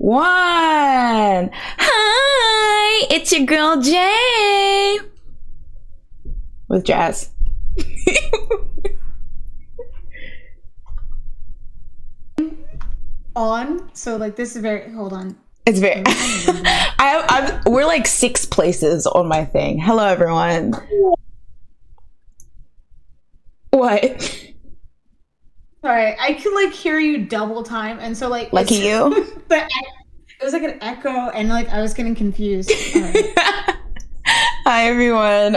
one. Hi, it's your girl Jay with Jazz. On, so like this is very. Hold on. It's very. We're like 6 places on my thing. Hello, everyone. What? Sorry, I could like hear you double time, and so like lucky you. It was like an echo, and like I was getting confused. All right. Hi everyone.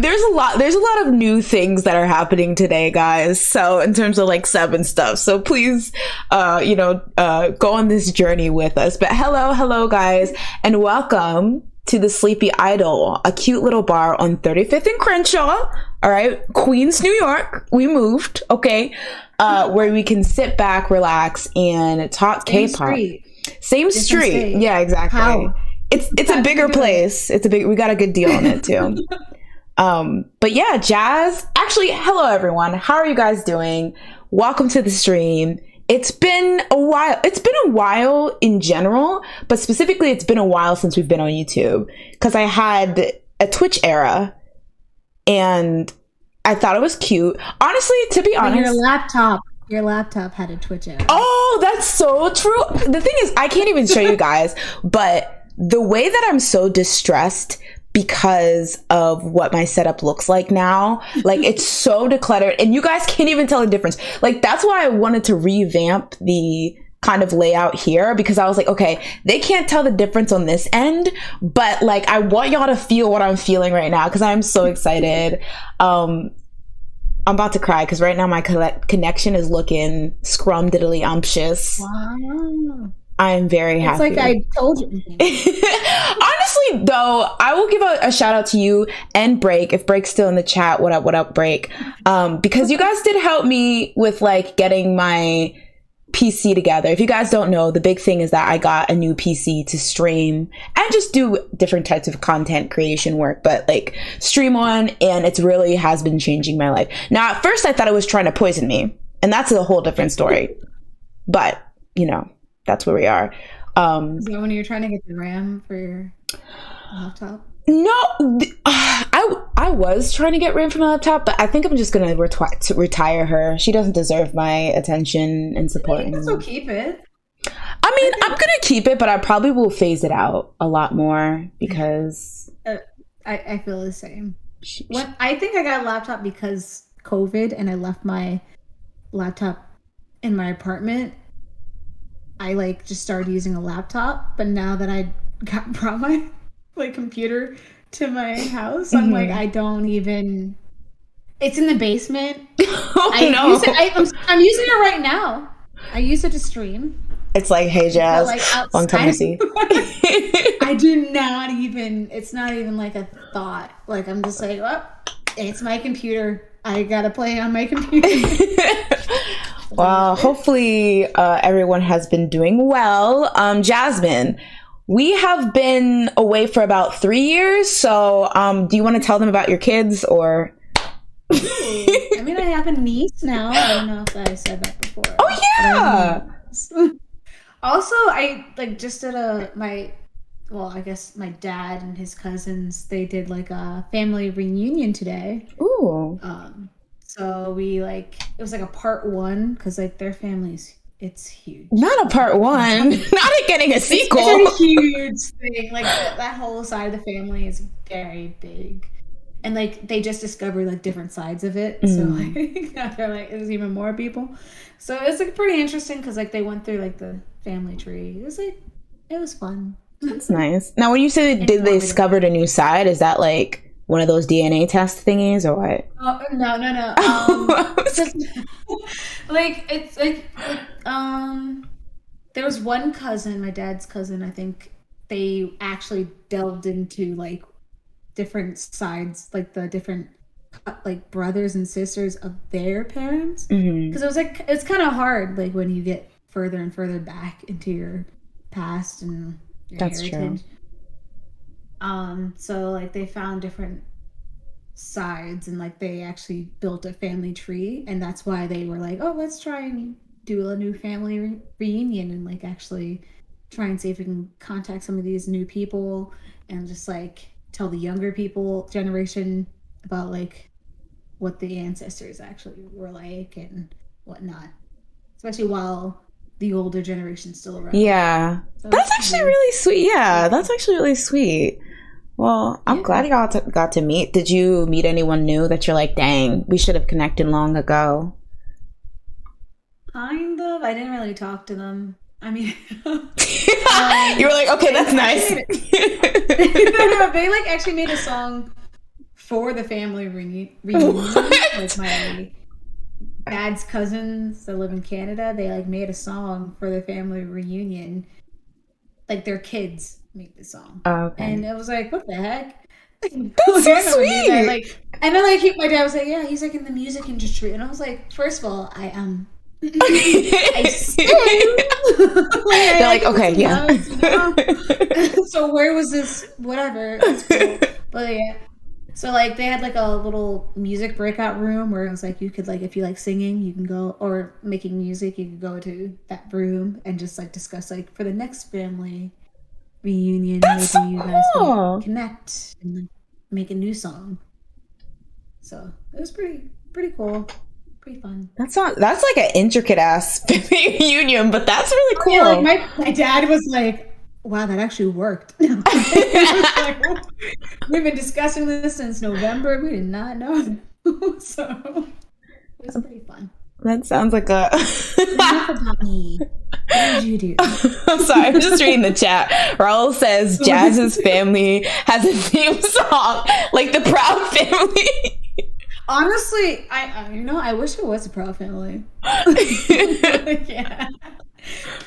There's a lot of new things that are happening today, guys. So in terms of like sub and stuff. So please go on this journey with us. But hello guys, and welcome to the Sleepy Idol, a cute little bar on 35th and Crenshaw. All right, Queens, New York. We moved, okay? Where we can sit back, relax, and talk K-pop. Same street. Yeah, exactly. How? It's a bigger place. We got a good deal on it too. But yeah, Jazz. Actually, hello everyone. How are you guys doing? Welcome to the stream. It's been a while. It's been a while in general, but specifically it's been a while since we've been on YouTube because I had a Twitch era and I thought it was cute. Honestly, to be honest, your laptop had a Twitch era. Oh, that's so true. The thing is, I can't even show you guys, but the way that I'm so distressed because of what my setup looks like now, like it's so decluttered and you guys can't even tell the difference. Like that's why I wanted to revamp the kind of layout here, because I was like, okay, they can't tell the difference on this end, but like I want y'all to feel what I'm feeling right now because I'm so excited. I'm about to cry because right now my connection is looking scrumdiddly-umptious. Wow. I'm very happy. It's like I told you. Honestly, though, I will give a shout out to you and Break. If Break's still in the chat, what up, Break? Because you guys did help me with like getting my PC together. If you guys don't know, the big thing is that I got a new PC to stream and just do different types of content creation work, but like stream on, and it's really has been changing my life. Now, at first I thought it was trying to poison me, and that's a whole different story. But, that's where we are. Is that when you're trying to get the RAM for your laptop? No, I was trying to get RAM for my laptop, but I think I'm just gonna retire her. She doesn't deserve my attention and support. You can still keep it. I mean, I'm gonna keep it, but I probably will phase it out a lot more because I feel the same. I think I got a laptop because COVID, and I left my laptop in my apartment. I like just started using a laptop, but now that I brought my computer to my house, I'm like, I don't even. It's in the basement. No! I'm using it right now. I use it to stream. It's like, hey Jazz, long time no see. I do not even. It's not even like a thought. Like I'm just like, well, it's my computer. I gotta play on my computer. Well, hopefully everyone has been doing well. Jasmine, we have been away for about 3 years. So do you want to tell them about your kids or? I mean, I have a niece now. I don't know if I said that before. Oh, yeah. Also, I just did I guess my dad and his cousins, they did like a family reunion today. Ooh. So it was like a part 1 because like their families, it's huge. Not a part 1. Not getting a sequel. It's a huge thing. Like that whole side of the family is very big, and like they just discovered like different sides of it. So like now they're like there's even more people. So it's like pretty interesting because like they went through like the family tree. It was fun. That's nice. Now, when you say they discovered a new side, is that like one of those DNA test thingies or what? Oh, no. There was one cousin, my dad's cousin, I think they actually delved into like different sides, like the different like brothers and sisters of their parents. Because it was like, it's kind of hard like when you get further and further back into your past and your heritage. So like they found different sides and like they actually built a family tree, and that's why they were like, oh, let's try and do a new family reunion and like actually try and see if we can contact some of these new people and just like tell the younger people generation about like what the ancestors actually were like and whatnot, especially while the older generation's still around. Yeah, so that's actually really sweet. Yeah, that's actually really sweet. Well, I'm glad you all got to meet. Did you meet anyone new that you're like, dang, we should have connected long ago? Kind of. I didn't really talk to them. I mean, you were like, okay, that's nice. No, they like actually made a song for the family reunion. Like my dad's cousins that live in Canada, they like made a song for the family reunion. Like their kids made the song. Okay. And it was like, what the heck? That's so sweet. Like, and then like my dad was like, yeah, he's like in the music industry, and I was like, first of all, I am. I They're like, okay, yeah. So where was this? Whatever. That's cool. But yeah. So like they had like a little music breakout room where it was like you could like if you like singing you can go, or making music you could go to that room and just like discuss like for the next family reunion that's maybe you guys cool. can connect and like, make a new song. So it was pretty cool. Pretty fun. That's like an intricate ass reunion, but that's really cool. Yeah, like my dad was like, wow, that actually worked. Like, we've been discussing this since November. We did not know. So it was pretty fun. That sounds like a Enough about me. What did you do? I'm sorry, I'm just reading the chat. Raul says Jazz's family has a theme song, like the Proud Family. Honestly, I wish it was a Proud Family. Yeah.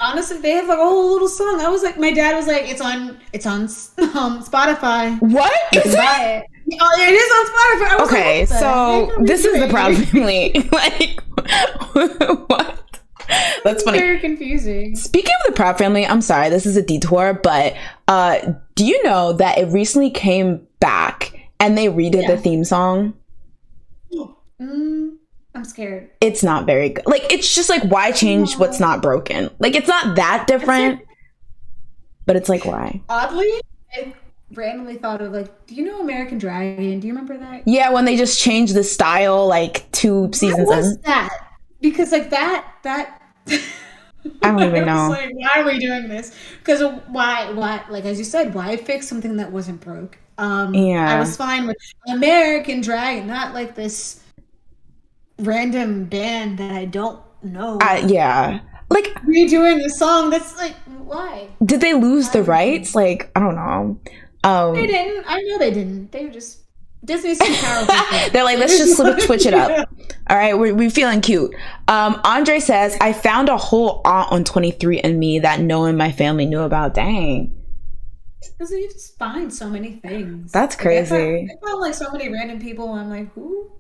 Honestly, they have like a whole little song. I was like, my dad was like, it's on Spotify. What? You can buy it. Oh, it is on Spotify. I was okay, like, so this is the Proud Family. Like, what? That's funny. Very confusing. Speaking of the Proud Family, I'm sorry, this is a detour, but do you know that it recently came back and they redid the theme song? I'm scared. It's not very good. Like, it's just like, why change what's not broken? Like, it's not that different, but it's like, why? Oddly, I randomly thought of like, do you know American Dragon? Do you remember that? Yeah, when they just changed the style like 2 seasons What was in. that? Because like that I don't even know. Like, why are we doing this? Because why? Like as you said, why fix something that wasn't broke? I was fine with American Dragon, not like this random band that I don't know. Yeah. Like redoing the song. That's like, why? Did they lose the rights? Like, I don't know. They didn't. I know they didn't. They were just Disney's too powerful. They're like, let's just switch it up. All right, we're feeling cute. Andre says, I found a whole aunt on 23andMe that no one in my family knew about. Dang. Because you just find so many things. That's crazy. I found like so many random people, and I'm like, who?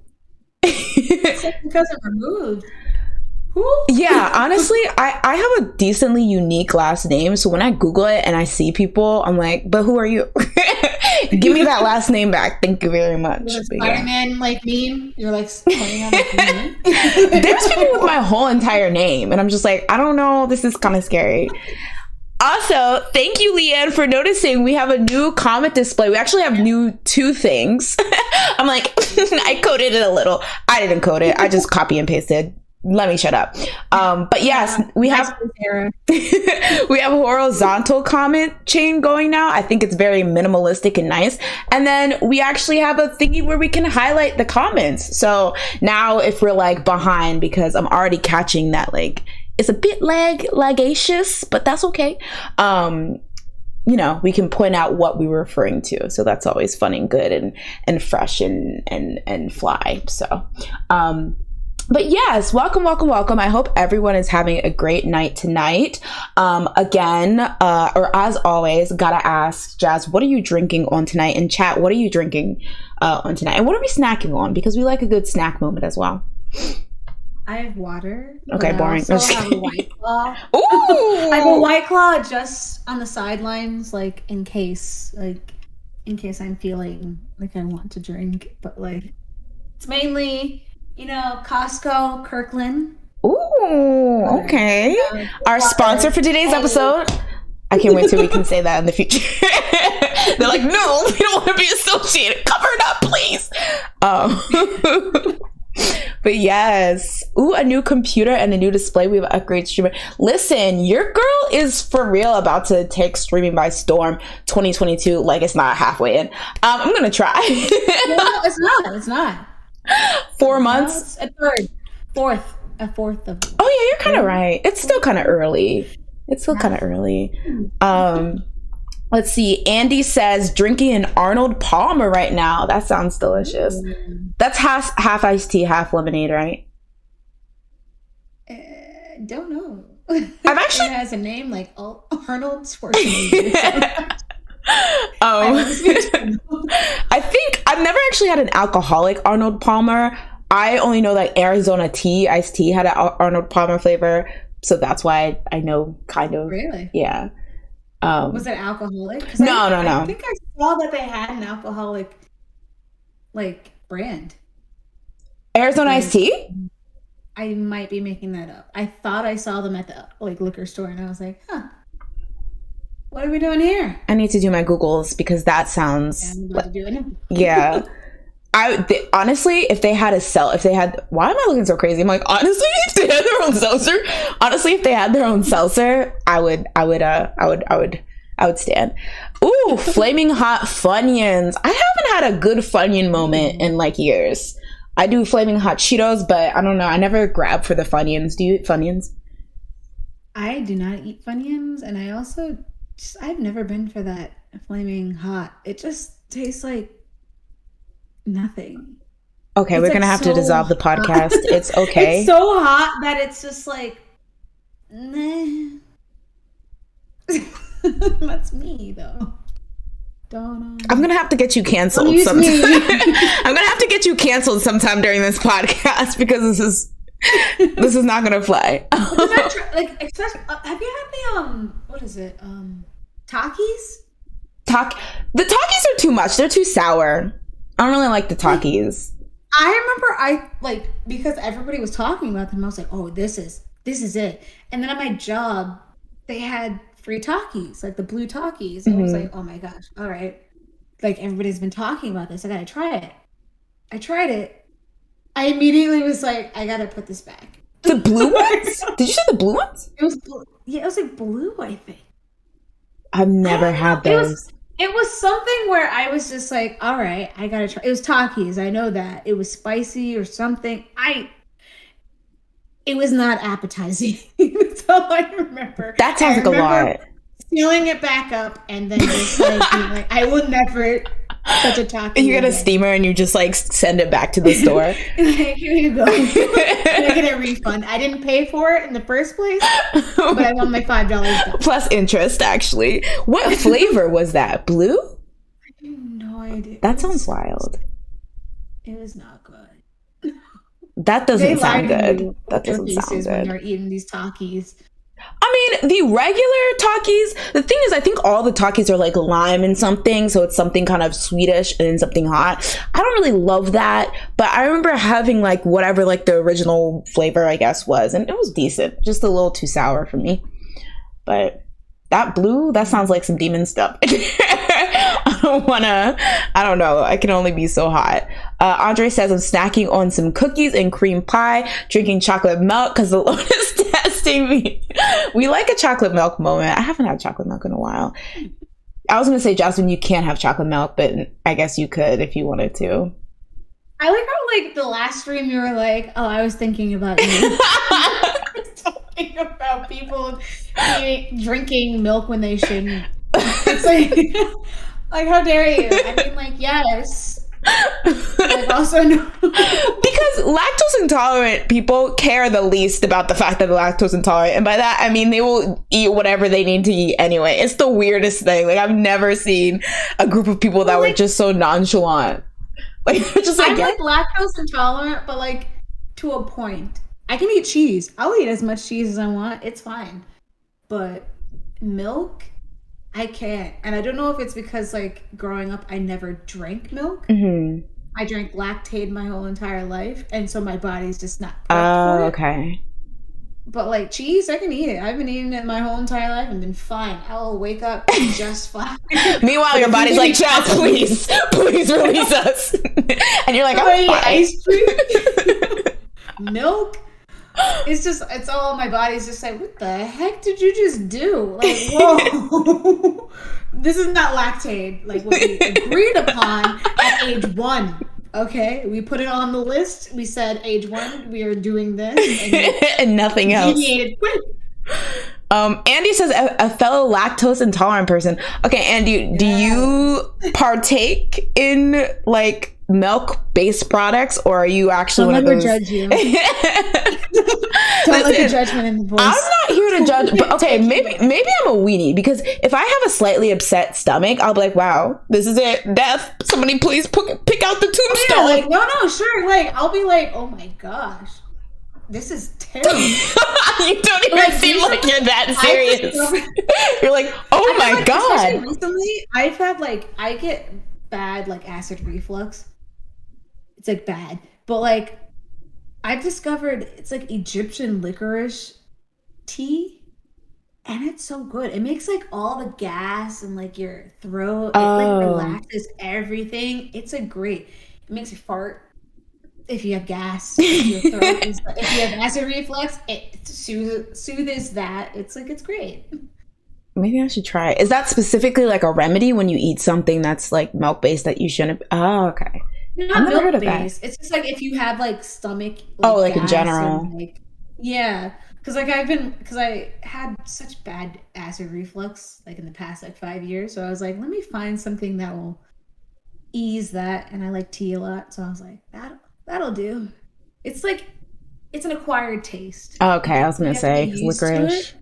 Second cousin removed. Who? Yeah, honestly, I have a decently unique last name, so when I Google it and I see people, I'm like, but who are you? Give me that last name back. Thank you very much. Spider-Man like meme. You're like pointing out like me. There's people with my whole entire name, and I'm just like, I don't know. This is kind of scary. Also, thank you, Leanne, for noticing we have a new comment display. We actually have new 2 things. I'm like, I coded it a little. I didn't code it. I just copy and pasted. Let me shut up. But yes, we have we have a horizontal comment chain going now. I think it's very minimalistic and nice. And then we actually have a thingy where we can highlight the comments. So now if we're like behind, because I'm already catching that like it's a bit lagacious, but that's okay. You know, we can point out what we were referring to. So that's always fun and good and fresh and fly. So but yes, welcome. I hope everyone is having a great night tonight. Again, or as always, gotta ask Jazz, what are you drinking on tonight? In chat, what are you drinking on tonight? And what are we snacking on? Because we like a good snack moment as well. I have water. Okay, boring. I also have a White Claw. Ooh! I have a White Claw just on the sidelines, like in case I'm feeling like I want to drink. But like, it's mainly, you know, Costco, Kirkland. Ooh! Oh, okay. Our sponsor for today's episode. I can't wait till we can say that in the future. They're like, no, we don't want to be associated. Cover it up, please. But yes. Ooh, a new computer and a new display. We have an upgrade streamer. Listen, your girl is for real about to take streaming by storm 2022 like it's not halfway in. I'm going to try. No, it's not. 4 months? No, a fourth of. Oh, yeah, you're kind of right. It's still kind of early. Let's see. Andy says drinking an Arnold Palmer right now. That sounds delicious. That's half iced tea, half lemonade, right? Don't know. I've actually it has a name like Arnold Schwarzenegger. I think I've never actually had an alcoholic Arnold Palmer. I only know that Arizona tea, iced tea, had an Arnold Palmer flavor. So that's why I know kind of. Really? Yeah. Was it alcoholic? No. I think I saw that they had an alcoholic, like, brand. Arizona iced tea? I might be making that up. I thought I saw them at the liquor store, and I was like, huh. What are we doing here? I need to do my Googles because that sounds. Yeah, I'm about to do it now. Yeah. Honestly, if they had why am I looking so crazy? I'm like, honestly, if they had their own seltzer, I would stand. Ooh, flaming hot Funyuns. I haven't had a good Funyun moment in like years. I do flaming hot Cheetos, but I don't know. I never grab for the Funyuns. Do you eat Funyuns? I do not eat Funyuns, and I also I've never been for that flaming hot. It just tastes like nothing. Okay, we're gonna have to dissolve the podcast. It's okay. It's so hot that it's just like, nah. That's me though. I'm gonna have to get you canceled sometime. I'm gonna have to get you canceled sometime during this podcast because this is not gonna fly. Have you had the what is it? Takis? The Takis are too much. They're too sour. I don't really like the Takis. I remember because everybody was talking about them, I was like, oh, this is it. And then at my job, they had free Takis, like the blue Takis. And I was like, oh my gosh, all right. Like everybody's been talking about this. I gotta try it. I tried it. I immediately was like, I gotta put this back. The blue ones? Did you say the blue ones? It was blue. Yeah, it was like blue, I think. I've never had those. It was something where I was just like, all right, I gotta try. It was Takis. I know that. It was spicy or something. It was not appetizing. That's all I remember. That sounds like a lot. Sealing it back up and then just being like, I will never touch a Taki. You get a steamer and you just like send it back to the store. Like, here you go. I get a refund. I didn't pay for it in the first place, but I want my $5 back. Plus interest, actually. What flavor was that? Blue? I have no idea. That sounds wild. It was not good. That doesn't sound good. That doesn't sound good. When you're eating these Takis. I mean, the regular Takis, the thing is, I think all the Takis are like lime and something. So it's something kind of sweetish and then something hot. I don't really love that. But I remember having like whatever like the original flavor, I guess, was. And it was decent. Just a little too sour for me. But that blue, that sounds like some demon stuff. I don't know. I can only be so hot. Andre says, I'm snacking on some cookies and cream pie, drinking chocolate milk because the Lord is testing me. We like a chocolate milk moment. I haven't had chocolate milk in a while. I was going to say, Jasmine, you can't have chocolate milk, but I guess you could if you wanted to. I like how, like, the last stream you were like, oh, I was thinking about you. Talking about people drinking milk when they shouldn't. It's like, how dare you? I mean, like, yes. Like, also, no. Because lactose intolerant people care the least about the fact that they're lactose intolerant. And by that, I mean, they will eat whatever they need to eat anyway. It's the weirdest thing. Like, I've never seen a group of people that were just so nonchalant. Like, they're just like, I'm like lactose intolerant, but like to a point. I can eat cheese. I'll eat as much cheese as I want. It's fine. But milk, I can't. And I don't know if it's because like growing up, I never drank milk. Mm-hmm. I drank Lactaid my whole entire life. And so my body's just not prepped for it. Okay. But like cheese, I can eat it. I've been eating it my whole entire life and been fine. I'll wake up just fine. Meanwhile, your body's like, Chaz, please release us. And you're like, I'm fine. Ice cream, milk. It's all my body's just like, what the heck did you just do? Like, whoa. This is not lactate, like what we agreed upon at age 1. Okay, we put it on the list. We said age 1, we are doing this, and nothing else. Andy says a fellow lactose intolerant person. Okay, Andy, do you partake in like milk-based products, or are you actually one of those? Judge you. Don't let the judgment in the voice. I'm not here to judge, but okay, maybe I'm a weenie, because if I have a slightly upset stomach, I'll be like, wow, this is it, death. Somebody please pick out the tombstone. Yeah, like, no, sure. Like, I'll be like, oh my gosh, this is terrible. You don't even seem like you're that serious. You're like, oh my god. Recently, I get bad like acid reflux. It's like bad, but like I've discovered it's like Egyptian licorice tea, and it's so good. It makes like all the gas and like your throat, it like relaxes everything. It's a great. It makes you fart if you have gas. If your throat is, if you have acid reflux, it soothes that. It's like it's great. Maybe I should try it. Is that specifically like a remedy when you eat something that's like milk based that you shouldn't? Oh, okay. Not milk based. It's just like if you have like stomach. Like in general. And, like, yeah, because like I had such bad acid reflux like in the past like 5 years. So I was like, let me find something that will ease that. And I like tea a lot, so I was like, that'll do. It's like it's an acquired taste. Oh, okay, I was gonna say licorice.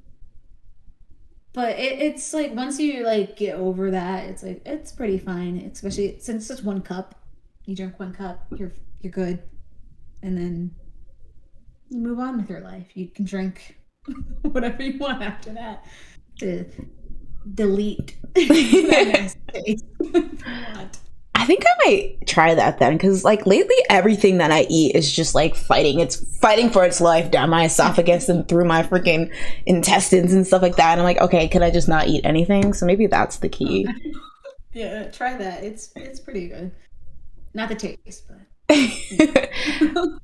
But it's like once you like get over that, it's like it's pretty fine. Especially since it's 1 cup. You drink 1 cup, you're good, and then you move on with your life. You can drink whatever you want after that to delete that nice taste. I think I might try that then, because like lately everything that I eat is just like fighting. It's fighting for its life down my esophagus and through my freaking intestines and stuff like that. And I'm like, okay, can I just not eat anything? So maybe that's the key. Yeah, try that. It's pretty good. Not the taste, but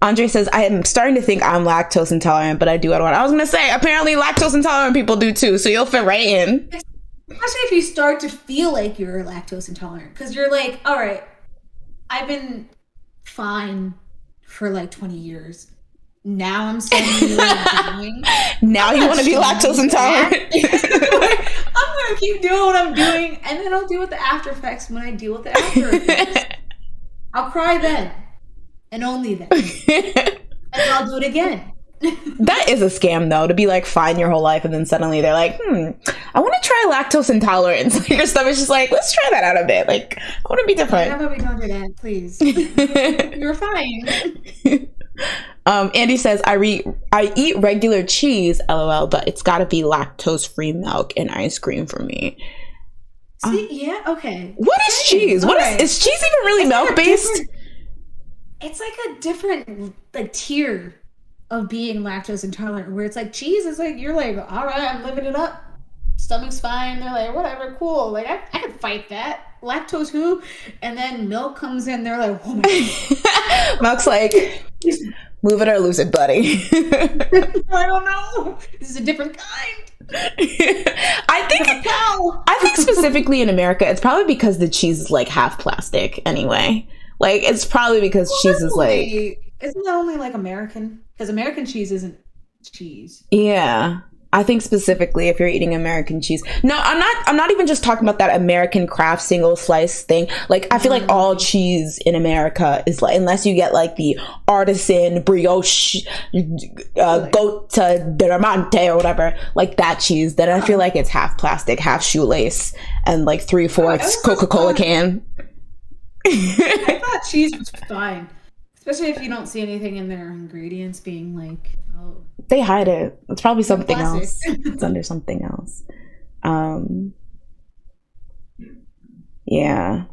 Andre says, I am starting to think I'm lactose intolerant, but I do. I was gonna say, apparently lactose intolerant people do too, so you'll fit right in. Especially if you start to feel like you're lactose intolerant, because you're like, all right, I've been fine for like 20 years. Now I'm suddenly like dying. Now you want to be lactose intolerant? I'm gonna keep doing what I'm doing, and then I'll deal with the after effects when I deal with the after effects. I'll cry then, and only then, and I'll do it again. That is a scam, though, to be like fine your whole life, and then suddenly they're like, I want to try lactose intolerance. Your stomach's just like, let's try that out a bit. Like, I want to be different. How about we don't do that, please? You're fine. Andy says, I eat regular cheese, LOL, but it's got to be lactose-free milk and ice cream for me. See, yeah, okay. What is cheese? Is cheese even really milk-based? It's like a different like tier of being lactose intolerant, where it's like cheese is like, you're like, all right, I'm living it up. Stomach's fine. They're like, whatever, cool. Like, I can fight that. Lactose who? And then milk comes in, they're like, oh my God. Milk's like, move it or lose it, buddy. I don't know. This is a different kind. I think specifically in America, it's probably because the cheese is like half plastic anyway. Like, it's probably because cheese is like... Isn't that only like American? Because American cheese isn't cheese. Yeah. I think specifically if you're eating American cheese. No, I'm not even just talking about that American craft single slice thing. Like, I feel like all cheese in America is like, unless you get like the artisan brioche goat to Diamante or whatever, like that cheese, then I feel like it's half plastic, half shoelace, and like 3/4 Coca-Cola can. I thought cheese was fine. Especially if you don't see anything in their ingredients being like, oh. They hide it. It's probably something else. It's under something else. Yeah.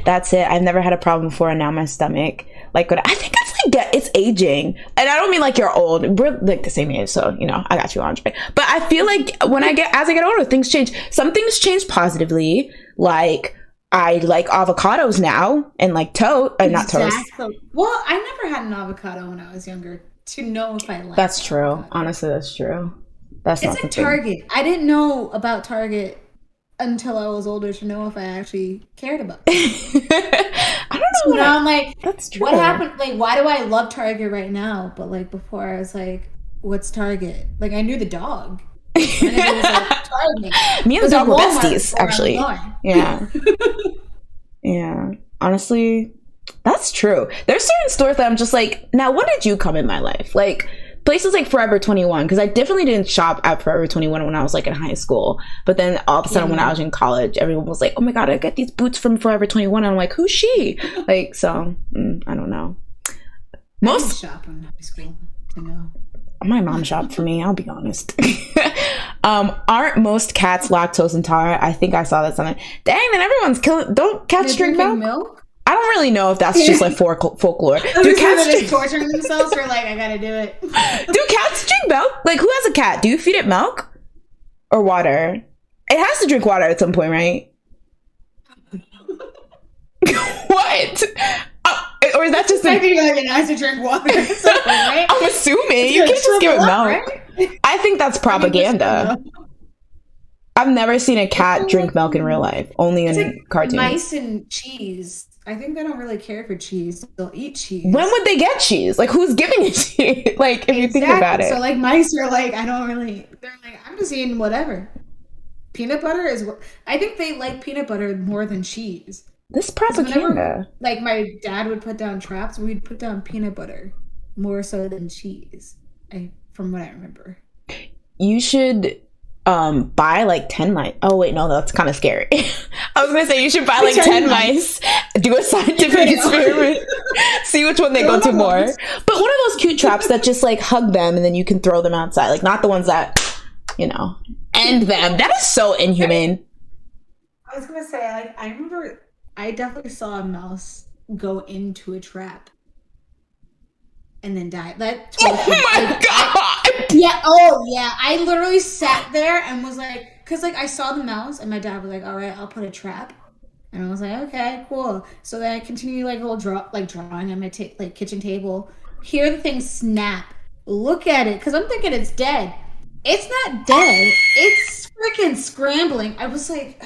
That's it. I've never had a problem before, and now my stomach. Like, I think it's you get it's aging, and I don't mean like you're old. We're like the same age, so you know I got you, Andre. But I feel like as I get older, things change. Some things change positively, like I like avocados now and like not toast. Well, I never had an avocado when I was younger to know if I liked. That's true. Avocado. Honestly, that's true. It's like Target. I didn't know about Target until I was older to know if I actually cared about it. I don't know. So now I'm like, that's true. What happened? Like, why do I love Target right now? But like before, I was like, what's Target? Like, I knew the dog. And it was like, Target. Me and the dog were besties, actually. Yeah. Yeah. Honestly, that's true. There's certain stores that I'm just like, now when did you come in my life? Like places like Forever 21, because I definitely didn't shop at Forever 21 when I was like in high school. But then all of a sudden when I was in college, everyone was like, oh my God, I got these boots from Forever 21. And I'm like, who's she? Like, so I don't know. Most shop in high school to know. My mom shopped for me, I'll be honest. Aren't most cats lactose intolerant? I think I saw that something. Dang, then everyone's killing. Don't cats drink milk? I don't really know if that's just like folklore. Do cats torturing themselves or like I gotta do it? Do cats drink milk? Like who has a cat? Do you feed it milk or water? It has to drink water at some point, right? What? Or is that just I think like it has to drink water at some point, right? I'm assuming you can't just give it milk. Right? I think that's propaganda. I've never seen a cat drink milk in real life, only in like cartoons. Mice and cheese. I think they don't really care for cheese. They'll eat cheese. When would they get cheese? Like, who's giving it cheese? Like, if you think about it. So, like, mice are like, they're like, I'm just eating whatever. Peanut butter is what, I think they like peanut butter more than cheese. This propaganda. Whenever, like, my dad would put down traps, we'd put down peanut butter more so than cheese. From what I remember. You should buy like 10 mice. Oh wait, no, that's kind of scary. I was gonna say you should buy like 10 mice, do a scientific experiment, see which one they go to more. But one of those cute traps that just like hug them and then you can throw them outside, like not the ones that, you know, end them. That is so inhumane. I was gonna say, I remember I definitely saw a mouse go into a trap and then die. Oh my God! Yeah. I literally sat there and was like, because like I saw the mouse and my dad was like, all right, I'll put a trap. And I was like, okay, cool. So then I continued like drawing on my kitchen table. Hear the thing snap. Look at it, because I'm thinking it's dead. It's not dead. It's freaking scrambling. I was like,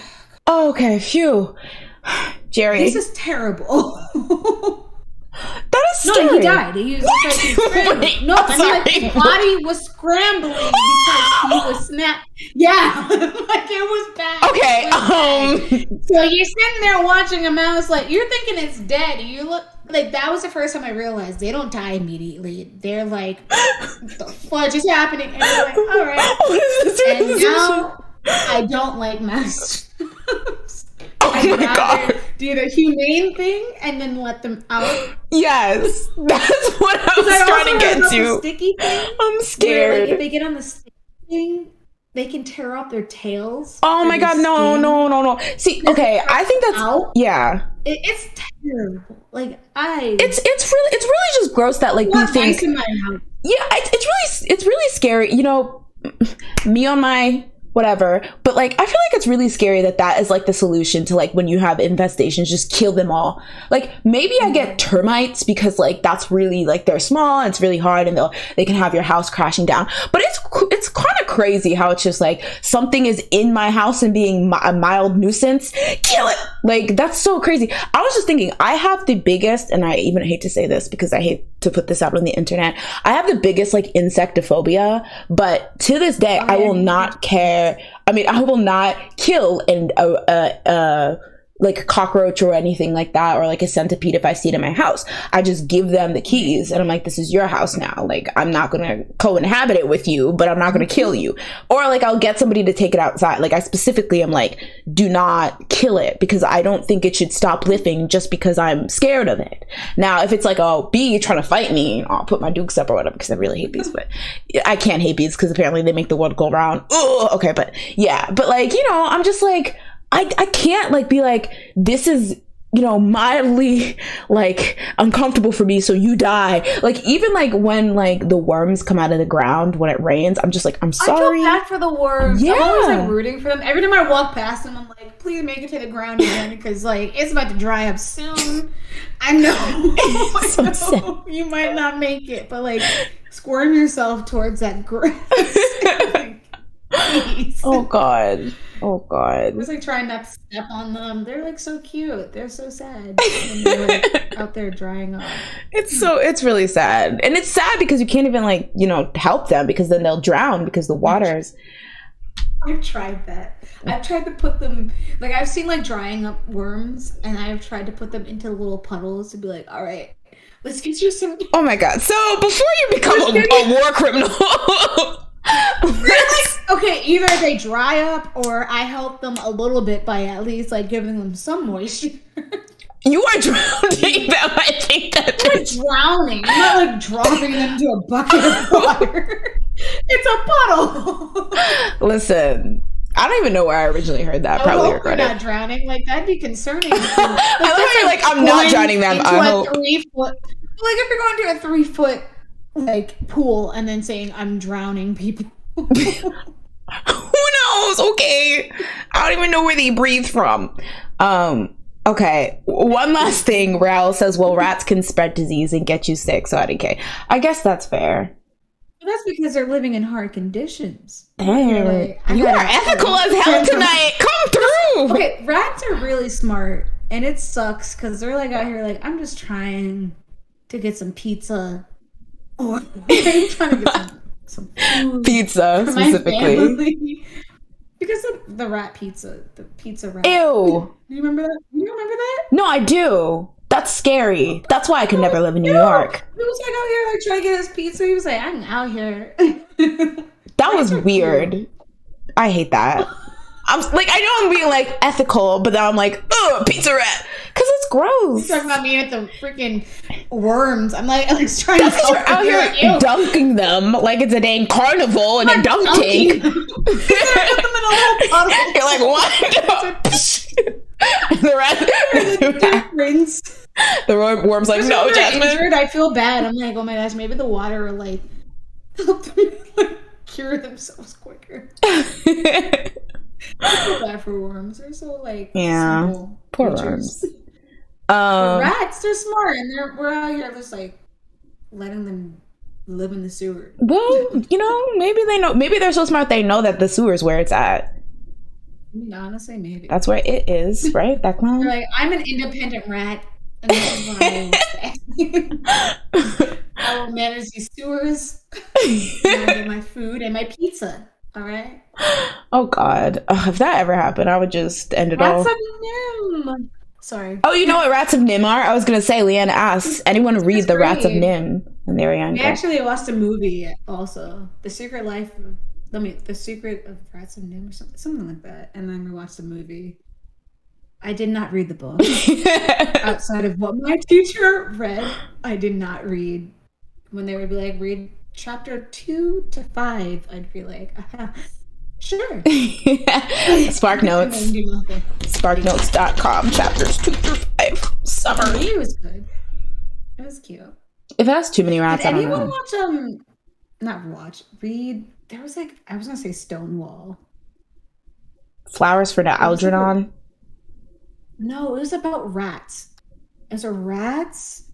oh, okay, phew. Jerry. This is terrible. That is scary. No, he died. He was like, no, his body was scrambling because he was snapped. Yeah, like it was bad. Okay. So you're sitting there watching a mouse, like you're thinking it's dead. You look like that was the first time I realized they don't die immediately. They're like, what the fudge is happening? And you're like, all right. What is this? And now I don't like mouse. Oh my God. Do the humane thing and then let them out. Yes, that's what I was trying to get to. The sticky thing, I'm scared. Where, like, if they get on the sticky thing, they can tear off their tails. Oh my God, no. See, okay, I think that's yeah. It's terrible. Like it's really just gross that like we think. In my house. Yeah, it's really scary. You know, me on my whatever, but like I feel like it's really scary that is like the solution to like when you have infestations, just kill them all. Like maybe I get termites because like that's really like they're small and it's really hard and they can have your house crashing down, but it's kind of crazy how it's just like something is in my house and being a mild nuisance, kill it. Like that's so crazy. I was just thinking I have the biggest, and I even hate to say this because I hate to put this out on the internet, I have the biggest like insectophobia, but to this day I will not care. I mean, I will not kill like a cockroach or anything like that, or like a centipede if I see it in my house. I just give them the keys and I'm like, this is your house now. Like, I'm not going to co-inhabit it with you, but I'm not going to kill you. Or like, I'll get somebody to take it outside. Like, I specifically am like, do not kill it because I don't think it should stop living just because I'm scared of it. Now, if it's like a bee trying to fight me, I'll put my dukes up or whatever because I really hate bees, but I can't hate bees because apparently they make the world go round. Ugh, okay, but yeah, but like, you know, I'm just like, I can't like be like, this is mildly like uncomfortable for me, so you die. Like even like when like the worms come out of the ground when it rains, I'm just like, I'm sorry. I feel bad for the worms. Yeah. I'm always like rooting for them. Every time I walk past them, I'm like, please make it to the ground again, because like it's about to dry up soon. I know, so you might not make it, but like squirm yourself towards that grass. Please. Oh god. I was like trying not to step on them. They're like so cute. They're so sad. And they're like out there drying up. It's really sad. And it's sad because you can't even like, help them, because then they'll drown because the water's. I've tried that. I've tried to put them, like I've seen like drying up worms, and I've tried to put them into little puddles to be like, all right, let's get you some. Oh my god. So before you become a war criminal. Okay, either they dry up or I help them a little bit by at least like giving them some moisture. You are drowning them. I think that is drowning. I'm not like dropping them into a bucket of water. It's a puddle. Listen, I don't even know where I originally heard that. Probably regret it. Not drowning. Like that'd be concerning. I like I'm not drowning them. I hope. 3 foot. Like if you're going to a 3 foot like pool and then saying I'm drowning people. Who knows? Okay, I don't even know where they breathe from. Okay, one last thing. Raul says, well, rats can spread disease and get you sick, so IDK. I guess that's fair. But that's because they're living in hard conditions. Damn, you are ethical as hell tonight. Come through. Okay, rats are really smart, and it sucks because they're like out here like, I'm just trying to get some pizza, or I'm trying to get some food pizza specifically, because of the rat pizza, the pizza rat. Ew. Do you remember that? You remember that? No, I do. That's scary. That's why I could never live in New York. He was like out here like trying to get his pizza. He was like, I'm out here. That was weird. Cute. I hate that. I'm like, I know I'm being like ethical, but then I'm like, ugh, pizza rat, because it's gross. He's talking about me at the freaking worms. I'm like trying to. You're out here like, dunking them like it's a dang carnival in a dunk tank. You're like, what? The worm's like, no, Jasmine. Injured, I feel bad. I'm like, oh my gosh, maybe the water will like help them like, cure themselves quicker. I feel bad for worms. They're so like simple poor creatures. worms. Rats, they're smart, and we're out here just like letting them live in the sewer. Well, maybe they know. Maybe they're so smart they know that the sewer's where it's at. I mean, honestly, maybe that's where it is, right? That clown. They're like, I'm an independent rat, and this is what I will I will manage these sewers, manage my food and my pizza. All right. Oh God! If that ever happened, I would just end it all. Rats of Nim. Sorry. Oh, you know what Rats of Nim are? I was gonna say, Leanna asks, anyone read the Rats of Nim when they were younger? We actually watched a movie also, The Secret of Rats of Nim or something like that. And then we watched the movie. I did not read the book. Outside of what my teacher read, I did not read. When they would be like, read chapter 2 to 5, I'd be like, sure. Spark Notes. Sparknotes.com, chapters 2 through 5. Summary. It was good. It was cute. If it has too many rats, I don't know. Read. There was like, I was going to say Stonewall. Flowers for the Algernon? No, it was about rats. It was a rats.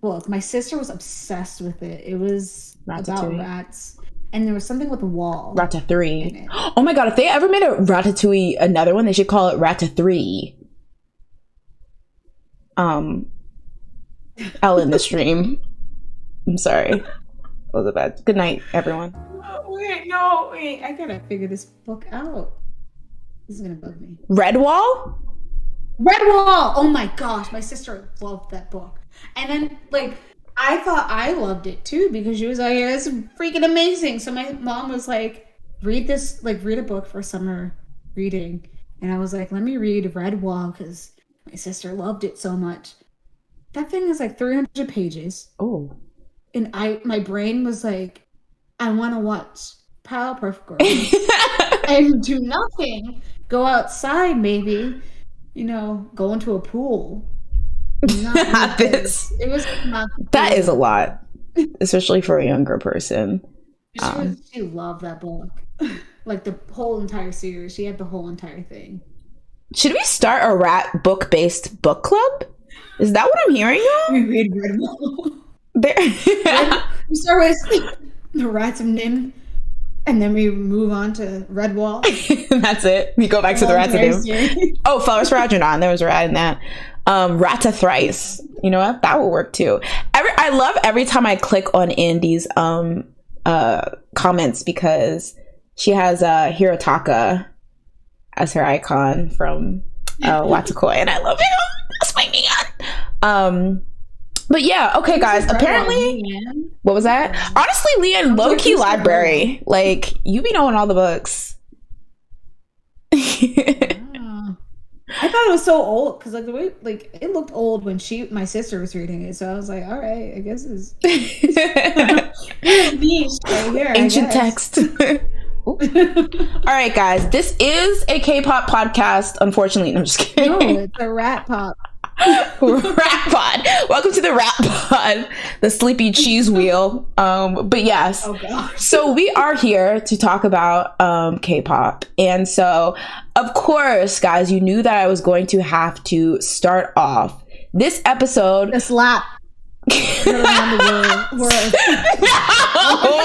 Well, my sister was obsessed with it. It was about rats. And there was something with a wall. Ratatouille. Oh my God, if they ever made a Ratatouille, another one, they should call it Ratatouille. I'll end the stream. I'm sorry. That was a bad. Good night, everyone. Wait. I gotta figure this book out. This is gonna bug me. Redwall? Oh my gosh, my sister loved that book. And then, like, I thought I loved it too because she was like, it's freaking amazing. So my mom was like, read a book for summer reading. And I was like, let me read Redwall because my sister loved it so much. That thing is like 300 pages. Oh. And my brain was like, I want to watch Powerpuff Girls and do nothing. Go outside maybe going to a pool. Not this. It was not. That is a lot, especially for a younger person. She loved that book. Like the whole entire series. She had the whole entire thing. Should we start a rat book-based book club? Is that what I'm hearing now? We read Redwall. We start with the Rats of Nim, and then we move on to Redwall. That's it. We go back to the Rats of Nim. Oh, Flowers for Algernon. There was a rat in that. Rata Thrice. You know what? That would work too. I love every time I click on Andy's comments, because she has Hirotaka as her icon from Watakoi, and I love it. That's my man. But yeah, okay, guys. Apparently, what was that? Honestly, Leanne, low key library. Like, you be knowing all the books. I thought it was so old because like the way it looked old when my sister was reading it. So I was like, all right, I guess it's niche right here, ancient text. All right, guys, this is a K-pop podcast. Unfortunately, no, I'm just kidding. No, it's a rat pop. Rat pod. Welcome to the rat pod, the sleepy cheese wheel. But yes, so we are here to talk about K-pop, and so of course, guys, you knew that I was going to have to start off this episode. The slap. Around the world. Oh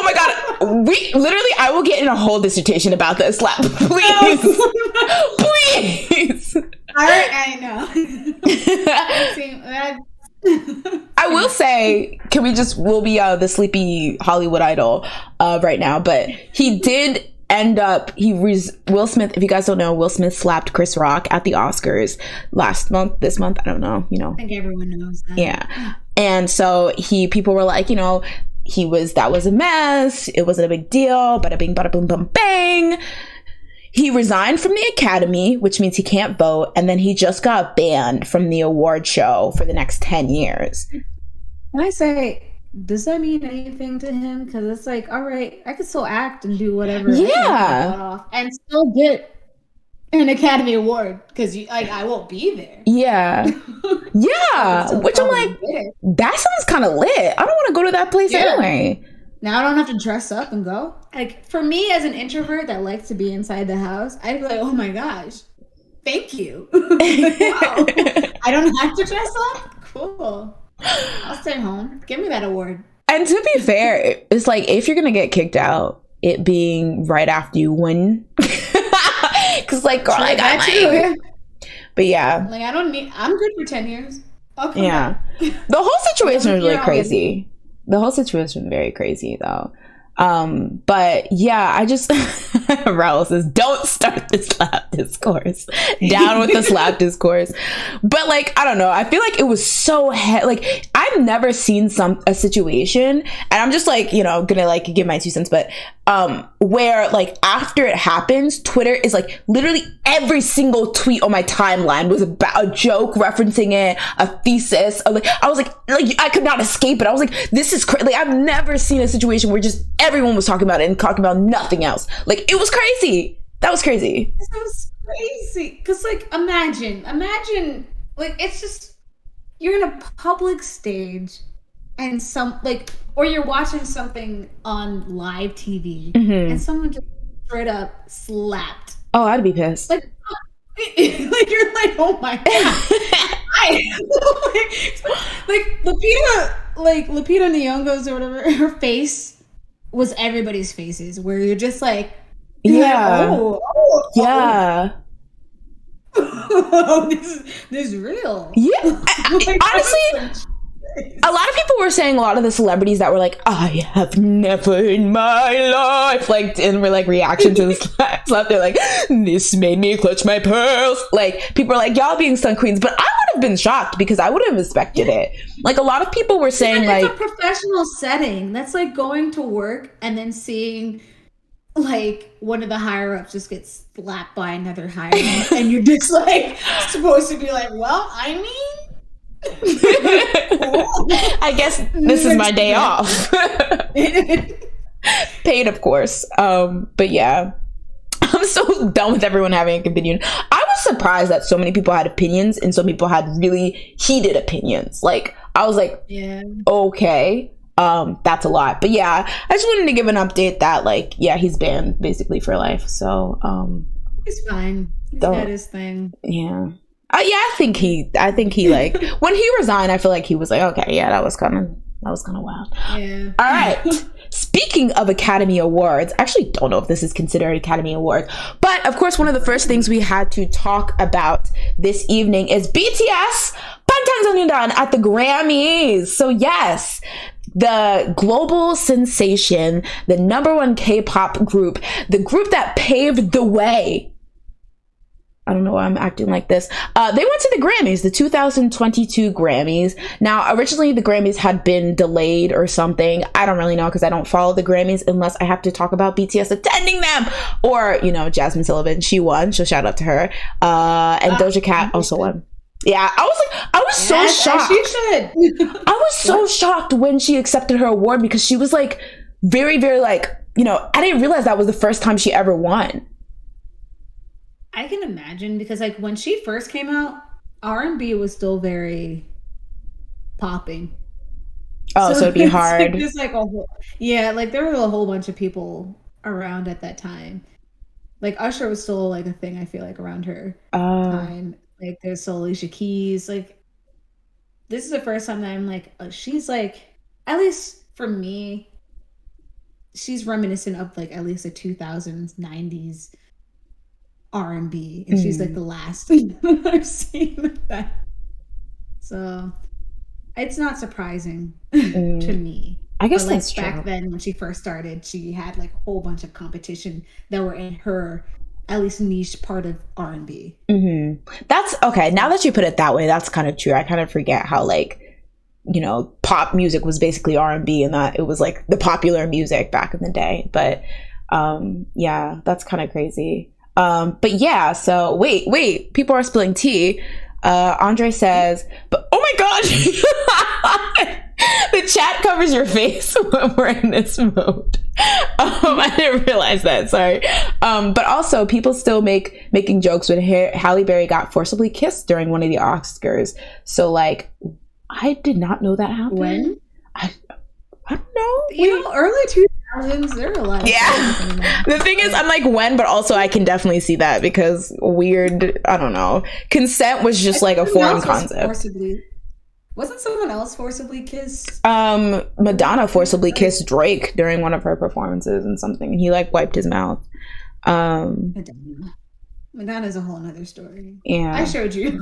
my god. We literally, I will get in a whole dissertation about this slap. Please. Please. I know. I will say, we'll be the sleepy Hollywood idol right now, but he did end up, Will Smith, if you guys don't know, Will Smith slapped Chris Rock at the Oscars this month, I don't know, I think everyone knows that. Yeah. And so people were like, that was a mess, it wasn't a big deal, bada bing, bada boom, boom, bang. He resigned from the Academy, which means he can't vote, and then he just got banned from the award show for the next 10 years. Can I say, does that mean anything to him? Because it's like, all right, I could still act and do whatever. Yeah. And still get an Academy Award because I won't be there. Yeah. Yeah. Which I'm like, that sounds kind of lit. I don't want to go to that place anyway. Now I don't have to dress up and go. Like, for me as an introvert that likes to be inside the house, I'd be like, oh my gosh, thank you. Wow. I don't have to dress up? Cool. I'll stay home. Give me that award. And to be fair, it's like, if you're going to get kicked out, it being right after you win. Because, like, girl, I got mine. But yeah. Like, I'm good for 10 years. Okay. Yeah. The whole situation was really crazy. The whole situation was very crazy, though. But yeah, I just Raul says, don't start the slap discourse. Down with the slap discourse. But like, I don't know, I feel like it was so like, I've never seen a situation, and I'm just like, gonna like give my 2 cents, but where like after it happens, Twitter is like literally every single tweet on my timeline was about a joke referencing it, a thesis. I was like I could not escape it. I was like, this is crazy. Like, I've never seen a situation where just everyone was talking about it and talking about nothing else. Like, it was crazy. That was crazy. This was crazy. Because like, imagine like, it's just, you're in a public stage and or you're watching something on live TV and someone just straight up slapped. Oh, I'd be pissed. Like you're like, oh my god. Lupita Nyong'o's or whatever, her face was everybody's faces, where you're just like, yeah, yeah. Oh, this is real. Yeah. Honestly, a lot of people were saying, a lot of the celebrities that were like, I have never in my life, like, in reaction to the slap, they're like, this made me clutch my pearls. Like, people are like, y'all being stunt queens, but I would have been shocked because I would have expected it. Like, a lot of people were saying, like, it's a professional setting. That's like going to work and then seeing like one of the higher ups just gets slapped by another higher up, and you're just like supposed to be like, well, I mean, I guess this is my day off. Paid, of course. But yeah, I'm so done with everyone having a opinion. I was surprised that so many people had opinions and some people had really heated opinions. Like, I was like, Yeah. okay, that's a lot. But yeah, I just wanted to give an update that, like, yeah, he's banned basically for life. So He's fine. He's got his thing. yeah. Yeah, I think he like when he resigned, I feel like he was like, okay, yeah, that was kind of wild. Yeah. All right. Speaking of Academy Awards, I actually don't know if this is considered Academy Award, but of course, one of the first things we had to talk about this evening is BTS at the Grammys. So yes, the global sensation, the #1 K-pop group, the group that paved the way. I don't know why I'm acting like this. They went to the Grammys, the 2022 Grammys. Now, originally the Grammys had been delayed or something. I don't really know because I don't follow the Grammys unless I have to talk about BTS attending them. Or, you know, Jasmine Sullivan, she won. So shout out to her. And Doja Cat also won. Yeah, I was so shocked. She should. I was so shocked when she accepted her award because she was like very, very like, you know, I didn't realize that was the first time she ever won. I can imagine because like when she first came out, R&B was still very popping. Oh, so it'd be hard. Just like like there were a whole bunch of people around at that time. Like Usher was still like a thing. I feel like around her time. Like there's still Alicia Keys. Like this is the first time that I'm like, she's like, at least for me, she's reminiscent of like at least the 2000s, 90s. R&B, and she's like the last thing that I've seen of that. So it's not surprising to me. I guess but, like, that's back true. then when she first started, she had like a whole bunch of competition that were in her at least niche part of R&B. That's okay. Now that you put it that way, that's kind of true. I kind of forget how like, you know, pop music was basically R&B and that it was like the popular music back in the day. But yeah, that's kind of crazy. But yeah, so wait, people are spilling tea. Andre says, but oh my gosh, the chat covers your face when we're in this mode. I didn't realize that, sorry. But also people still making jokes when Halle Berry got forcibly kissed during one of the Oscars. So like, I did not know that happened. When? I don't know. You know, early 2000s, there were a lot of The thing is, I'm like, when, but also I can definitely see that because weird, I don't know. Consent was just like a foreign concept. Wasn't someone else forcibly kissed? Madonna forcibly kissed Drake during one of her performances and something, and he like wiped his mouth. Madonna's a whole nother story. Yeah, I showed you.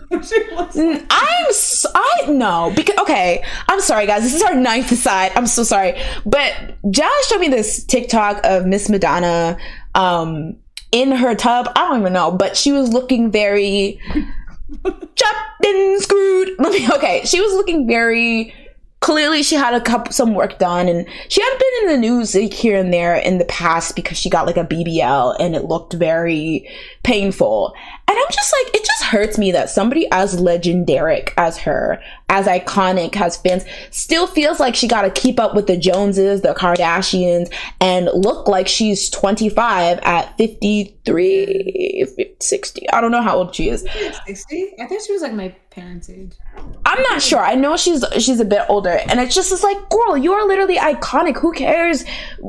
Okay, I'm sorry guys, this is our ninth aside. I'm so sorry, but Josh showed me this TikTok of Miss Madonna in her tub. I don't even know, but she was looking very chopped and screwed. Okay, she was looking very clearly. She had some work done, and she had been in the news like here and there in the past because she got like a BBL and it looked very painful. And I'm just like, it just hurts me that somebody as legendaric as her, as iconic, has fans, still feels like she got to keep up with the Joneses, the Kardashians, and look like she's 25 at 53, 60. I don't know how old she is. 60? I think she was like my parents' age. I'm not sure. I know she's a bit older, and it's just like, girl, you are literally iconic. Who cares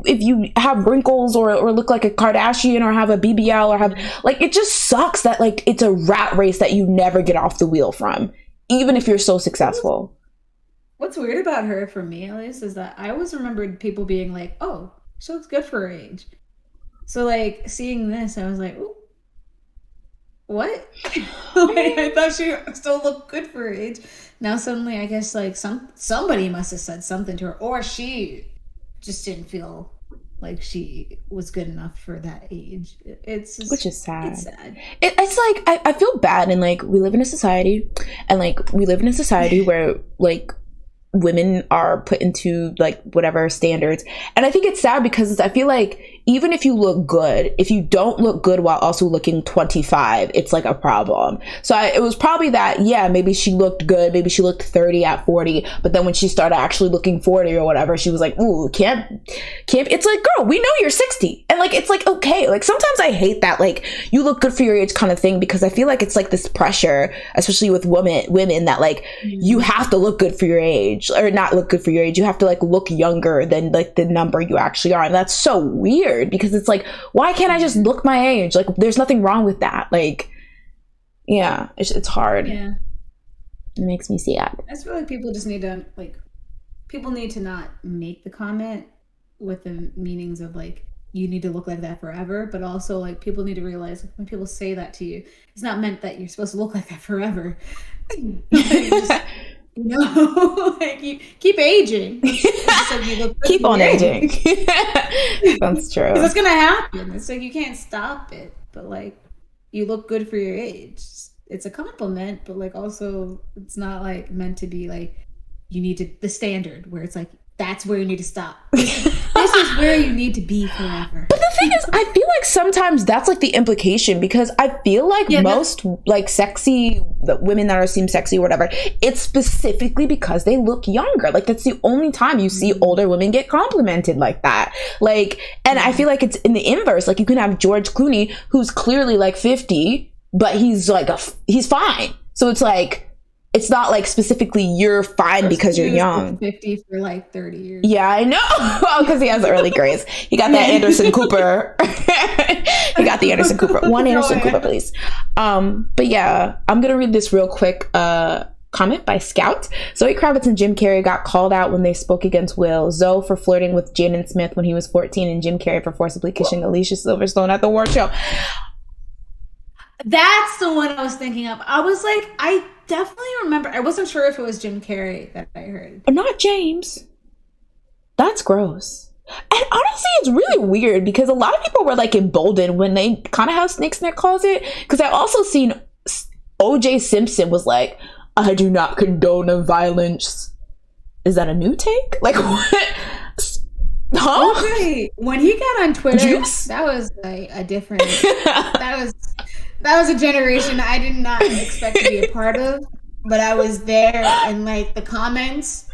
if you have wrinkles or look like a Kardashian or have a BBL or have like, it just sucks that like it's a rat race that you never get off the wheel from, even if you're so successful. What's weird about her, for me at least, is that I always remembered people being like, oh, she looks good for her age. So like seeing this, I was like, ooh, what? Like, I thought she still looked good for her age. Now suddenly I guess like somebody must have said something to her, or she just didn't feel like she was good enough for that age. It's just, which is sad. It's sad. It's like I feel bad, and like we live in a society where like women are put into like whatever standards, and I think it's sad because I feel like even if you look good, if you don't look good while also looking 25, it's like a problem. So it was probably that, yeah, maybe she looked good, maybe she looked 30 at 40, but then when she started actually looking 40 or whatever, she was like, ooh, can't. It's like, girl, we know you're 60. And like, it's like, okay, like sometimes I hate that, like, you look good for your age kind of thing, because I feel like it's like this pressure, especially with women that like, you have to look good for your age, or not look good for your age. You have to like look younger than like the number you actually are. And that's so weird, because it's like, why can't I just look my age? Like, there's nothing wrong with that. Like, yeah, it's hard. Yeah, it makes me sad. I feel like people just need to people need to not make the comment with the meanings of like, you need to look like that forever, but also like people need to realize, like, when people say that to you, it's not meant that you're supposed to look like that forever. Like, you keep aging. Keep on aging. That's true. Because it's gonna happen. It's like, you can't stop it, but like, you look good for your age. It's a compliment, but like, also, it's not like meant to be like, you need to, the standard where it's like, that's where you need to stop. This is where you need to be forever. But the thing is, I feel like sometimes that's like the implication, because I feel like most like sexy women that are seem sexy or whatever, it's specifically because they look younger. Like, that's the only time you see older women get complimented like that. Like, and I feel like it's in the inverse. Like, you can have George Clooney, who's clearly like 50, but he's like he's fine. So it's like, it's not like specifically you're fine because you're young. 50 for like 30 years. Yeah, I know. Well, because he has early grays. He got that Anderson Cooper. He got the Anderson Cooper. One Anderson Cooper, please. But yeah, I'm gonna read this real quick comment by Scout. Zoe Kravitz and Jim Carrey got called out when they spoke against Will. Zoe for flirting with Jaden Smith when he was 14, and Jim Carrey for forcibly kissing Alicia Silverstone at the award show. That's the one I was thinking of. I was like, I definitely remember. I wasn't sure if it was Jim Carrey that I heard. Not James. That's gross. And honestly, it's really weird, because a lot of people were like emboldened when they kind of have snakes in their closet. Because I also seen O.J. Simpson was like, I do not condone violence. Is that a new take? Like, what? Huh? Okay. When he got on Twitter, that was like a different. That was a generation I did not expect to be a part of, but I was there, and like the comments,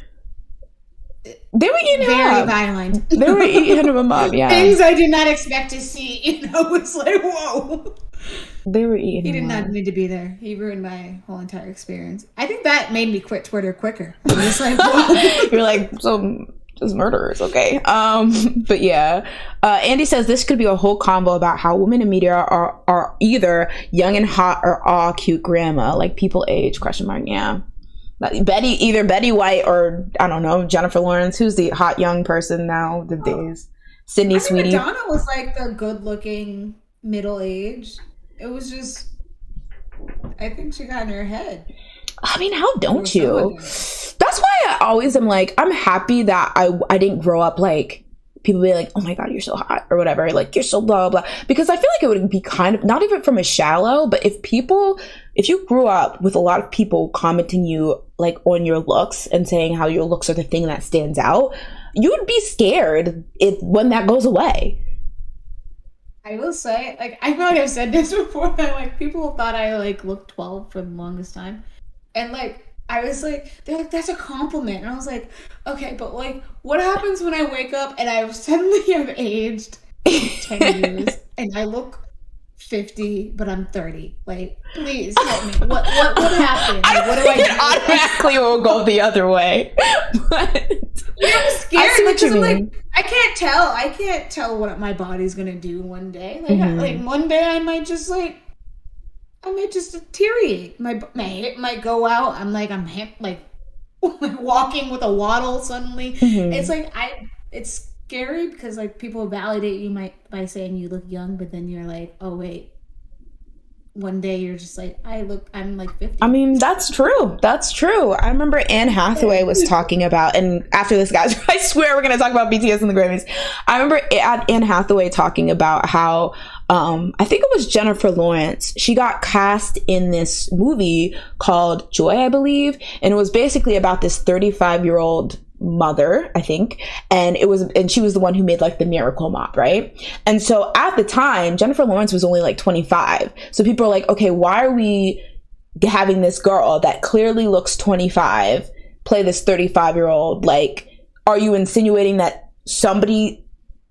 they were eating very violent. They were eating him up, yeah. Things I did not expect to see. It's like, whoa. They were eating. He did not need to be there. He ruined my whole entire experience. I think that made me quit Twitter quicker. I'm just like, whoa. You're like, so just murderers, okay? But yeah, Andy says this could be a whole combo about how women in media are either young and hot or all cute grandma, like people age, ? Yeah, either Betty White or, I don't know, Jennifer Lawrence. Who's the hot young person nowadays? Sydney Sweeney. Madonna was like the good looking middle age. It was just, I think she got in her head. I mean, how don't you? That's why I always am like, I'm happy that I didn't grow up like people be like, oh my God, you're so hot or whatever. Like, you're so blah, blah, blah. Because I feel like it would be kind of, not even from a shallow, but if you grew up with a lot of people commenting you like on your looks and saying how your looks are the thing that stands out, you would be scared when that goes away. I will say, like, I feel like I've said this before, that like people thought I like looked 12 for the longest time. And like, I was like, they're like, that's a compliment. And I was like, okay, but like, what happens when I wake up and I suddenly have aged 10 years and I look 50, but I'm 30? Like, please help me. What happened? I what do think it automatically will go the other way. But yeah, I'm scared because I'm like, I can't tell what my body's gonna do one day. Like, like one day I might just deteriorate. My hip might go out. I'm like walking with a waddle suddenly. It's like it's scary because like people validate you by saying you look young, but then you're like, oh wait, one day you're just like, I'm like 50. I mean, that's true. I remember Anne Hathaway was talking about, and after this, guys, I swear we're going to talk about BTS and the Grammys. I remember Anne Hathaway talking about how, I think it was Jennifer Lawrence. She got cast in this movie called Joy, I believe. And it was basically about this 35-year-old mother, I think, and she was the one who made like the Miracle Mop, right? And so at the time, Jennifer Lawrence was only like 25. So people are like, okay, why are we having this girl that clearly looks 25 play this 35-year-old? Like, are you insinuating that somebody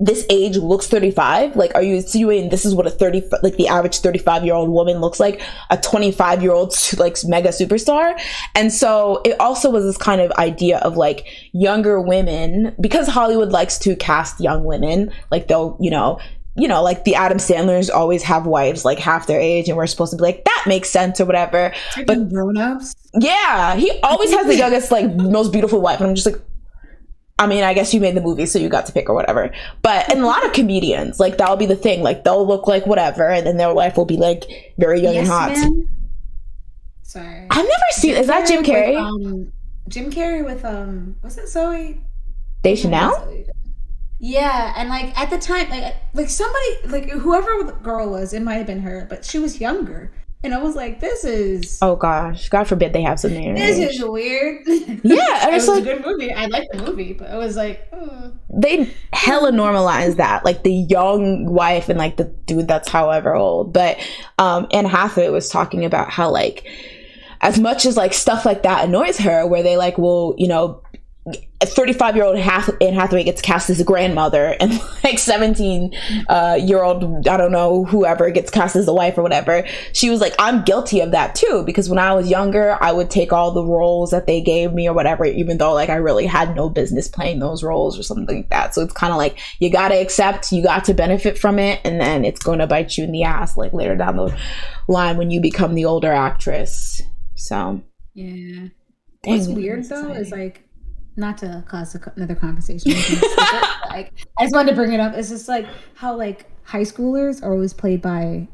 this age looks 35? Like, are you insinuating this is what the average 35-year-old woman looks like, a 25-year-old like mega superstar? And so it also was this kind of idea of like younger women, because Hollywood likes to cast young women, like they'll, like the Adam Sandlers always have wives like half their age, and we're supposed to be like, that makes sense or whatever. But grown-ups. Yeah, he always has the youngest, like most beautiful wife, and I'm just like, I mean, I guess you made the movie, so you got to pick or whatever. But and a lot of comedians, like that'll be the thing. Like they'll look like whatever, and then their wife will be like very young and hot. Man. Sorry, I've never seen. Is that Jim Carrey? Jim Carrey with was it Zoe Deschanel? Yeah, and like at the time, like somebody, like whoever the girl was, it might have been her, but she was younger. And I was like, this is... Oh, gosh. God forbid they have something. This is weird. Yeah. And it was like, a good movie. I liked the movie, but it was like... They hella normalized that. Like, the young wife and, like, the dude that's however old. But Anne Hathaway was talking about how, like, as much as, like, stuff like that annoys her, where they, like, will, a 35-year-old Anne Hathaway gets cast as a grandmother, and like 17-year-old, I don't know, whoever gets cast as a wife or whatever. She was like, I'm guilty of that too, because when I was younger, I would take all the roles that they gave me or whatever, even though like I really had no business playing those roles or something like that. So it's kind of like, you got to accept, you got to benefit from it, and then it's going to bite you in the ass like later down the line when you become the older actress. So yeah. What's weird though is like, not to cause another conversation, like I just wanted to bring it up. It's just like how like high schoolers are always played by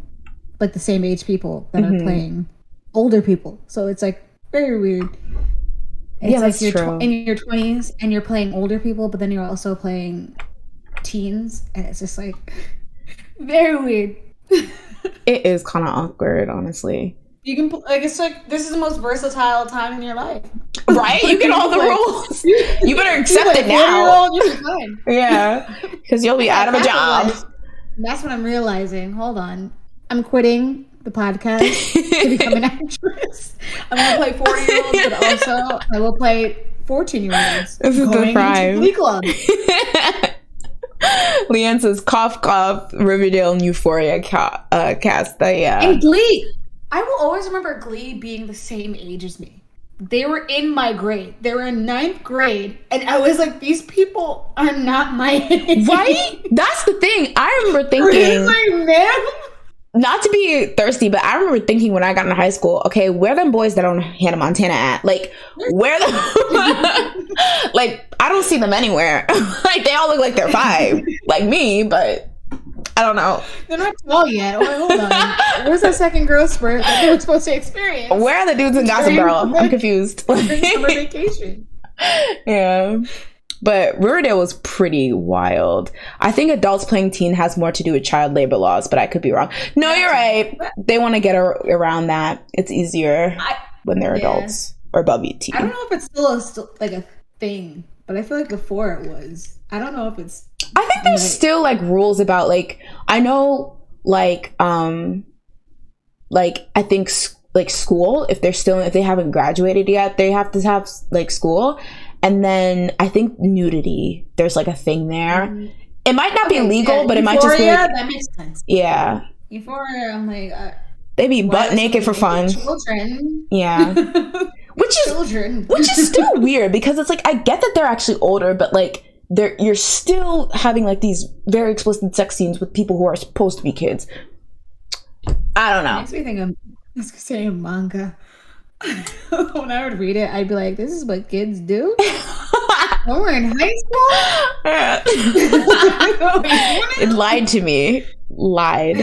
like the same age people that are playing older people. So it's like very weird. It's that's like true. In your 20s and you're playing older people, but then you're also playing teens, and it's just like very weird. It is kind of awkward, honestly. You can like, it's like this is the most versatile time in your life, right? You get all the roles. You better accept it now. You're fine. Yeah, because you'll be out of a job. That's what I'm realizing. Hold on, I'm quitting the podcast to become an actress. I'm gonna play 40-year-olds, but also I will play 14-year-olds. This is the prime. Glee Club. Leanne says, "Cough, cough." Riverdale and Euphoria cast. Yeah. And Glee. I will always remember Glee being the same age as me. They were in my grade. They were in 9th grade. And I was like, these people are not my age. Right? That's the thing. I remember thinking... like, man. Not to be thirsty, but I remember thinking when I got into high school, okay, where are them boys that on Hannah Montana at? Like, where the... like, I don't see them anywhere. Like, they all look like they're 5. Like me, but... I don't know. They're not tall yet. Oh, hold on. Where's that second growth spurt that they were supposed to experience? Where are the dudes in Gossip Girl? I'm confused. Summer vacation. Yeah. But Riverdale was pretty wild. I think adults playing teen has more to do with child labor laws, but I could be wrong. No, you're right. They want to get around that. It's easier when they're adults or above 18. I don't know if it's still like a thing, but I feel like before it was. I don't know if it's... I think there's still like rules about like, I know like I think like school, if they haven't graduated yet, they have to have like school. And then I think nudity, there's like a thing there. It might not be legal, but it might just be like, that makes sense. Yeah. Euphoria, I'm like they be butt naked for fun. Children. Yeah. Which is still weird, because it's like, I get that they're actually older, but like you're still having like these very explicit sex scenes with people who are supposed to be kids. I don't know. It makes me think of saying manga. When I would read it, I'd be like, this is what kids do? When we're in high school? It lied to me. lied.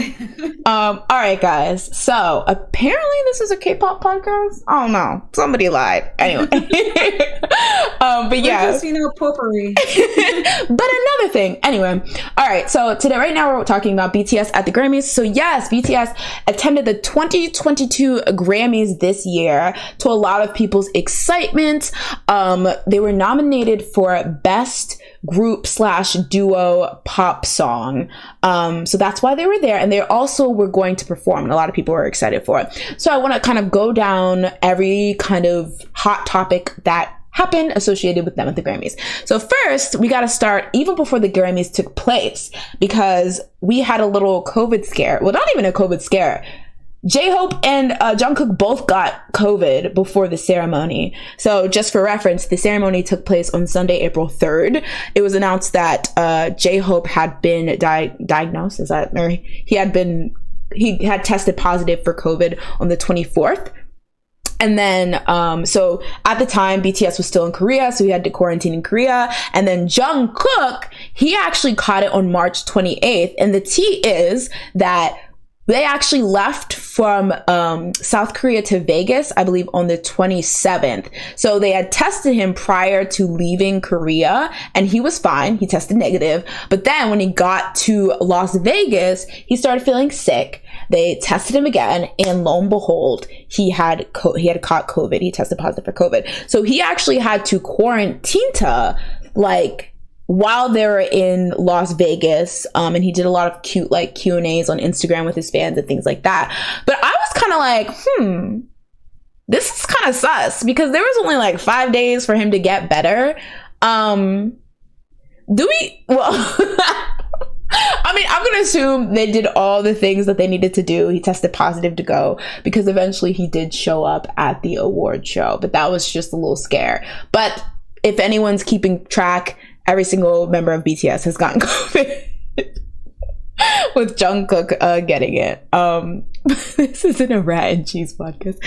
All right, guys. So apparently this is a K-pop podcast. I don't know. Somebody lied. Anyway. But yeah. We're just, potpourri. But another thing. Anyway. All right. So today, right now, we're talking about BTS at the Grammys. So yes, BTS attended the 2022 Grammys this year to a lot of people's excitement. They were nominated for Best Group/Duo Pop Song. So that's why they were there, and they also were going to perform, and a lot of people were excited for it. So I want to kind of go down every kind of hot topic that happened associated with them at the Grammys. So first, we got to start even before the Grammys took place, because we had a little COVID scare. Well, not even a COVID scare. J-Hope and Jungkook both got COVID before the ceremony. So just for reference, the ceremony took place on Sunday, April 3rd. It was announced that J-Hope had been diagnosed. Is that, or he had tested positive for COVID on the 24th. And then, so at the time, BTS was still in Korea, so he had to quarantine in Korea. And then Jungkook, he actually caught it on March 28th. And the tea is that they actually left from South Korea to Vegas, I believe, on the 27th. So they had tested him prior to leaving Korea, and he was fine. He tested negative. But then when he got to Las Vegas, he started feeling sick. They tested him again, and lo and behold, he had caught COVID. He tested positive for COVID. So he actually had to quarantine while they were in Las Vegas, and he did a lot of cute Q&As on Instagram with his fans and things like that. But I was kind of like, this is kind of sus, because there was only 5 days for him to get better. Well, I mean, I'm gonna assume they did all the things that they needed to do. He tested positive to go, because eventually he did show up at the award show, but that was just a little scare. But if anyone's keeping track, every single member of BTS has gotten COVID, with Jungkook getting it. This isn't a rat and cheese podcast.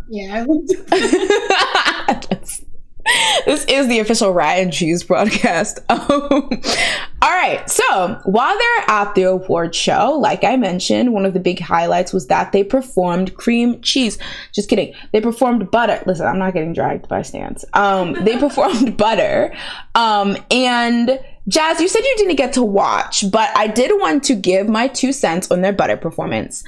Yeah, this is the official rat and cheese broadcast. All right, so while they're at the award show, like I mentioned, one of the big highlights was that they performed cream cheese. Just kidding. They performed butter. Listen, I'm not getting dragged by Stans. They performed butter. And Jazz, you said you didn't get to watch, but I did want to give my 2 cents on their butter performance.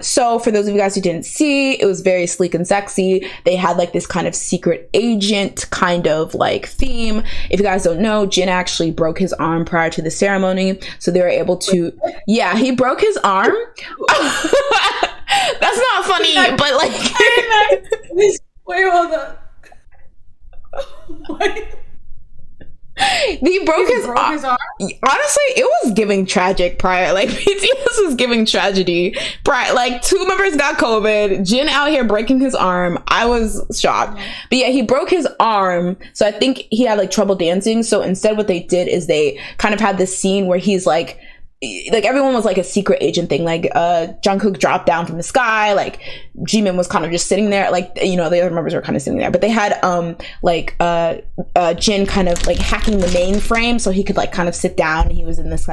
So for those of you guys who didn't see, it was very sleek and sexy. They had this kind of secret agent kind of theme. If you guys don't know, Jin actually broke his arm prior to the ceremony, so they were able to, yeah, he broke his arm. That's not funny, but wait, hold on. What? He broke his arm. Honestly, it was giving tragic prior. BTS was giving tragedy prior. 2 members got COVID. Jin out here breaking his arm. I was shocked. But yeah, he broke his arm. So I think he had trouble dancing. So instead what they did is they kind of had this scene where he's everyone was a secret agent thing. Jungkook dropped down from the sky. Jimin was kind of just sitting there. The other members were kind of sitting there. But they had Jin kind of hacking the mainframe so he could kind of sit down. He was in this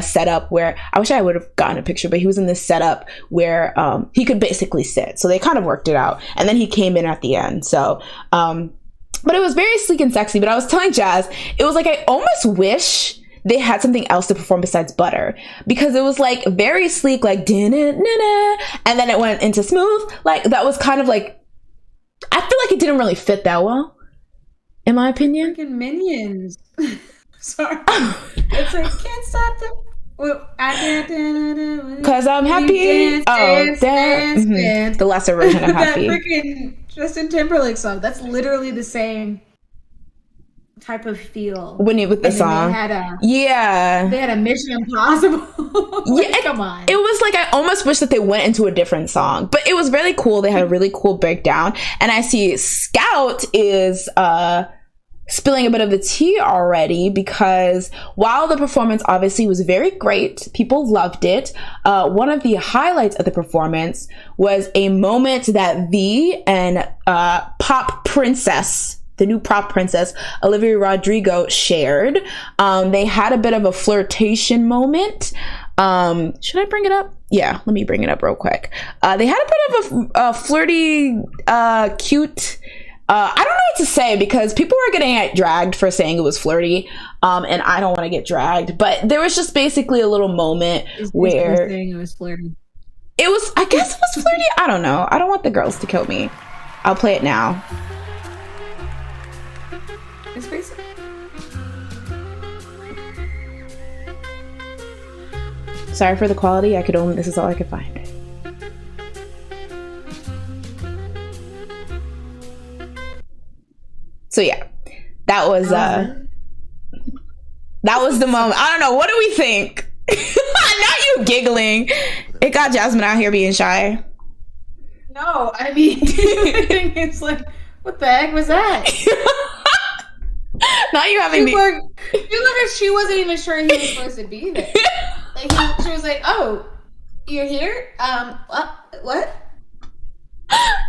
setup where, I wish I would have gotten a picture, but he was in this setup where he could basically sit. So they kind of worked it out. And then he came in at the end. So but it was very sleek and sexy. But I was telling Jazz, it was I almost wish they had something else to perform besides butter, because it was very sleek, and then it went into smooth. That was kind of I feel it didn't really fit that well, in my opinion. Freaking Minions. Sorry. It's can't stop them. Cause I'm happy. Dance. The lesser version of happy. That freaking Justin Timberlake song. That's literally the same type of feel with the song. They had a Mission Impossible. Come on. It was I almost wish that they went into a different song, but it was really cool. They had a really cool breakdown, and I see Scout is spilling a bit of the tea already, because while the performance obviously was very great, people loved it, one of the highlights of the performance was a moment that V and pop princess, the new pop princess, Olivia Rodrigo, shared. They had a bit of a flirtation moment. Should I bring it up? Yeah, let me bring it up real quick. They had a bit of a flirty, cute, I don't know what to say, because people were getting dragged for saying it was flirty, and I don't want to get dragged, but there was just basically a little moment where saying it was flirty. It was, I guess it was flirty. I don't know. I don't want the girls to kill me. I'll play it now. It's basically. Sorry for the quality. This is all I could find. So yeah, that was the moment. I don't know. What do we think? Now you giggling. It got Jasmine out here being shy. No, I mean, it's like, what the heck was that? Not you having you look like she wasn't even sure he was supposed to be there. Like she was like, "Oh, you're here? What?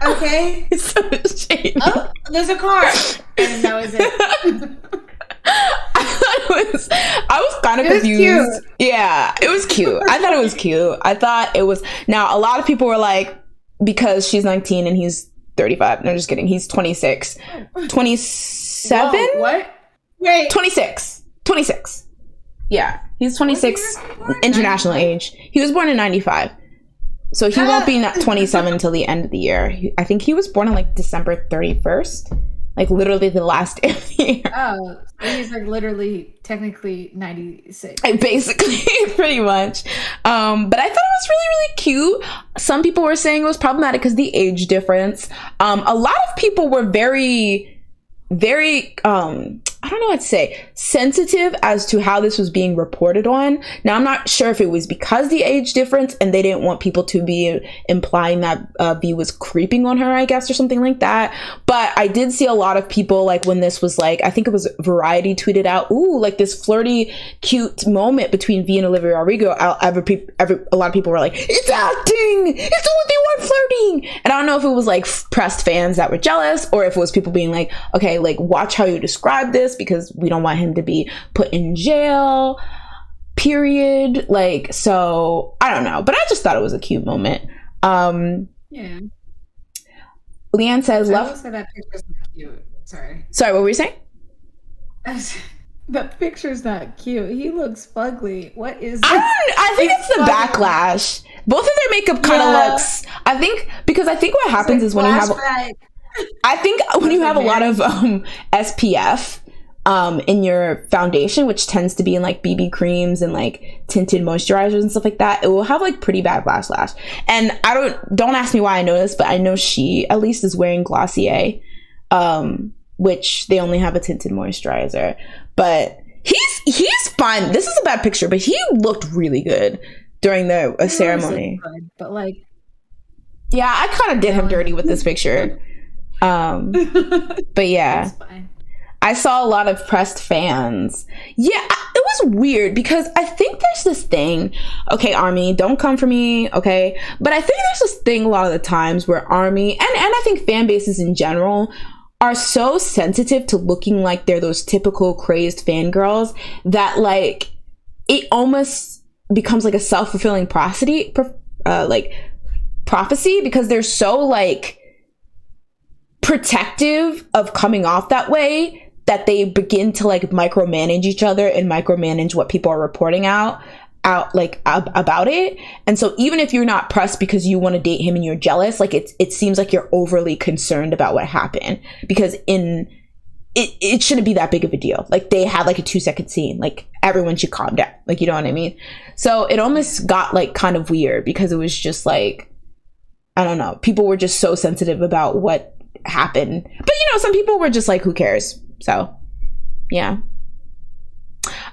Okay. It's so shady. Oh, there's a car." And that was it. I was kind of confused. Cute. Yeah, it was cute. I thought it was cute. I thought it was. Now, a lot of people were like, because she's 19 and he's 35. No, just kidding. He's 26. 27? Whoa, what? Wait. 26. Yeah, he's 26 international age. He was born in 95. So he won't be 27 until the end of the year. I think he was born on like December 31st. Like literally the last day of the year. Oh, so he's like literally technically 96. Basically, pretty much. But I thought it was really, really cute. Some people were saying it was problematic because the age difference. A lot of people were very, I don't know what to say, sensitive as to how this was being reported on. Now, I'm not sure if it was because the age difference and they didn't want people to be implying that V was creeping on her, I guess, or something like that. But I did see a lot of people, like when this was like, I think it was Variety tweeted out, ooh, like this flirty, cute moment between V and Olivia Rodrigo. A lot of people were like, it's acting! It's only they weren't flirting! And I don't know if it was like pressed fans that were jealous or if it was people being like, okay, like watch how you describe this, because we don't want him to be put in jail, period. Like, so I don't know, but I just thought it was a cute moment. Yeah. Leanne says, I will say that picture's not cute. Sorry, what were you saying? That picture's not cute. He looks fugly. What is that? I think it's the backlash. Both of their makeup kind of looks, I think what happens is when you have a lot of SPF in your foundation, which tends to be in like BB creams and like tinted moisturizers and stuff like that, it will have like pretty bad backlash. And don't ask me why I know this, but I know she at least is wearing Glossier, which they only have a tinted moisturizer. But he's fine. This is a bad picture, but he looked really good during the ceremony. Good, but like, yeah, I kind of did him dirty with this picture. But yeah, I saw a lot of pressed fans. Yeah, it was weird because I think there's this thing, okay, Army, don't come for me, okay? But I think there's this thing a lot of the times where Army, and I think fan bases in general, are so sensitive to looking like they're those typical crazed fangirls that like it almost becomes like a self-fulfilling prophecy, because they're so like protective of coming off that way that they begin to like micromanage each other and micromanage what people are reporting out about it. And so even if you're not pressed because you want to date him and you're jealous, like it seems like you're overly concerned about what happened, because it shouldn't be that big of a deal. Like they had like a 2-second scene, like everyone should calm down, like, you know what I mean? So it almost got like kind of weird because it was just like, I don't know, people were just so sensitive about what happened. But you know, some people were just like, who cares? So yeah.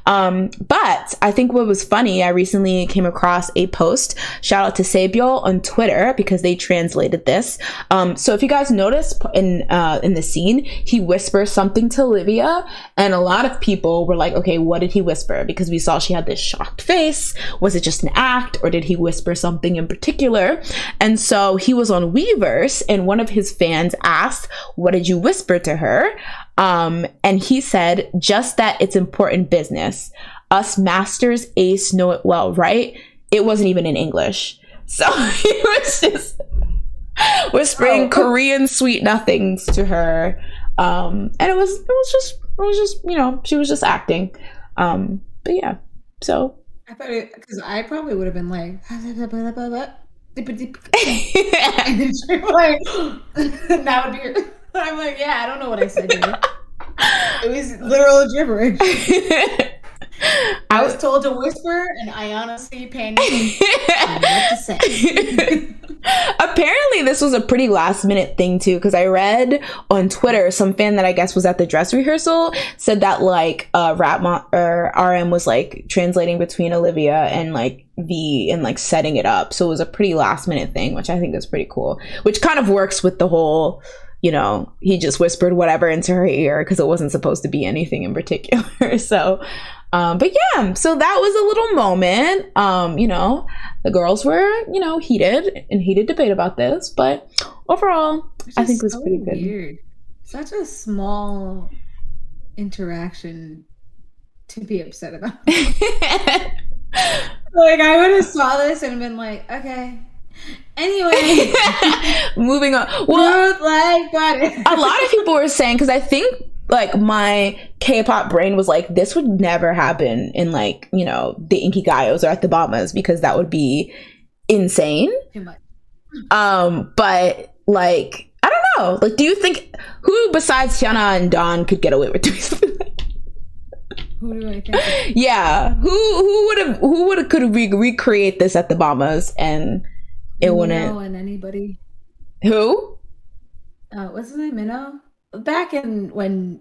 But I think what was funny, I recently came across a post, shout out to Sabiol on Twitter, because they translated this. So if you guys notice in the scene, he whispers something to Olivia, and a lot of people were like, okay, what did he whisper? Because we saw she had this shocked face. Was it just an act, or did he whisper something in particular? And so he was on Weverse, and one of his fans asked, what did you whisper to her? And he said, just that it's important business. Us masters ace know it well, right? it wasn't even in English. So he was just whispering Korean sweet nothings to her. And it was just, you know, she was just acting. But yeah, so. I thought it, because I probably would have been like, and then she like, that would be, I'm like, yeah, I don't know what I said here. It was literal gibberish. I was told to whisper, and I honestly panicked. I don't know what to say. Apparently this was a pretty last minute thing too, because I read on Twitter some fan that I guess was at the dress rehearsal said that like RM was like translating between Olivia and like V and like setting it up, so it was a pretty last minute thing, which I think is pretty cool, which kind of works with the whole, you know, he just whispered whatever into her ear because it wasn't supposed to be anything in particular. So but yeah, so that was a little moment. You know, the girls were, you know, heated debate about this, but overall, I think it was pretty good. Weird. Such a small interaction to be upset about. Like, I would have saw this and been like, okay. Anyway, moving on. Well, a lot of people were saying, because I think like my K-pop brain was like, this would never happen in like, you know, the Inkigayos or at the Bahamas, because that would be insane. Too much. But like, I don't know. Like, do you think who besides Hyuna and Dawn could get away with doing something like that? Who do I think? Yeah, who could recreate this at the Bahamas and it wouldn't? Minho and anybody. Who? What's his name? Minho? Back in when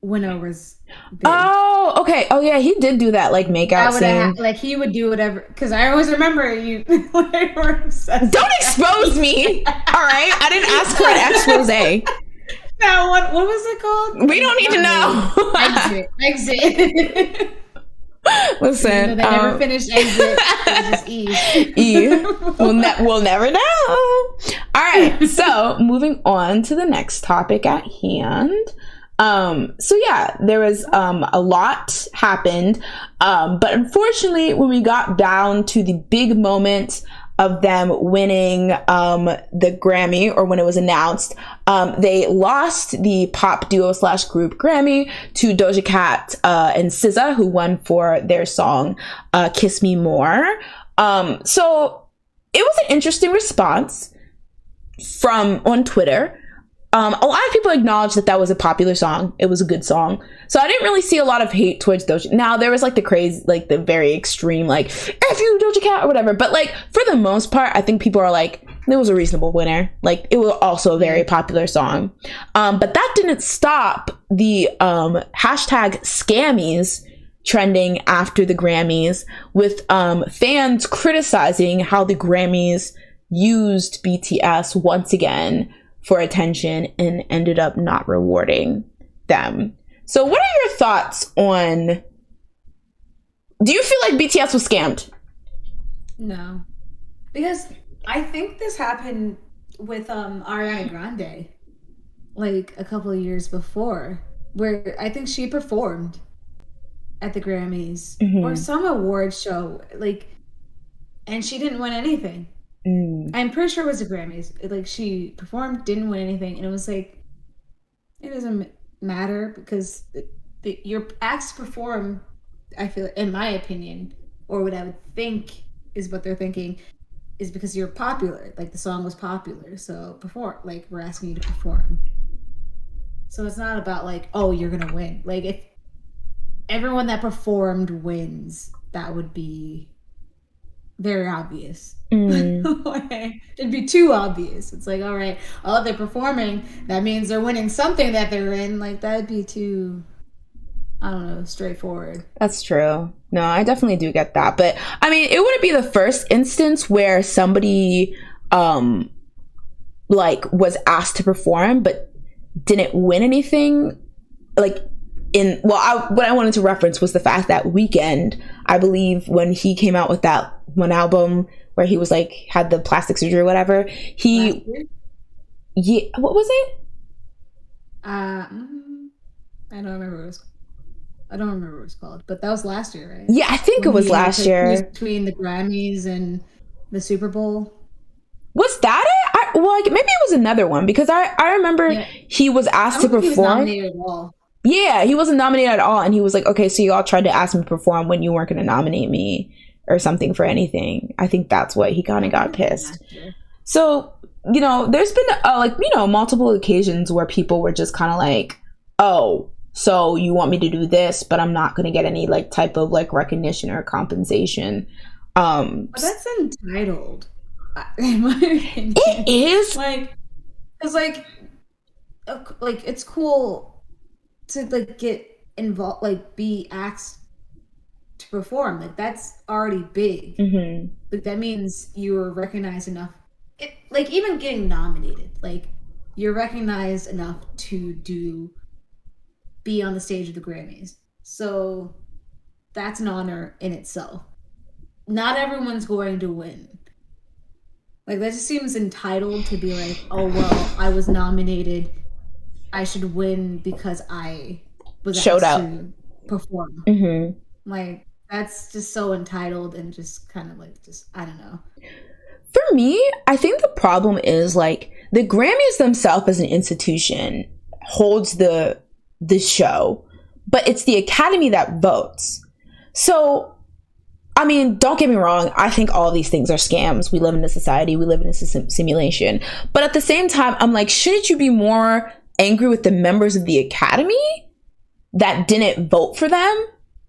Winnow was big. Oh, okay. Oh yeah, he did do that like makeout scene. Like he would do whatever, because I always remember you like, were obsessed. Don't expose me. All right, I didn't ask for an expose. No, what was it called? We don't need to know. Exit. Listen, they never finished exit. It was just E. We'll never know. All right, so moving on to the next topic at hand. So yeah, there was a lot happened, but unfortunately, when we got down to the big moment of them winning the Grammy, or when it was announced, they lost the pop duo / group Grammy to Doja Cat and SZA, who won for their song Kiss Me More. So it was an interesting response from on Twitter. A lot of people acknowledged that was a popular song. It was a good song. So I didn't really see a lot of hate towards Doja. Now, there was like the crazy, like the very extreme, like, F you, Doja Cat, or whatever. But like, for the most part, I think people are like, it was a reasonable winner. Like, it was also a very popular song. But that didn't stop the hashtag scammies trending after the Grammys, with fans criticizing how the Grammys used BTS once again for attention and ended up not rewarding them. So what are your thoughts on, do you feel like BTS was scammed? No, because I think this happened with Ariana Grande like a couple of years before, where I think she performed at the Grammys or some award show, like, and she didn't win anything. I'm pretty sure it was the Grammys. Like, she performed, didn't win anything, and it was like, it doesn't matter, because your acts perform, I feel, in my opinion, or what I would think is what they're thinking, is because you're popular. Like, the song was popular, so perform. Like, we're asking you to perform. So it's not about like, oh, you're gonna win. Like, if everyone that performed wins, that would be very obvious. It'd be too obvious. It's like, all right, oh, they're performing, that means they're winning something that they're in. Like, that'd be too, I don't know, straightforward. That's true. No, I definitely do get that. But I mean, it wouldn't be the first instance where somebody like was asked to perform but didn't win anything. Like, what I wanted to reference was the fact that Weeknd, I believe, when he came out with that one album where he was like, had the plastic surgery or whatever, what was it? I don't remember what it was. I don't remember what it's called, but that was last year, right? Yeah, I think it was last year. Between the Grammys and the Super Bowl. Was that it? Maybe it was another one, because I remember he was asked to perform. He was nominated at all. Yeah, he wasn't nominated at all, and he was like, okay, so y'all tried to ask me to perform when you weren't going to nominate me or something for anything. I think that's what he kind of got pissed. So, you know, there's been multiple occasions where people were just kind of like, oh, so you want me to do this, but I'm not going to get any like type of like recognition or compensation. But that's entitled, in my opinion. It is like, because like it's cool to like get involved, like be asked to perform. Like that's already big. Mm-hmm. Like that means you're recognized enough. Like even getting nominated, like you're recognized enough to be on the stage of the Grammys. So that's an honor in itself. Not everyone's going to win. Like that just seems entitled to be like, oh well, I was nominated, I should win because I was showed asked up to perform. Mm-hmm. Like that's just so entitled and just kind of like just I don't know. For me, I think the problem is like the Grammys themselves as an institution holds the show, but it's the Academy that votes. So, I mean, don't get me wrong. I think all these things are scams. We live in a society. We live in a simulation. But at the same time, I'm like, shouldn't you be more angry with the members of the Academy that didn't vote for them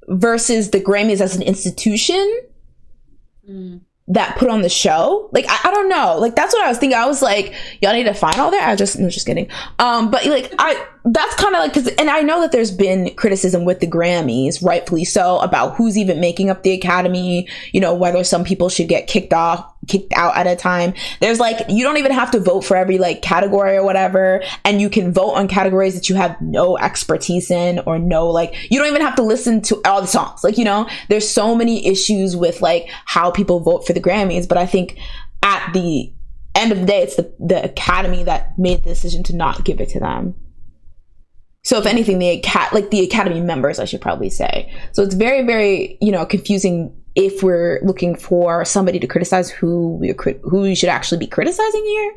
versus the Grammys as an institution that put on the show? Like, I don't know. Like, that's what I was thinking. I was like, y'all need to find all their address. No, just kidding. But like, that's kind of like, and I know that there's been criticism with the Grammys, rightfully so, about who's even making up the Academy, you know, whether some people should get kicked out at a time. There's like, you don't even have to vote for every like category or whatever. And you can vote on categories that you have no expertise in, or no, like, you don't even have to listen to all the songs. Like, you know, there's so many issues with like how people vote for the Grammys. But I think at the end of the day, it's the Academy that made the decision to not give it to them. So if anything, the Academy members, I should probably say. So it's very, very, you know, confusing if we're looking for somebody to criticize who we should actually be criticizing here.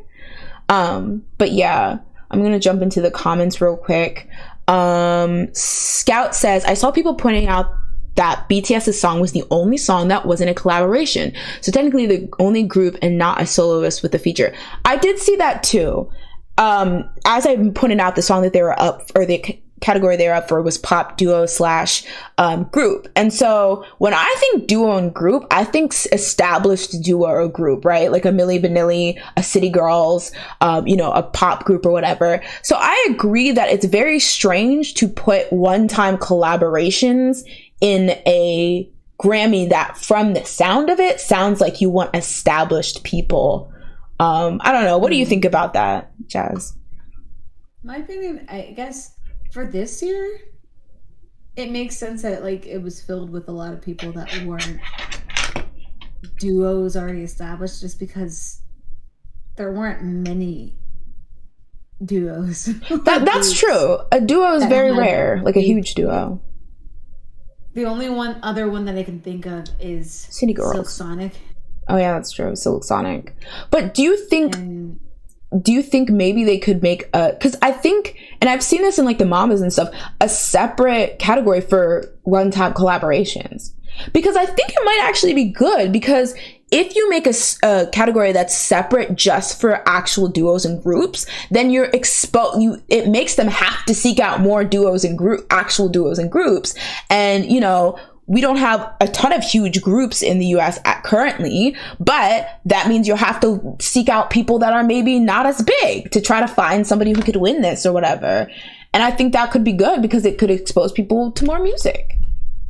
But yeah, I'm going to jump into the comments real quick. Scout says, I saw people pointing out that BTS's song was the only song that wasn't a collaboration. So technically the only group and not a soloist with a feature. I did see that too. As I pointed out, the song that they were up, or the category they were up for, was pop duo / group. And so when I think duo and group, I think established duo or group, right? Like a Milli Vanilli, a City Girls, you know, a pop group or whatever. So I agree that it's very strange to put one-time collaborations in a Grammy that, from the sound of it, sounds like you want established people. I don't know. What do you think about that, Jazz? My opinion, I guess for this year, it makes sense that like it was filled with a lot of people that weren't duos already established, just because there weren't many duos. That's true. A duo is very rare, like a huge duo. The only other one that I can think of is City Girls. Silk Sonic. Oh yeah, that's true. Silk Sonic. But do you think maybe they could make because I think, and I've seen this in like the Mamas and stuff, a separate category for one-time collaborations? Because I think it might actually be good, because if you make a category that's separate just for actual duos and groups, then it makes them have to seek out more actual duos and groups. And, you know, we don't have a ton of huge groups in the US currently, but that means you'll have to seek out people that are maybe not as big to try to find somebody who could win this or whatever. And I think that could be good, because it could expose people to more music.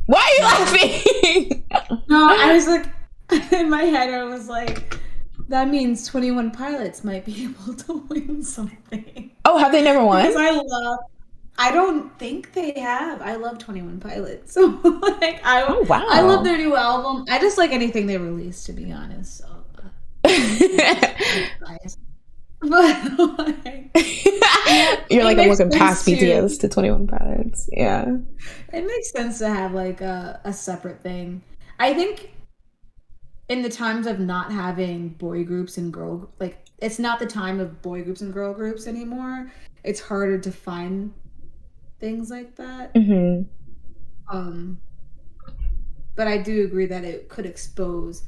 Why are you laughing? No, I was like, in my head, I was like, that means 21 Pilots might be able to win something. Oh, have they never won? Because I don't think they have. I love 21 Pilots. So like, oh wow, I love their new album. I just like anything they release, to be honest. So But like, You're like, I'm looking past sense BTS to 21 Pilots. Yeah. it makes sense to have like a separate thing. I think in the times of not having boy groups and girl, like it's not the time of boy groups and girl groups anymore. It's harder to find things like that. But I do agree that it could expose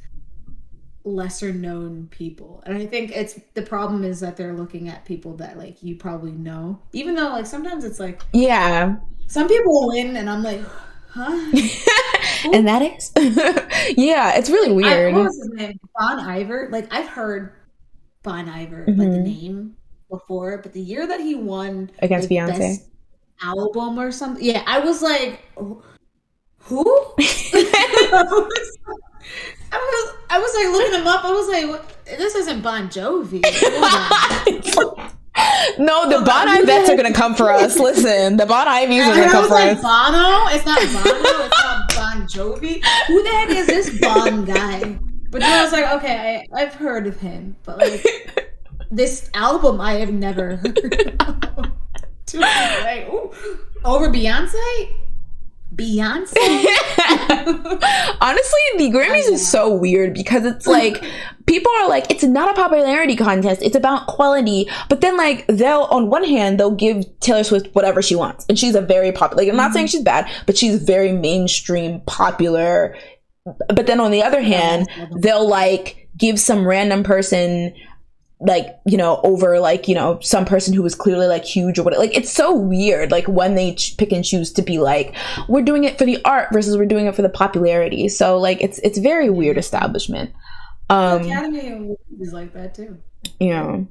lesser known people, and I think it's the problem is that they're looking at people that like you probably know, even though like sometimes it's like, yeah, some people win and I'm like, huh. And that is yeah, it's really weird. What was his name? Bon Iver. Like I've heard Bon Iver like the name before, but the year that he won against like, Beyonce best album or something, yeah, I was like, who? I was like looking him up. I was like, what? This isn't Bon Jovi. No, the Bon Ivettes are gonna come for us. Listen, the Bon Ivies are gonna come for us. Bono? It's not Bono. It's not Bon Jovi. Who the heck is this Bon guy? But then I was like, okay, I've heard of him, but like this album I have never heard of. Like, ooh, over Beyonce? Honestly, the Grammys is so weird because it's like people are like, it's not a popularity contest, it's about quality, but then like they'll on one hand they'll give Taylor Swift whatever she wants, and she's a very popular, like I'm not saying she's bad, but she's very mainstream popular, but then on the other hand they'll like give some random person like, you know, over like, you know, some person who was clearly like huge or whatever. Like it's so weird like when they pick and choose to be like, we're doing it for the art versus we're doing it for the popularity. So like it's very weird establishment. The Academy is like that too. Yeah.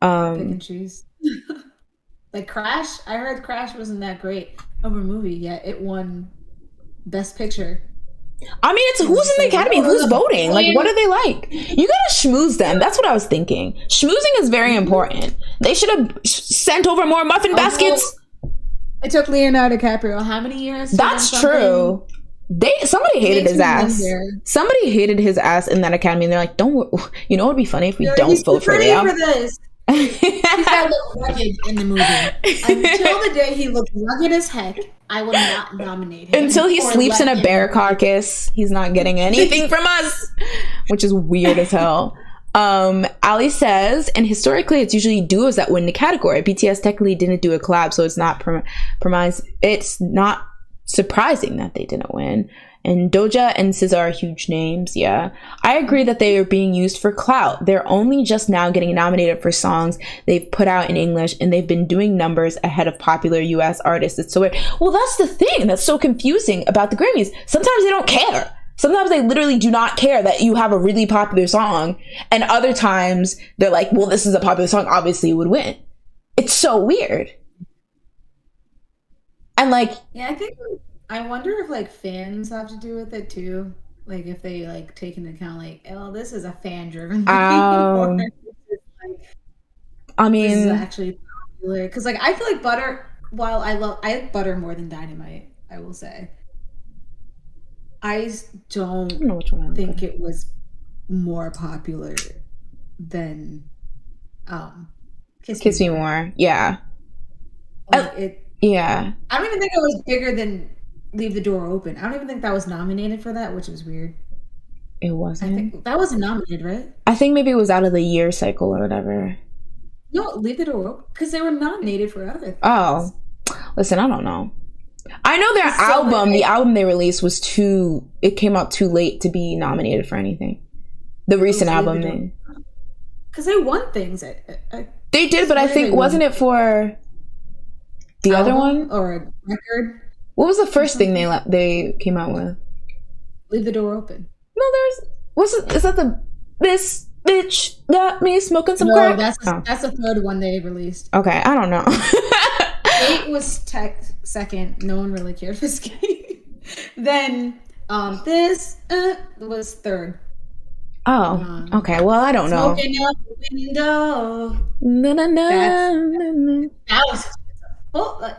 Pick and choose. Like Crash, I heard Crash wasn't that great of a movie, yet it won Best Picture. I mean, it's who's in the Academy, who's voting, like what are they like? You gotta schmooze them. That's what I was thinking. Schmoozing is very important. They should have sent over more muffin baskets. It took Leonardo DiCaprio how many years? That's true. Somebody hated his ass. Somebody hated his ass in that Academy, and they're like, "Don't, you know, it'd be funny if we don't vote for Leo." He's gotta look rugged in the movie. Until the day he looked rugged as heck, I will not nominate him. Until he sleeps in a bear carcass, he's not getting anything from us, which is weird as hell. Ali says, and historically it's usually duos that win the category. BTS technically didn't do a collab, so it's not it's not surprising that they didn't win. And Doja and SZA are huge names. Yeah, I agree that they are being used for clout. They're only just now getting nominated for songs they've put out in English, and they've been doing numbers ahead of popular US artists. It's so weird. Well, that's the thing that's so confusing about the Grammys. Sometimes they don't care. Sometimes they literally do not care that you have a really popular song, and other times they're like, well, this is a popular song, obviously it would win. It's so weird. And like, yeah, I wonder if like fans have to do with it too. Like if they like take into account like, oh, this is a fan driven thing. I mean, this is actually popular. Because like I feel like Butter, while I like Butter more than Dynamite, I will say. I don't think it was more popular than Kiss Me More. Yeah. Like yeah. I don't even think it was bigger than Leave the Door Open. I don't even think that was nominated for that, which was weird. It wasn't? I think that wasn't nominated, right? I think maybe it was out of the year cycle or whatever. No, Leave the Door Open, because they were nominated for other things. Oh. Listen, I don't know. I know their album, the album they released was it came out too late to be nominated for anything. The recent album. Because they won things. They did, but I think, wasn't it for the other one? Or a record? What was the first thing they came out with? Leave the Door Open. No, is that this bitch got me smoking some crack? That's the third one they released. Okay, I don't know. Skate was second. No one really cared for Skate. Then this was third. Oh, okay. Well, I don't know. Smoking out the window. That was. Well,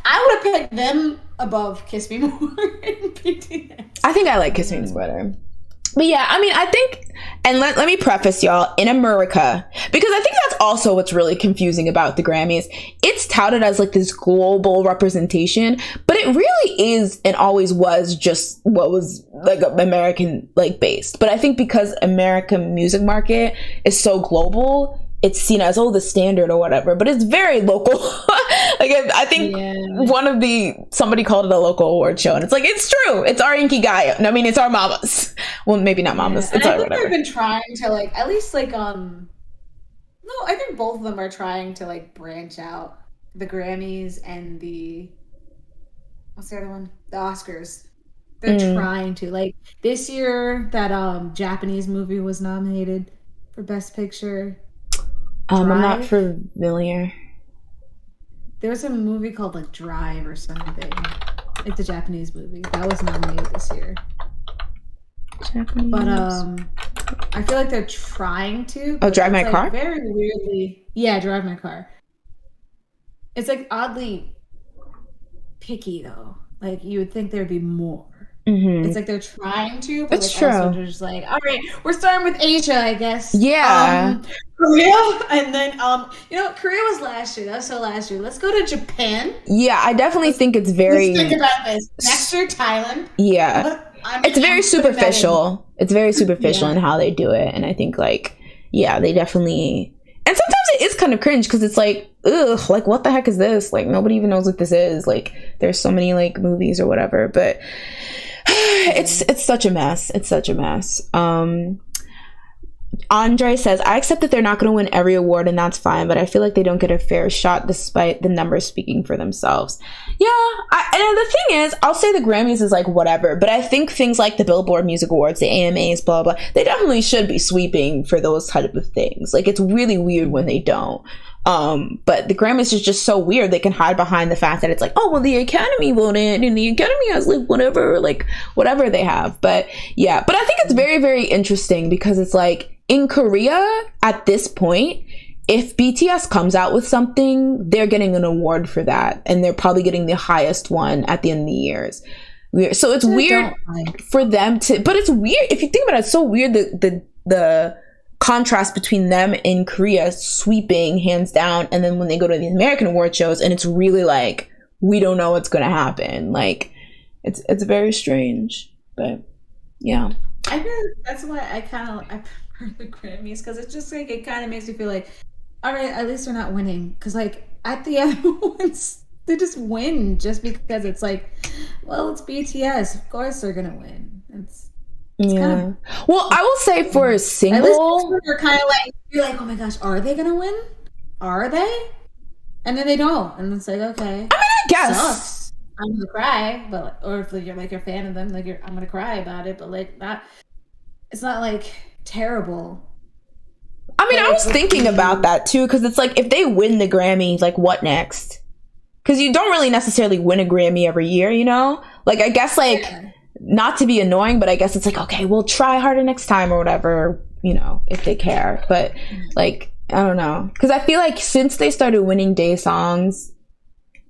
I would have picked them above Kiss Me More and BTS. I think I like Kiss Me More better. But yeah, I mean, I think, and let me preface, y'all, in America, because I think that's also what's really confusing about the Grammys. It's touted as like this global representation, but it really is and always was just what was like American like based. But I think because American music market is so global, it's seen as, oh, the standard or whatever, but it's very local. Like, I think somebody called it a local award show, and it's like, it's true. It's our Inky Guy. I mean, it's our mamas. Well, maybe not mamas. Yeah. It's our our whatever. whatever. They've been trying to like, at least like, no, I think both of them are trying to like branch out. The Grammys and the, what's the other one? The Oscars. They're trying to, like, this year that Japanese movie was nominated for Best Picture. I'm not familiar. There was a movie called like Drive or something. It's a Japanese movie that was nominated this year. Japanese. But I feel like they're trying to. Oh, Drive My Car? Very weirdly, yeah, Drive My Car. It's like oddly picky though. Like you would think there'd be more. Mm-hmm. It's like they're trying to, but it's like also just like, all right, we're starting with Asia, I guess. Yeah. Korea, and then Korea was last year. That was so last year. Let's go to Japan. Yeah, I definitely think it's very. Let's think about this. Next year, Thailand. Yeah, it's very superficial. It's very superficial in how they do it, and I think like, yeah, they definitely. And sometimes it is kind of cringe because it's like, ugh, like what the heck is this? Like nobody even knows what this is. Like there's so many like movies or whatever, but. It's such a mess. It's such a mess. Andre says, I accept that they're not going to win every award and that's fine, but I feel like they don't get a fair shot despite the numbers speaking for themselves. Yeah, and the thing is, I'll say the Grammys is like whatever, but I think things like the Billboard Music Awards, the AMAs, blah, blah, they definitely should be sweeping for those type of things. Like it's really weird when they don't. But the Grammys is just so weird. They can hide behind the fact that it's like, oh, well, the Academy voted and the Academy has like whatever they have. But yeah, but I think it's very, very interesting because it's like in Korea at this point, if BTS comes out with something, they're getting an award for that. And they're probably getting the highest one at the end of the years. So it's weird for them to, but it's weird. If you think about it, it's so weird that the contrast between them in Korea sweeping hands down, and then when they go to the American award shows and it's really like we don't know what's going to happen. Like it's very strange, but yeah, I feel that's why I prefer the Grammys, because it's just like it kind of makes me feel like, all right, at least they're not winning, because like at the other ones they just win just because it's like, well, it's BTS, of course they're gonna win. It's kind of, well, I will say for a single, at least you're kind of like, you're like, oh my gosh, are they gonna win? Are they? And then they don't, and it's like, okay. I mean, I guess sucks. I'm gonna cry, but or if you're like a fan of them, like I'm gonna cry about it, but like not. It's not like terrible. I mean, I was thinking about that too, because it's like if they win the Grammy, like what next? Because you don't really necessarily win a Grammy every year, you know? Like I guess like. Yeah. Not to be annoying, but I guess it's like, okay, we'll try harder next time or whatever, you know, if they care. But like, I don't know, because I feel like since they started winning day songs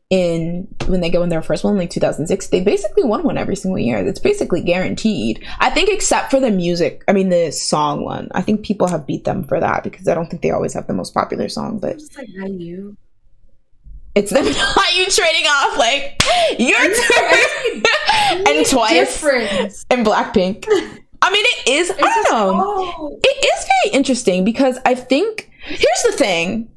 when they go in their first one, like 2006, they basically won one every single year. It's basically guaranteed. I think except for the song one. I think people have beat them for that because I don't think they always have the most popular song. But just like IU. It's them not you trading off like your turn and Twice and Blackpink. I mean, it is. I don't know. It is very interesting because I think here's the thing,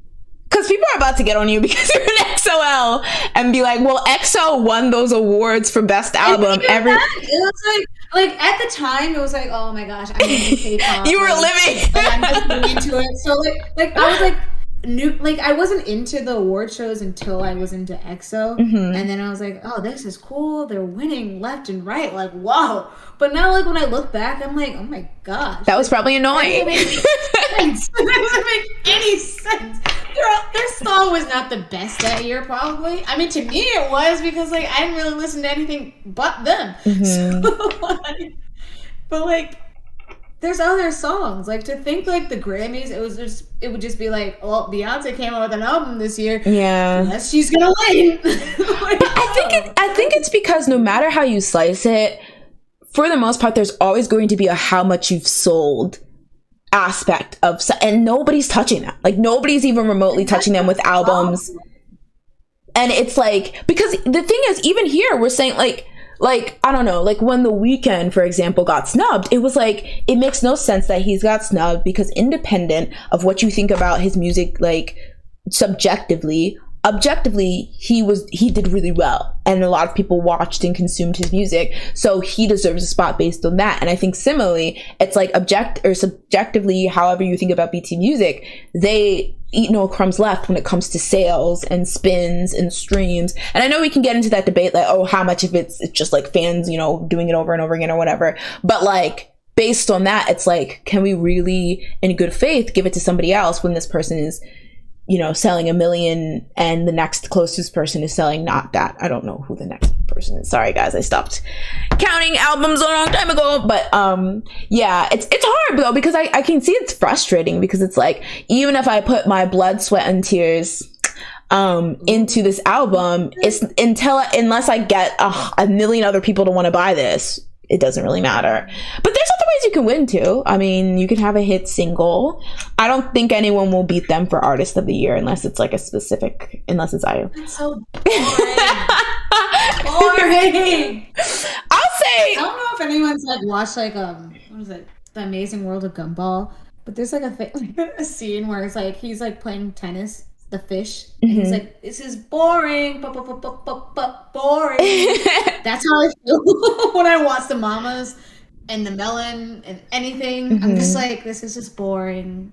because people are about to get on you because you're an XOL and be like, well, EXO won those awards for best album. It was like at the time, it was like, oh my gosh, I'm into K-pop. You were living. I'm just into it. So like I was like. I wasn't into the award shows until I was into EXO, and then I was like, "Oh, this is cool. They're winning left and right. Like, wow!" But now, like when I look back, I'm like, "Oh my gosh, that was probably annoying." That doesn't make any sense. Their song was not the best that year, probably. I mean, to me, it was because like I didn't really listen to anything but them. So, but like. There's other songs. Like to think like the Grammys, it would just be like, well, Beyonce came out with an album this year. Yeah. Yes, she's gonna win. But I think it's because no matter how you slice it, for the most part, there's always going to be a how much you've sold aspect of, and nobody's touching that. Like, nobody's even remotely touching them with albums. And it's like, because the thing is, even here, we're saying like, I don't know, like when The Weeknd, for example, got snubbed, it was like, it makes no sense that he's got snubbed, because independent of what you think about his music, like subjectively, objectively, he did really well, and a lot of people watched and consumed his music, so he deserves a spot based on that. And I think similarly, it's like subjectively, however you think about BT music, they eat no crumbs left when it comes to sales and spins and streams. And I know we can get into that debate, like, oh, how much of it's just like fans, you know, doing it over and over again or whatever, but like, based on that, it's like, can we really in good faith give it to somebody else when this person is, you know, selling 1 million and the next closest person is selling not that? I don't know who the next person is. Sorry guys, I stopped counting albums a long time ago. But yeah, it's hard though, because I can see it's frustrating, because it's like, even if I put my blood, sweat and tears into this album, it's unless I get a million other people to want to buy this, it doesn't really matter. But there's other ways you can win too. I mean, you can have a hit single. I don't think anyone will beat them for Artist of the Year unless it's like a specific, unless it's IU. That's so boring. Boring. I'll say, I don't know if anyone's like watched like what is it, The Amazing World of Gumball, but there's like a scene where it's like he's like playing tennis, the fish, and he's like, this is boring, but boring. That's how I feel when I watch the Mamas and the Melon and anything. I'm just like, this is just boring.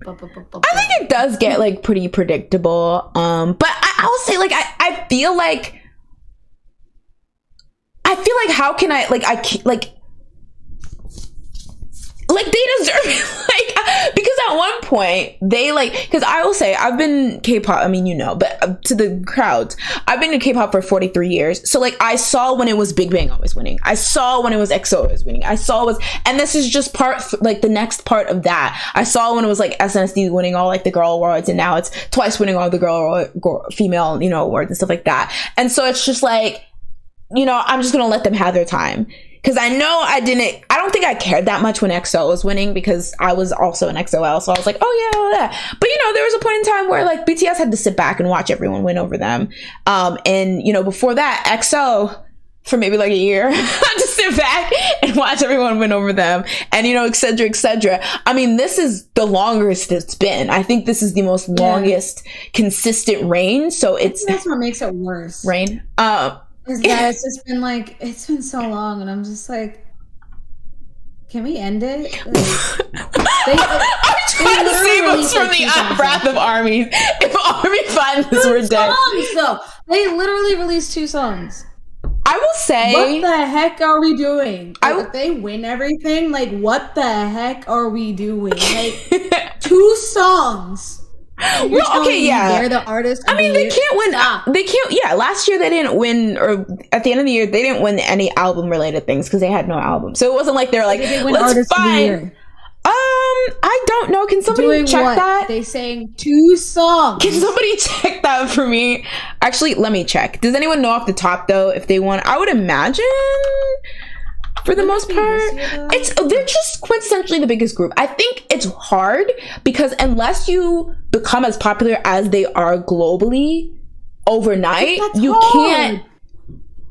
I think it does get like pretty predictable. But I'll say, like, I feel like how can I like they deserve it. Like, because at one point they like, because I will say I've been K-pop, I mean, you know, but to the crowds, I've been in K-pop for 43 years. So like, I saw when it was Big Bang always winning, I saw when it was EXO always winning, I saw was, and this is just like the next part of that. I saw when it was like SNSD winning all like the girl awards, and now it's Twice winning all the girl female, you know, awards and stuff like that. And so it's just like, you know, I'm just gonna let them have their time. Because I know I don't think I cared that much when EXO was winning, because I was also an EXO-L, so I was like, oh yeah. But you know, there was a point in time where like BTS had to sit back and watch everyone win over them. And you know, before that, EXO, for maybe like a year, had to sit back and watch everyone win over them. And you know, et cetera, et cetera. I mean, this is the longest it's been. I think this is the most longest consistent reign. So that's what makes it worse. Reign. Is that it's just been like, it's been so long, and I'm just like, can we end it? Like, I'm trying to save us from the wrath of armies. If Army finds us, we're dead. So they literally released 2 songs. I will say, what the heck are we doing? Like, if they win everything, like, what the heck are we doing? Like, 2 songs. Well, okay, yeah. They're the artist. I mean, they can't win. They can't. Yeah, last year they didn't win, or at the end of the year they didn't win any album-related things because they had no album. So it wasn't like they're like, let's find. I don't know. Can somebody check that? They sang 2 songs. Can somebody check that for me? Actually, let me check. Does anyone know off the top though if they won? I would imagine. For the most part, they're just quintessentially the biggest group. I think it's hard because unless you become as popular as they are globally overnight, you can't.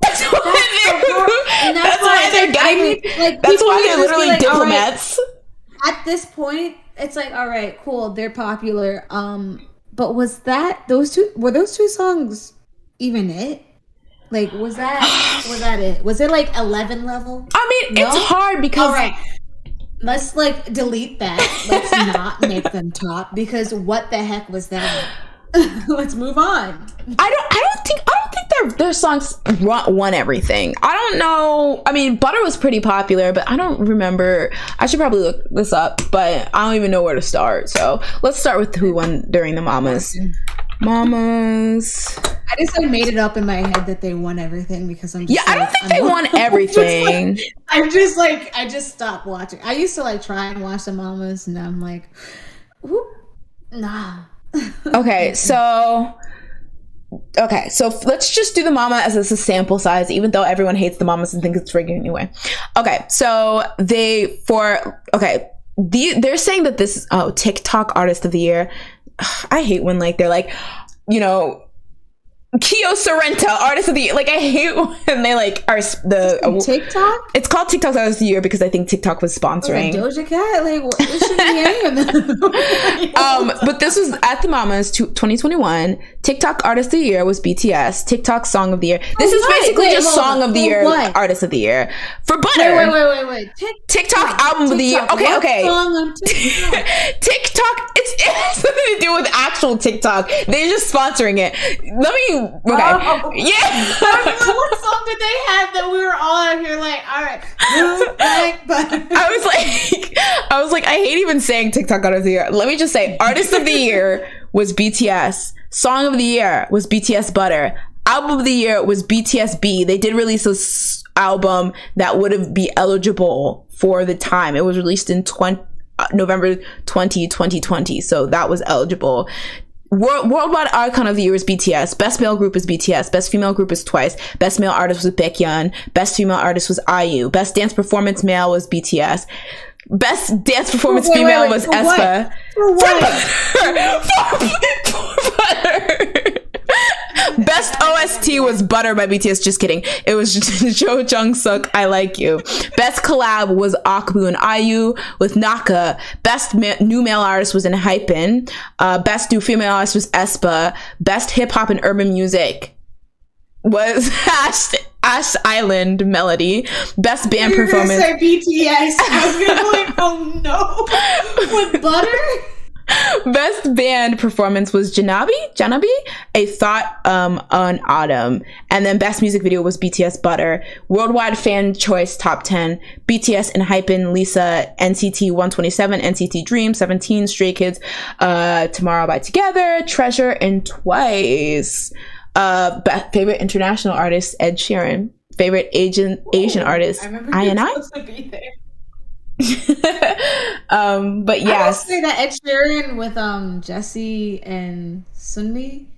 That's why they're getting. That's why they're literally diplomats. At this point, it's like, all right, cool, they're popular. But was those two songs even it? Like, was that it? Was it like 11 level? I mean, no? It's hard because... All right, let's like delete that. Let's not make them top, because what the heck was that? Let's move on. I don't think their songs won everything. I don't know. I mean, Butter was pretty popular, but I don't remember. I should probably look this up, but I don't even know where to start. So let's start with who won during the Mamas. I just like made it up in my head that they won everything because I'm just I don't think they won everything. I just stopped watching. I used to like try and watch the Mamas, and I'm like, nah. Okay, so Okay, so let's just do the mama as a sample size, even though everyone hates the mamas and thinks it's rigged anyway. Okay, so they're saying that this is TikTok Artist of the Year. I hate when like they're like, you know, Kyo Sorrento Artist of the Year. Like, I hate when they like are the TikTok. It's called TikTok Artist of the Year because I think TikTok was sponsoring Doja Cat. Like, what should be but this was at the Mamas 2021. TikTok Artist of the Year was BTS. TikTok Song of the Year. This is basically just Song of the Year, Artist of the Year for Butter. Wait. TikTok Album of the Year. Okay. Song on TikTok? TikTok. It's something to do with actual TikTok. They're just sponsoring it. Let me. Okay. Yeah. What song did they have that we were all out here like, all right, move back, Butter? I was like, I hate even saying TikTok Artist of the Year. Let me just say, Artist of the Year was BTS. Song of the Year was BTS Butter. Album of the Year was BTS B. They did release this album that would have be eligible for the time. It was released in November 2020, so that was eligible. Worldwide Icon of the Year is BTS. Best male group is BTS. Best female group is Twice. Best male artist was Baekhyun. Best female artist was IU. Best dance performance male was BTS. Best dance performance female was aespa. For what? For Butter. Best OST was Butter by BTS. Just kidding. It was Jo Jung-suk, I Like You. Best collab was Akbu and IU with Naka. Best new male artist was in Hype. Best new female artist was aespa. Best hip hop and urban music was Ash Island Melody. Best band performance. Say BTS. I was gonna be like, oh no, with Butter. Best band performance was Janabi, A Thought on Autumn. And then best music video was BTS Butter. Worldwide fan choice top 10. BTS and Hypen, Lisa, NCT 127, NCT Dream, 17, Stray Kids, Tomorrow by Together, Treasure, and Twice. Favorite international artist, Ed Sheeran. Favorite Asian artist, I. But yes, I will say that Ed Sheeran with Jessie and Sunmi.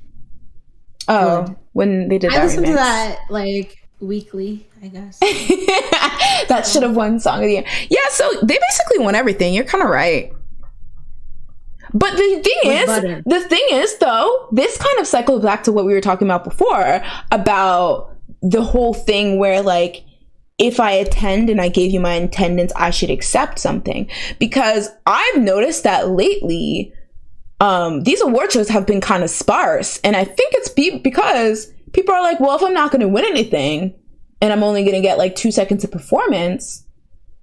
Oh, good. When they did that, I listen to that like weekly, I guess. That should have won Song of the Year. Yeah, so they basically won everything. You're kind of right. But the thing is, though, this kind of cycles back to what we were talking about before about the whole thing where like, if I attend and I gave you my attendance, I should accept something. Because I've noticed that lately, these award shows have been kind of sparse. And I think it's because people are like, well, if I'm not going to win anything and I'm only going to get like 2 seconds of performance,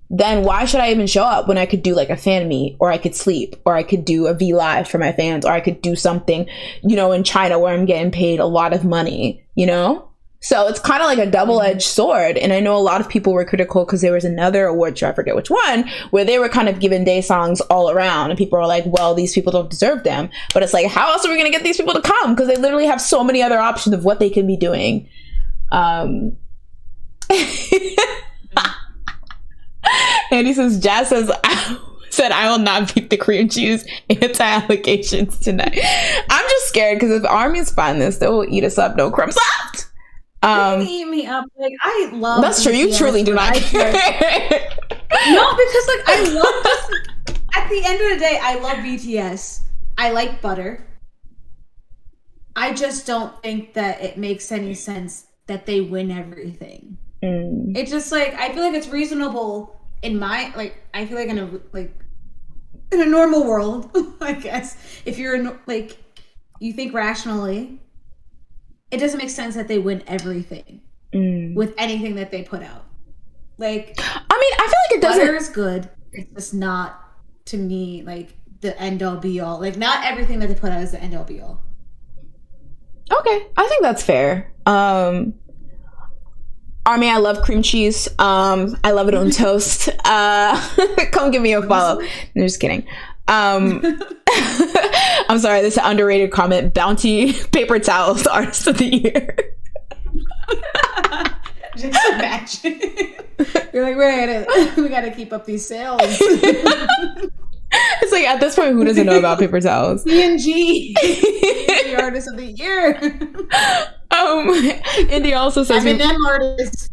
then why should I even show up when I could do like a fan meet, or I could sleep, or I could do a V Live for my fans, or I could do something, you know, in China where I'm getting paid a lot of money, you know? So it's kind of like a double-edged sword. And I know a lot of people were critical because there was another award show, I forget which one, where they were kind of giving day songs all around. And people are like, well, these people don't deserve them. But it's like, how else are we going to get these people to come? Because they literally have so many other options of what they can be doing. Andy says, Jazz said, I will not beat the cream cheese anti-allegations tonight. I'm just scared because if armies find this, they will eat us up. No crumbs left. Eat me up. Like, I love that's BTS, true. You truly do not care. No, because like I love this. At the end of the day, I love BTS. I like Butter. I just don't think that it makes any sense that they win everything. It's just like, I feel like it's reasonable in my, like, I feel like in a normal world, I guess, if you're like, you think rationally, it doesn't make sense that they win everything with anything that they put out. Like, I mean, I feel like it doesn't. Butter is good. It's just not, to me, like the end all be all. Like, not everything that they put out is the end all be all. Okay, I think that's fair. Army, I love cream cheese. I love it on toast. Come give me a follow. No, just kidding. I'm sorry, this is an underrated comment. Bounty paper towels, Artist of the Year. Just imagine. You're like, we gotta keep up these sales. It's like, at this point, who doesn't know about paper towels? P&G. artist of the year. Indy also says Eminem artist.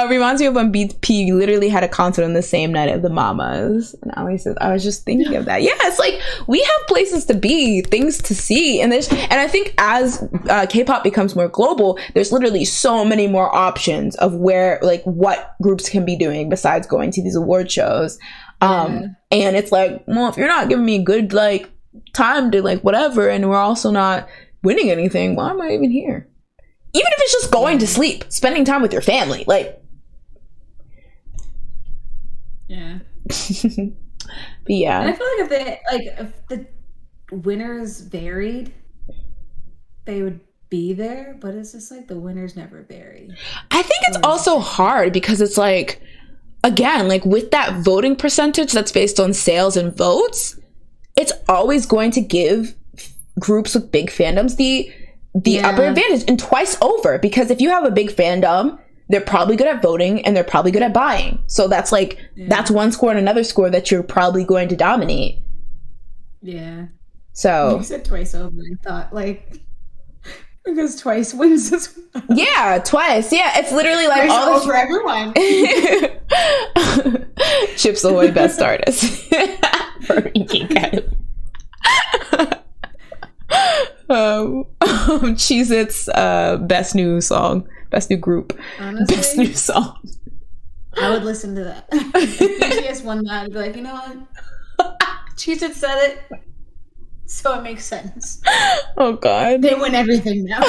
reminds me of when BP literally had a concert on the same night of the Mamas. And Ali says, I was just thinking of that. Yeah, it's like we have places to be, things to see, and I think as K-pop becomes more global, there's literally so many more options of where, like, what groups can be doing besides going to these award shows. And it's like, well, if you're not giving me good, like, time to, like, whatever, and we're also not winning anything, why am I even here? Even if it's just going to sleep, spending time with your family, like. Yeah. But yeah. And I feel like if the winners varied, they would be there, but it's just like the winners never vary. I think it's also hard because it's like, again, like with that voting percentage that's based on sales and votes, it's always going to give groups with big fandoms the upper advantage, and twice over, because if you have a big fandom, they're probably good at voting and they're probably good at buying. So that's like, that's one score and another score that you're probably going to dominate. Yeah. So you said twice over. I thought, like, because twice wins this one. Yeah, twice. Yeah, it's literally like twice all for everyone. Chips Ahoy best artist. Cheez-Its best new song, best new group. Honestly, best new song. I would listen to that. If BTS won that, I'd be like, you know what? Cheez-Its said it, so it makes sense. Oh God, they win everything now.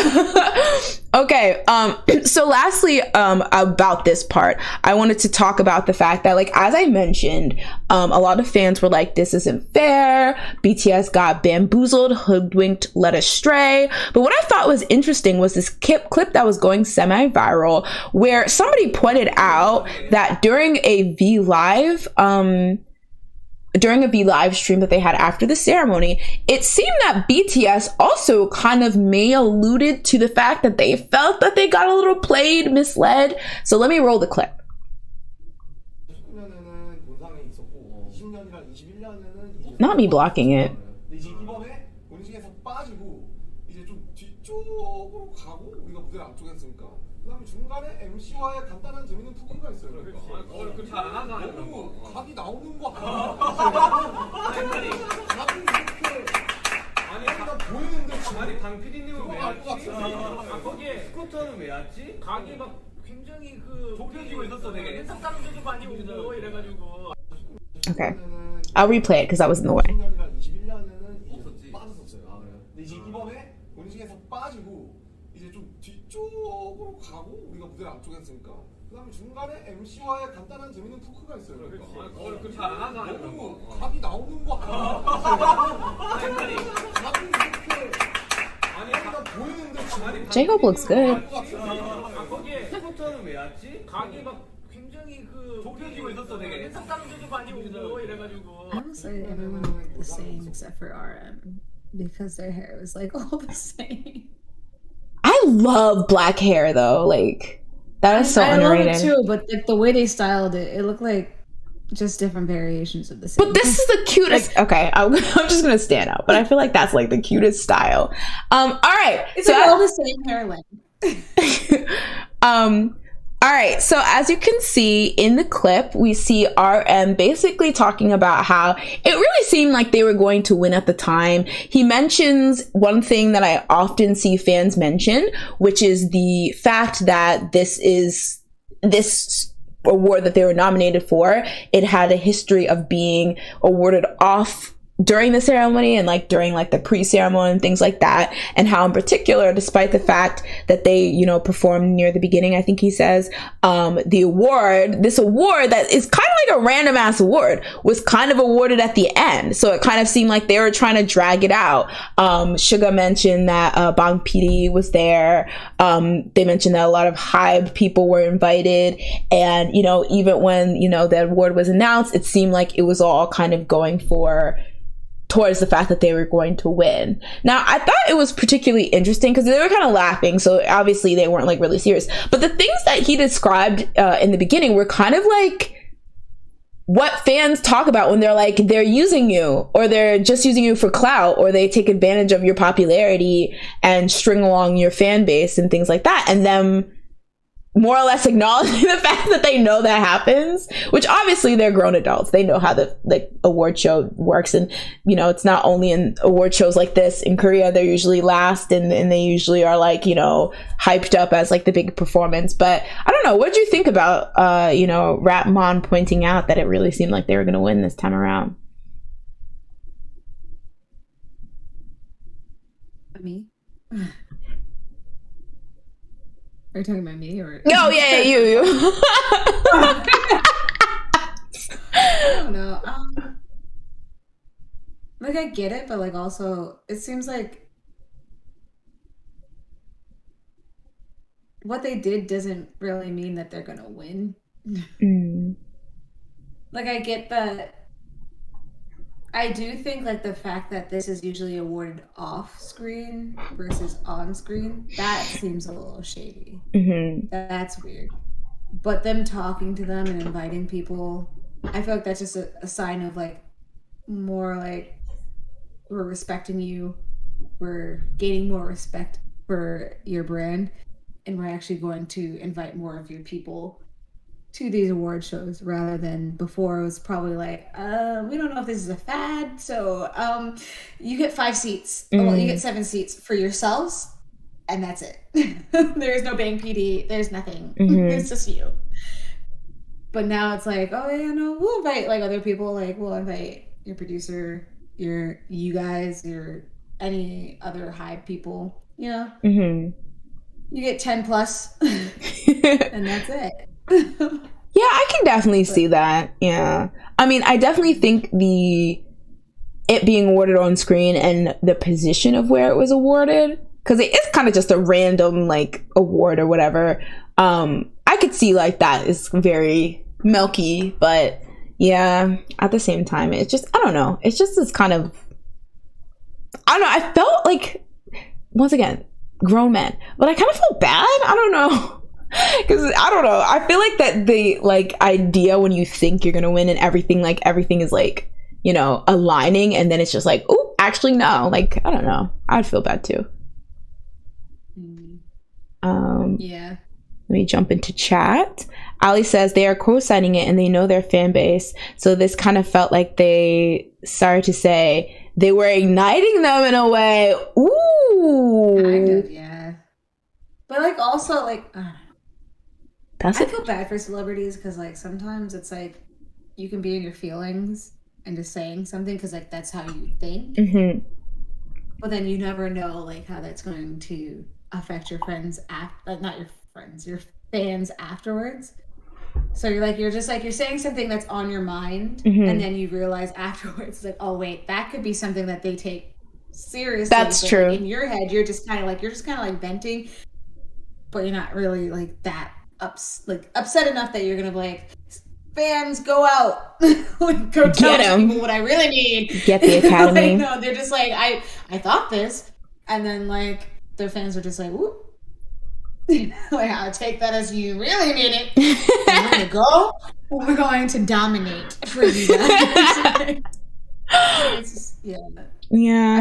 Okay, so lastly, about this part, I wanted to talk about the fact that, like, as I mentioned, a lot of fans were like, this isn't fair, BTS got bamboozled, hoodwinked, led astray. But what I thought was interesting was this clip that was going semi-viral, where somebody pointed out that during a V Live stream that they had after the ceremony, it seemed that BTS also kind of alluded to the fact that they felt that they got a little played, misled. So let me roll the clip. Not me blocking it. 중간에 MC와의 간단한 재밌는 토크가 있어요. 그러니까 잘 안 하잖아. 너무 각이 나오는 거 아니 나 보이는데 아니 당 PD님은 왜 왔지? 거기에 스쿠터는 왜 왔지? 각이 막 굉장히 그 좁혀지고 있었어. 되게 인사사람들도 많이 오고 이래가지고. Okay, I'll replay it because I was in the way. 21년에는 없었지. 빠졌었어요. 아 그래요? 근데 이제 이번에 본식에서 빠지고 이제 좀 뒤쪽으로 가고 우리가 무대를 앞쪽에 했으니까 그다음에 중간에 MC와의 간단한 재밌는 토크가 있어요. 그러니까 잘 안 하잖아. 너무 각이 나오는 거 아니 각이 이렇게 아니 나 보이는데 J-Hope looks good. 거기에 스쿠터는 왜 왔지? 각이 막 굉장히 그 좁혀지고 있었어. 되게 인사사람들도 많이 오고 이래가지고. I would say everyone looked the same except for RM because their hair was like all the same. I love black hair though, like that is so underrated. I love it too, but like the way they styled it, it looked like just different variations of the same. But this is the cutest. Like, okay, I'm just gonna stand out, but I feel like that's like the cutest style. All right, it's so like all the same hairline. All right, so as you can see in the clip, we see RM basically talking about how it really seemed like they were going to win at the time. He mentions one thing that I often see fans mention, which is the fact that this award that they were nominated for, it had a history of being awarded off during the ceremony and like during like the pre-ceremony and things like that, and how in particular, despite the fact that they, you know, performed near the beginning, I think he says, this award that is kind of like a random ass award was kind of awarded at the end, so it kind of seemed like they were trying to drag it out. Suga mentioned that Bang PD was there. They mentioned that a lot of Hybe people were invited, and you know, even when, you know, the award was announced, it seemed like it was all kind of going towards the fact that they were going to win. Now, I thought it was particularly interesting because they were kind of laughing, so obviously they weren't like really serious. But the things that he described in the beginning were kind of like what fans talk about when they're like, they're using you, or they're just using you for clout, or they take advantage of your popularity and string along your fan base and things like that, and them more or less acknowledging the fact that they know that happens, which obviously they're grown adults. They know how the award show works. And, you know, it's not only in award shows like this. In Korea, they're usually last, and they usually are like, you know, hyped up as like the big performance. But I don't know. What did you think about, you know, Rapmon pointing out that it really seemed like they were going to win this time around? Me? Are you talking about me or? No, yeah, you. I don't know. Like I get it, but like also it seems like what they did doesn't really mean that they're gonna win. Like I get that. I do think like the fact that this is usually awarded off screen versus on screen, that seems a little shady. That's weird. But them talking to them and inviting people, I feel like that's just a sign of like more like we're respecting you, we're gaining more respect for your brand, and we're actually going to invite more of your people to these award shows, rather than before it was probably like, we don't know if this is a fad, so you get 5 seats. Well, you get 7 seats for yourselves, and that's it. There's no Bang PD, there's nothing. It's just you. But now it's like, oh yeah, no, we'll invite like other people, like we'll invite your producer, you guys, your any other Hybe people, you know? You get 10 plus and that's it. Yeah, I can definitely see that. Yeah, I mean, I definitely think it being awarded on screen and the position of where it was awarded, because it is kind of just a random like award or whatever. I could see like that is very milky, but yeah, at the same time, it's just, I don't know. It's just this kind of, I don't know. I felt like, once again, grown men, but I kind of felt bad. I don't know. Because I don't know, I feel like that the like idea when you think you're gonna win and everything is like, you know, aligning, and then it's just like, oh, actually no, like I don't know, I'd feel bad too. Yeah, let me jump into chat. Ali says they are co-signing it and they know their fan base, so this kind of felt like they, sorry to say, they were igniting them in a way. Ooh, kind of, yeah. But like also like I feel bad for celebrities because like sometimes it's like you can be in your feelings and just saying something because like that's how you think, but then you never know like how that's going to affect your friends like not your friends, your fans afterwards. So you're just like you're saying something that's on your mind, and then you realize afterwards like, oh wait, that could be something that they take seriously. That's true. Like, in your head, you're just kind of like venting, but you're not really like that upset enough that you're gonna be like, fans, go out, like, go tell people what I really need. Get the Academy. Like, no, they're just like, I thought this, and then like their fans are just like, whoop. Like, I'll take that as you really mean it. We're gonna go. We're going to dominate for you guys. It's just, yeah.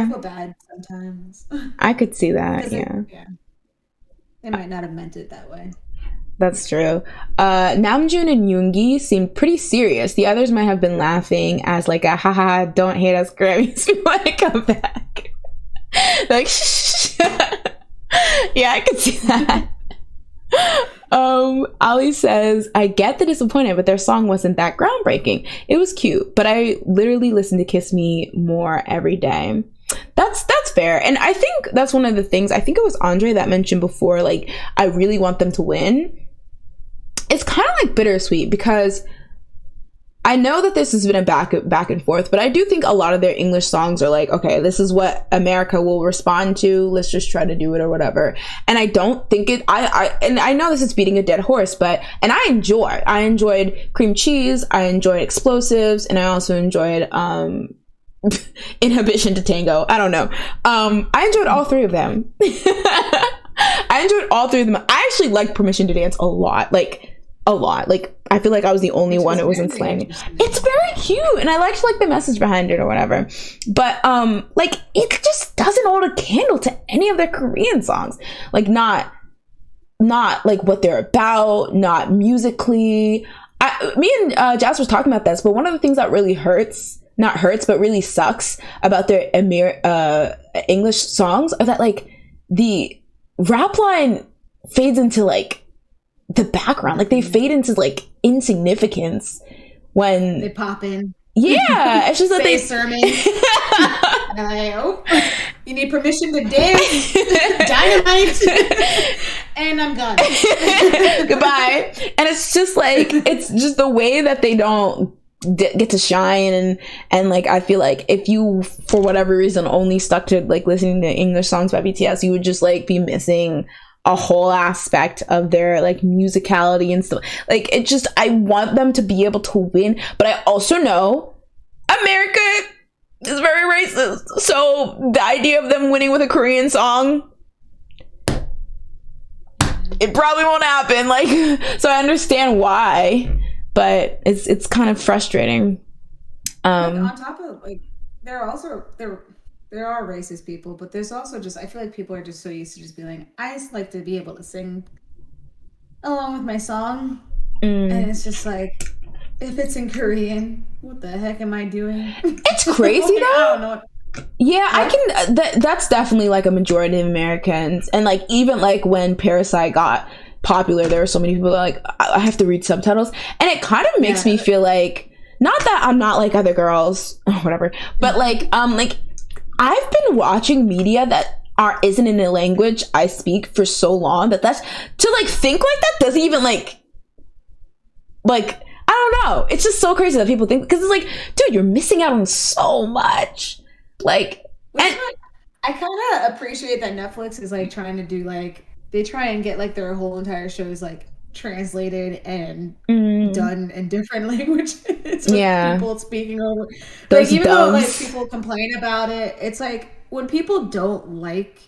I feel bad sometimes. I could see that. Yeah. They might not have meant it that way. That's true. Namjoon and Yoongi seemed pretty serious. The others might have been laughing as like a haha, don't hate us Grammys, we want to come back. Like, shh. Yeah, I could see that. Ali says, I get the disappointment, but their song wasn't that groundbreaking. It was cute, but I literally listen to Kiss Me More every day. That's fair. And I think that's one of the things, I think it was Andre that mentioned before, like, I really want them to win. It's kind of like bittersweet because I know that this has been a back and forth, but I do think a lot of their English songs are like, okay, this is what America will respond to. Let's just try to do it or whatever. And I don't think it, and I know this is beating a dead horse, but, and I enjoyed Cream Cheese. I enjoyed Explosives. And I also enjoyed, Inhibition to Tango. I don't know. I enjoyed all three of them. I enjoyed all three of them. I actually liked Permission to Dance a lot. Like, a lot. Like, I feel like I was the only one who wasn't slaying. It's very cute, and I liked like the message behind it or whatever. But like, it just doesn't hold a candle to any of their Korean songs. Like, not like what they're about, not musically. Me and Jazz was talking about this, but one of the things that really but really sucks about their English songs are that like the rap line fades into like the background. Like, they fade into like insignificance when they pop in. Yeah, it's just that they sermon. You need permission to dance, dynamite, and I'm gone. Goodbye. And it's just like, it's just the way that they don't get to shine, and like, I feel like if you for whatever reason only stuck to like listening to English songs by BTS, you would just like be missing a whole aspect of their like musicality and stuff. Like, it just, I want them to be able to win, but I also know America is very racist, so the idea of them winning with a Korean song, it probably won't happen. Like, so I understand why, but it's kind of frustrating. On top of like, there are racist people, but there's also just, I feel like people are just so used to just being like, I just like to be able to sing along with my song, and it's just like, if it's in Korean, what the heck am I doing? It's crazy though. I don't know. Yeah, I can. That's definitely like a majority of Americans, and like, even like when Parasite got popular, there were so many people like, I have to read subtitles, and it kind of makes me feel like, not that I'm not like other girls, whatever, but like I've been watching media that isn't in a language I speak for so long that's to like think like that doesn't even like I don't know. It's just so crazy that people think, because it's like, dude, you're missing out on so much. Like, and I kind of appreciate that Netflix is like trying to do like, they try and get like their whole entire shows like translated and done in different languages. People speaking over. Like, even though like people complain about it, it's like, when people don't like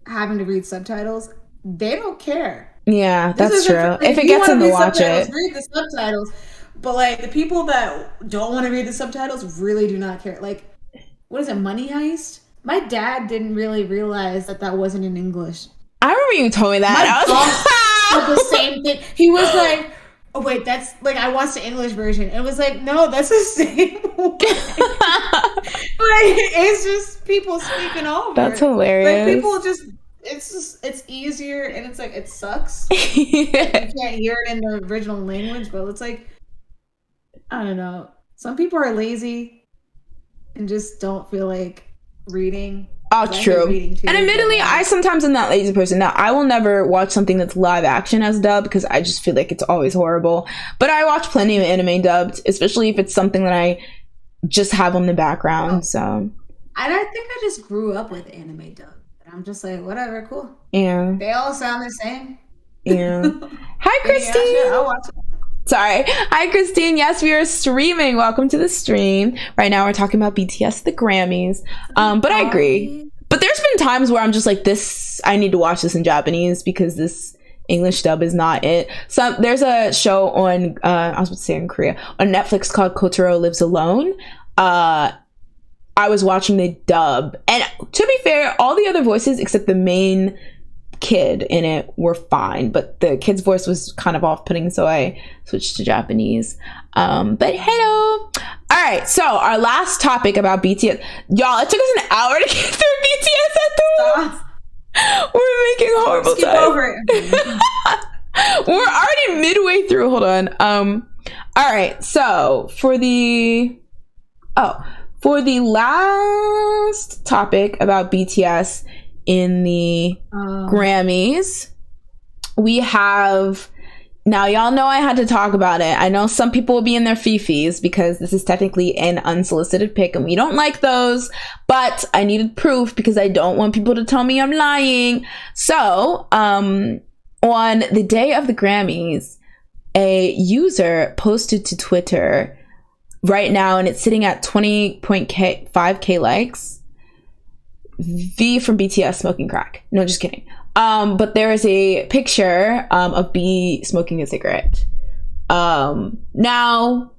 having to read subtitles, they don't care. Yeah, that's true. If it gets them to watch it, read the subtitles. But like, the people that don't want to read the subtitles really do not care. Like, what is it, Money Heist? My dad didn't really realize that wasn't in English. I remember you told me that. My dog said the same thing. He was like, oh wait, that's like, I watched the English version. It was like, no, that's the same way. Like, it's just people speaking over. That's hilarious. Like, people just, it's easier, and it's like, it sucks. You can't hear it in the original language, but it's like, I don't know. Some people are lazy and just don't feel like reading. Oh, true. And admittedly, I sometimes am that lazy person. Now, I will never watch something that's live action as dubbed, because I just feel like it's always horrible. But I watch plenty of anime dubbed, especially if it's something that I just have on the background. So, and I think I just grew up with anime dubbed. And I'm just like, whatever, cool. Yeah. They all sound the same. Yeah. Hi, Christine. Yeah, I'll watch it. Sorry. Hi, Christine. Yes, we are streaming. Welcome to the stream. Right now, we're talking about BTS, the Grammys. But I agree. But there's been times where I'm just like, I need to watch this in Japanese, because this English dub is not it. So there's a show on, I was about to say in Korea, on Netflix called Kotaro Lives Alone. I was watching the dub, and to be fair, all the other voices except the main kid in it were fine, but the kid's voice was kind of off-putting, so I switched to Japanese. But hello. All right, so our last topic about BTS, y'all, it took us an hour to get through BTS at the We're making horrible Skip time. over it. We're already midway through. Hold on. All right, so for the last topic about BTS in the Grammys, we have, now y'all know I had to talk about it. I know some people will be in their fifis because this is technically an unsolicited pick and we don't like those, but I needed proof because I don't want people to tell me I'm lying. So on the day of the Grammys, a user posted to Twitter right now, and it's sitting at 20.5k likes. V from BTS smoking crack. No, just kidding. But there is a picture of B smoking a cigarette. Now,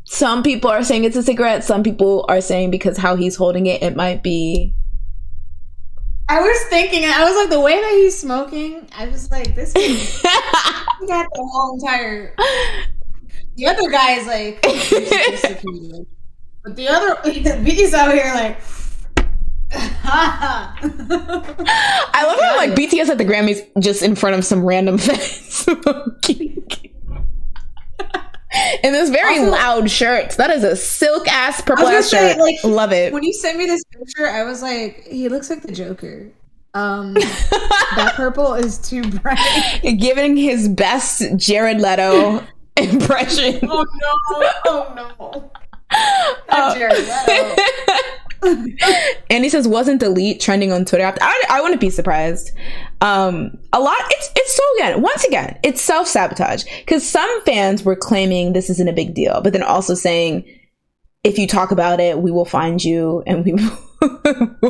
some people are saying it's a cigarette. Some people are saying because how he's holding it, it might be. I was thinking, I was like, the way that he's smoking, I was like, this is got the whole entire. The other guy is like, but the other B's out here like. I love how like BTS at the Grammys just in front of some random fan smoking. In this very also, loud shirt. That is a silk ass purple ass shirt. Like, love it. When you sent me this picture, I was like, he looks like the Joker. That purple is too bright. Giving his best Jared Leto impression. Oh no. Not Jared Leto. And he says wasn't delete trending on Twitter after. I wouldn't be surprised. A lot it's so once again it's self-sabotage, because some fans were claiming this isn't a big deal, but then also saying if you talk about it we will find you and we will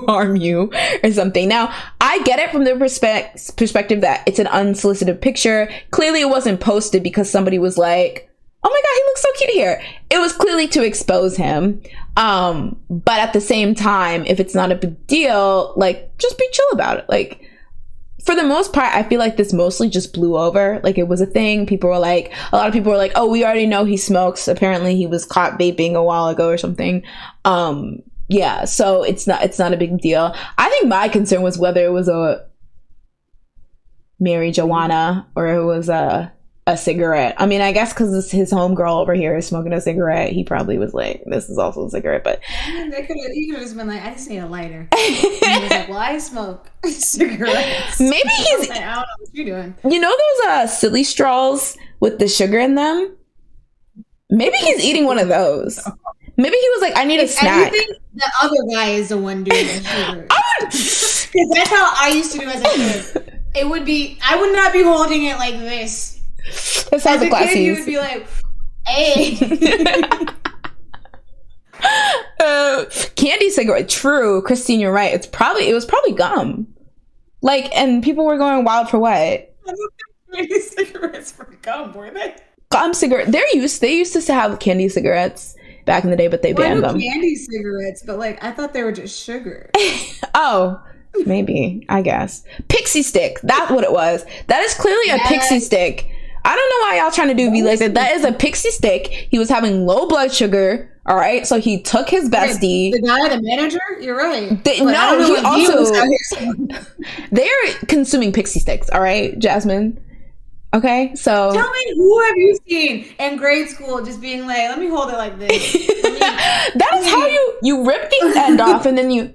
harm you or something. Now I get it from the perspective that it's an unsolicited picture. Clearly it wasn't posted because somebody was like, oh my god, he looks so cute here. It was clearly to expose him. But at the same time, if it's not a big deal, like, just be chill about it. Like, for the most part, I feel like this mostly just blew over. Like, it was a thing. People were like, a lot of people were like, oh, we already know he smokes. Apparently he was caught vaping a while ago or something. Yeah, so it's not a big deal. I think my concern was whether it was a marijuana or it was a cigarette. I mean, I guess because his homegirl over here is smoking a cigarette, he probably was like, this is also a cigarette. But I mean, he could have just been like, I just need a lighter. And he was like, well, I smoke cigarettes. Maybe he's like, I don't know what you're doing. You know those silly straws with the sugar in them? Maybe he's eating one of those. Maybe he was like, I need a snack. I think the other guy is the one doing the sugar. Because that's how I used to do as a kid. It would be, I would not be holding it like this. That's how the class you would be like, hey. Candy cigarette. True, Christine, you're right. It was probably gum. Like, and people were going wild for what? I don't think candy cigarettes were gum, were they? Gum cigarette. They used to have candy cigarettes back in the day, but they banned them. Candy cigarettes, but like I thought they were just sugar. Oh. Maybe, I guess. Pixie stick. That's what it was. That is clearly a pixie stick. I don't know why y'all trying to do be like that. That is a pixie stick. He was having low blood sugar. All right, so he took his bestie. The guy, the manager. You're right. They're consuming pixie sticks. All right, Jasmine. Okay, so tell me, who have you seen in grade school just being like, let me hold it like this? That is how you rip the end off and then you.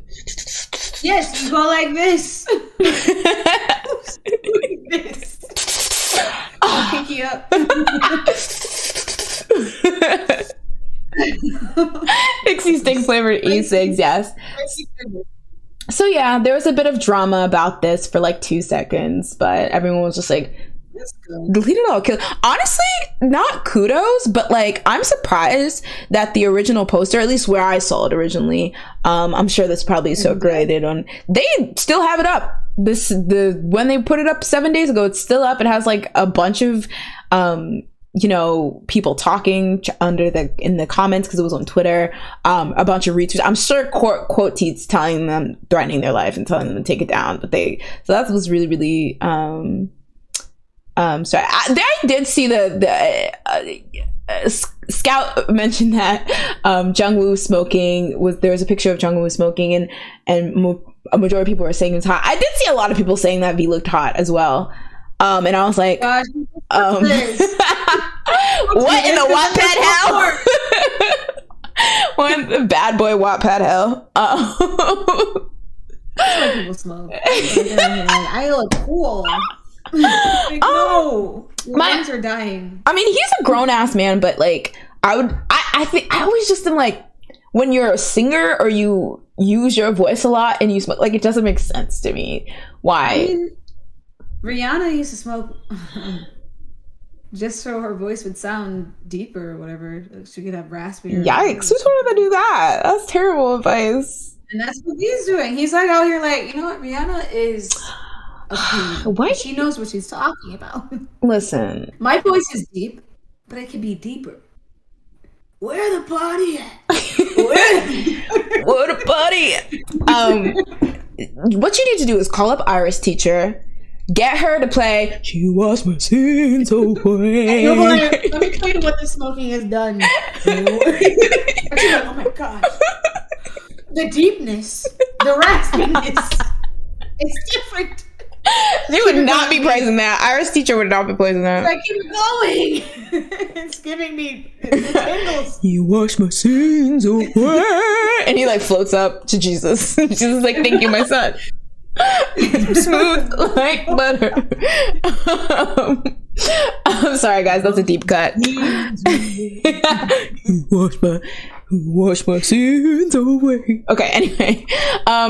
Yes, you go like this. I'll pick you up. Pixie stick flavored e-cigs, yes. So yeah, there was a bit of drama about this for like 2 seconds, but everyone was just like, delete it all. Honestly, not kudos, but like I'm surprised that the original poster, at least where I saw it originally, I'm sure this probably is circulated on, they still have it up. When they put it up 7 days ago, it's still up. It has like a bunch of people talking in the comments because it was on Twitter, a bunch of retweets. I'm sure quote tweets telling them, threatening their life and telling them to take it down, but so that was really, really sorry. I did see the Scout mentioned that Jungwoo smoking there was a picture of Jungwoo smoking and a majority of people were saying it's hot. I did see a lot of people saying that V looked hot as well. And I was like, gosh, what in the Wattpad hell? What in the bad boy Wattpad hell? That's why people smoke. I look cool. Like, no, my lungs are dying. I mean, he's a grown ass man, but like, I think I always just am like, when you're a singer or you use your voice a lot and you smoke, like, it doesn't make sense to me. Why? I mean, Rihanna used to smoke just so her voice would sound deeper or whatever. She could have raspier. Yikes! Who told her to do that? That's terrible advice. And that's what he's doing. He's like out here like, you know what, Rihanna is a queen. What? She knows what she's talking about. Listen. My voice is deep, but it can be deeper. Where the party at? Where the party at? What you need to do is call up Iris teacher, get her to play She Washed My Sins Away. Let me tell you what the smoking has done. Oh my gosh. The deepness, the raspiness, it's different. You would not be praising that. Iris teacher would not be praising that. I keep going. It's giving me tingles. You wash my sins away. And he like floats up to Jesus. Jesus is like, thank you, my son. Smooth like butter. I'm sorry, guys. That's a deep cut. You wash my sins away. Okay, anyway.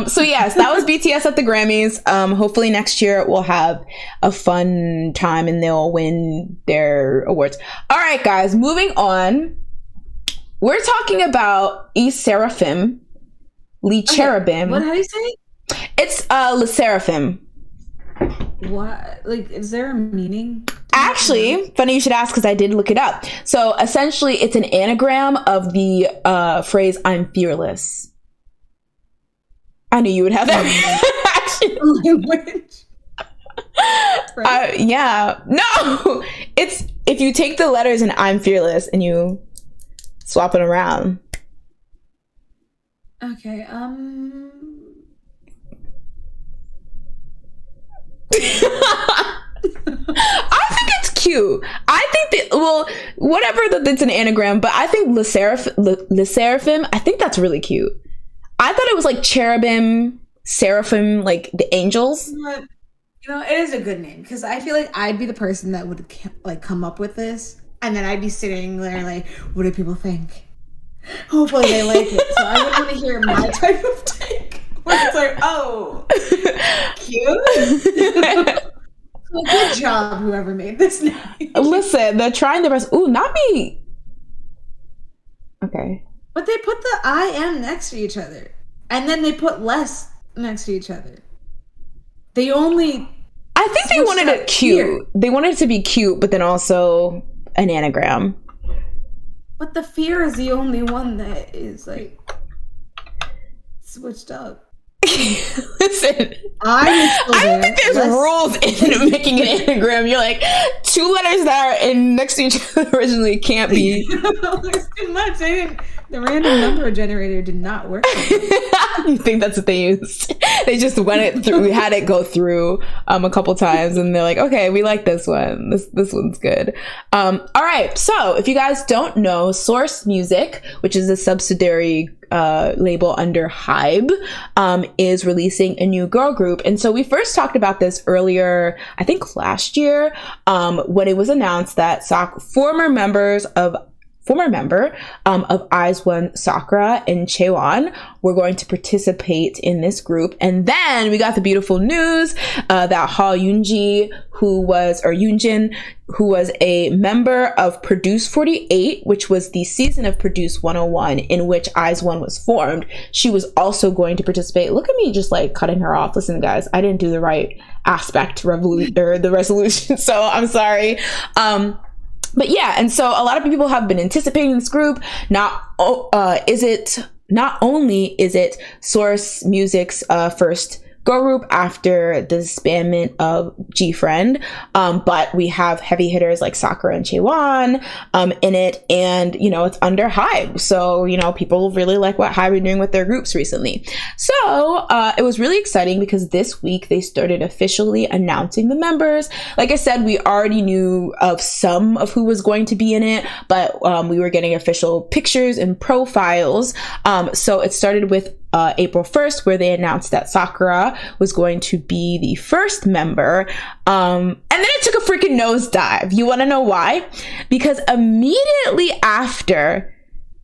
So yes, that was BTS at the Grammys. Hopefully next year we'll have a fun time and they'll win their awards. All right, guys, moving on. We're talking about Sserafim, Cherubim. What? How do you say it? It's Sserafim. What? Like, is there a meaning? Actually, funny you should ask because I did look it up. So essentially, it's an anagram of the phrase "I'm fearless." I knew you would have that. Language. Right? Yeah. No, it's if you take the letters in "I'm fearless" and you swap it around. Okay. I think it's cute. I think that, well, whatever that it's an anagram, but I think Sserafim, I think that's really cute. I thought it was like cherubim, seraphim, like the angels. You know, it is a good name because I feel like I'd be the person that would like come up with this, and then I'd be sitting there like, what do people think? Hopefully they like it. So I would want to hear my type of take. Where it's like, oh, cute. Well, good job, whoever made this name. Listen, they're trying their best. Ooh, not me. Okay. But they put the I am next to each other. And then they put less next to each other. They only... I think they wanted it cute. Fear. They wanted it to be cute, but then also an anagram. But the fear is the only one that is, like, switched up. Listen, I don't think there's rules in making an anagram. You're like, two letters that are in next to each other originally can't be. There's too much. The random number generator did not work. You think that's what they used? They just went it through. We had it go through a couple times, and they're like, okay, we like this one. This one's good. All right. So if you guys don't know, Source Music, which is a subsidiary label under Hybe, is releasing a new girl group. And so we first talked about this earlier, I think last year, when it was announced that former member of IZ*ONE, Sakura and Chaewon were going to participate in this group. And then we got the beautiful news that Yoonjin, who was a member of Produce 48, which was the season of Produce 101 in which IZ*ONE was formed, she was also going to participate. Look at me just like cutting her off. Listen, guys, I didn't do the right aspect the resolution, so I'm sorry. But yeah, and so a lot of people have been anticipating this group. Not only is it Source Music's first girl group after the disbandment of G-Friend, but we have heavy hitters like Sakura and Chaewon in it, and it's under Hybe, so people really like what Hybe are doing with their groups recently. So it was really exciting because this week they started officially announcing the members. Like I said, we already knew of some of who was going to be in it, but we were getting official pictures and profiles. So it started with April 1st, where they announced that Sakura was going to be the first member. And then it took a freaking nosedive. You want to know why? Because immediately after,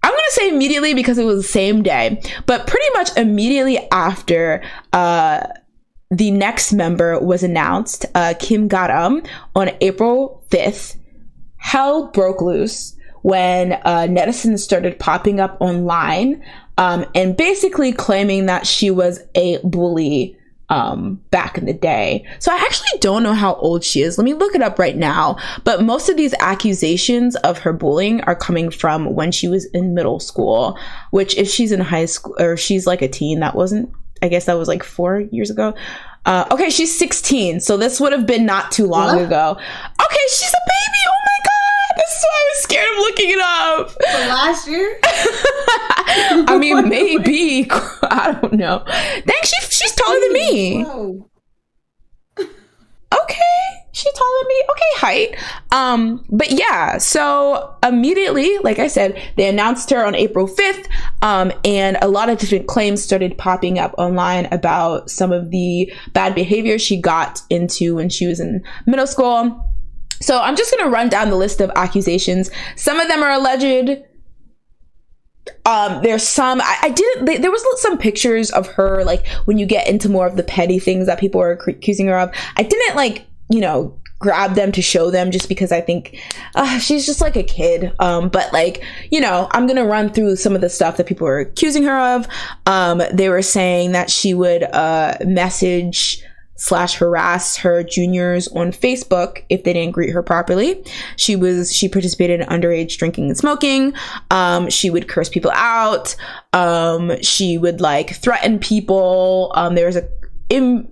I'm going to say immediately because it was the same day, but pretty much immediately after the next member was announced, Kim Garam, on April 5th, hell broke loose when netizens started popping up online and basically claiming that she was a bully back in the day. So I actually don't know how old she is. Let me look it up right now. But most of these accusations of her bullying are coming from when she was in middle school, which if she's in high school or she's like a teen, I guess that was like 4 years ago. Okay, she's 16. So this would have been not too long ago. Okay, she's a baby. Oh my God. This is why I was scared of looking it up. For last year? I mean, maybe. I don't know. Dang, she's taller than me. Whoa. Okay, she's taller than me. Okay, height. But yeah, so immediately, like I said, they announced her on April 5th, and a lot of different claims started popping up online about some of the bad behavior she got into when she was in middle school. So I'm just gonna run down the list of accusations. Some of them are alleged. There's some there was some pictures of her, like when you get into more of the petty things that people are accusing her of. I didn't grab them to show them just because I think she's just like a kid. But I'm gonna run through some of the stuff that people are accusing her of. They were saying that she would message / harass her juniors on Facebook if they didn't greet her properly. She participated in underage drinking and smoking. She would curse people out. She would threaten people. There was a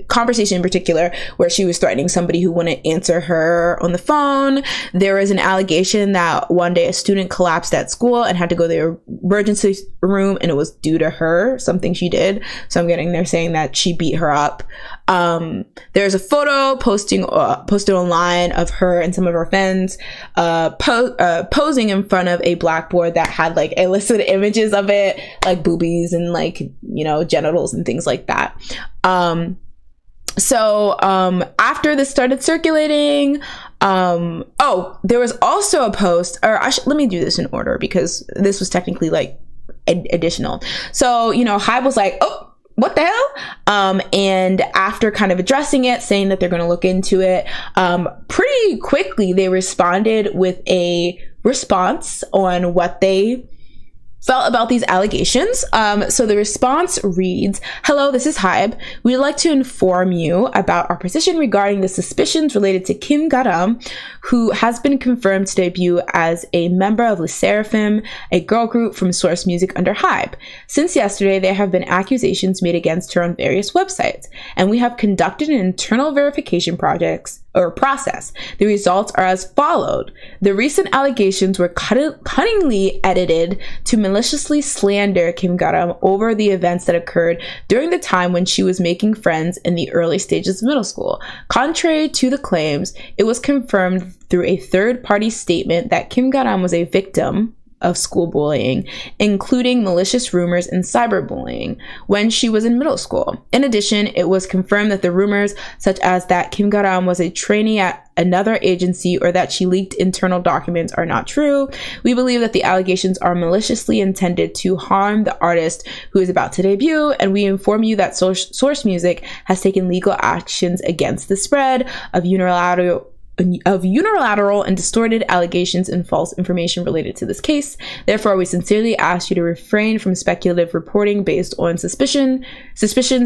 conversation in particular where she was threatening somebody who wouldn't answer her on the phone. There was an allegation that one day a student collapsed at school and had to go to the emergency room, and it was due to her, something she did. So they're saying that she beat her up. There's a photo posted online of her and some of her friends posing in front of a blackboard that had illicit images of it, like boobies and genitals and things like that. So after this started circulating, there was also a post, or let me do this in order because this was technically additional. So, Hybe was like, oh, what the hell? And after kind of addressing it, saying that they're going to look into it, pretty quickly they responded with a response on what they felt about these allegations. So the response reads, "Hello, this is Hybe. We'd like to inform you about our position regarding the suspicions related to Kim Garam, who has been confirmed to debut as a member of Sserafim, a girl group from Source Music under Hybe. Since yesterday, there have been accusations made against her on various websites, and we have conducted an internal verification process. The results are as followed. The recent allegations were cunningly edited to maliciously slander Kim Garam over the events that occurred during the time when she was making friends in the early stages of middle school. Contrary to the claims, it was confirmed through a third-party statement that Kim Garam was a victim of school bullying, including malicious rumors and cyberbullying, when she was in middle school. In addition, it was confirmed that the rumors, such as that Kim Garam was a trainee at another agency or that she leaked internal documents, are not true. We believe that the allegations are maliciously intended to harm the artist who is about to debut, and we inform you that Source Music has taken legal actions against the spread of unilateral and distorted allegations and false information related to this case. Therefore, we sincerely ask you to refrain from speculative reporting based on suspicions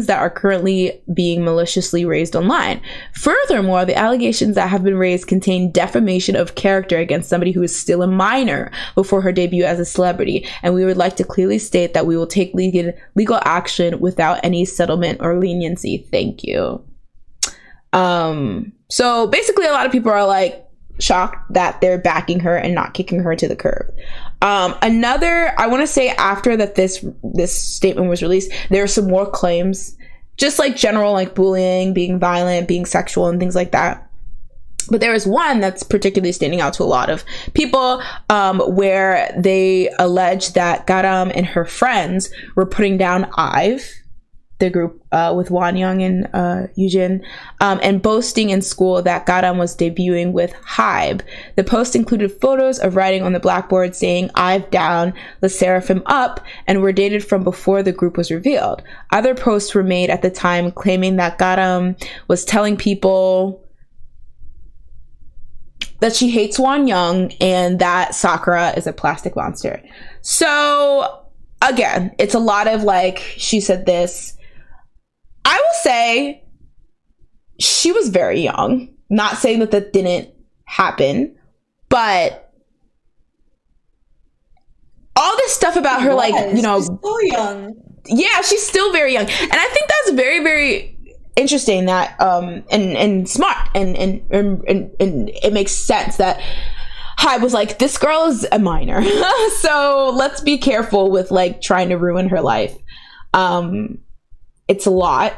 that are currently being maliciously raised online. Furthermore, the allegations that have been raised contain defamation of character against somebody who is still a minor before her debut as a celebrity, and we would like to clearly state that we will take legal action without any settlement or leniency. Thank you." So basically a lot of people are shocked that they're backing her and not kicking her to the curb. I want to say after that this statement was released, there are some more claims, just general bullying, being violent, being sexual and things like that. But there is one that's particularly standing out to a lot of people, where they allege that Garam and her friends were putting down IVE, the group with Wonyoung and Yujin, and boasting in school that Garam was debuting with Hybe. The post included photos of writing on the blackboard saying "I've down, the Sserafim up," and were dated from before the group was revealed. Other posts were made at the time claiming that Garam was telling people that she hates Wonyoung and that Sakura is a plastic monster. So again, it's a lot of like, she said this. I will say she was very young. Not saying that that didn't happen, but all this stuff about her, like, you know, she's so young. Yeah, she's still very young, and I think that's very, very interesting. That and smart, and it makes sense that Hybe was like, this girl is a minor, so let's be careful with like trying to ruin her life. It's a lot.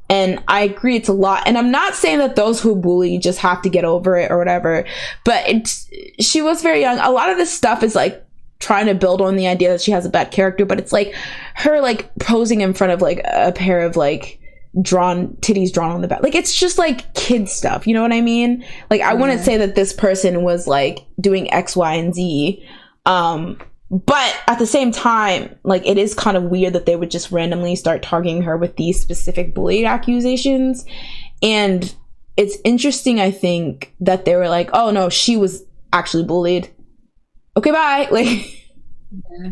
And I agree, it's a lot. And I'm not saying that those who bully just have to get over it or whatever, but she was very young. A lot of this stuff is like trying to build on the idea that she has a bad character, but it's like her like posing in front of like a pair of like titties drawn on the back. Like, it's just like kid stuff. You know what I mean? Like, I wouldn't say that this person was like doing X, Y, and Z. But at the same time, like, it is kind of weird that they would just randomly start targeting her with these specific bullying accusations. And it's interesting, I think, that they were like, oh no, she was actually bullied. Okay, bye. Like, yeah.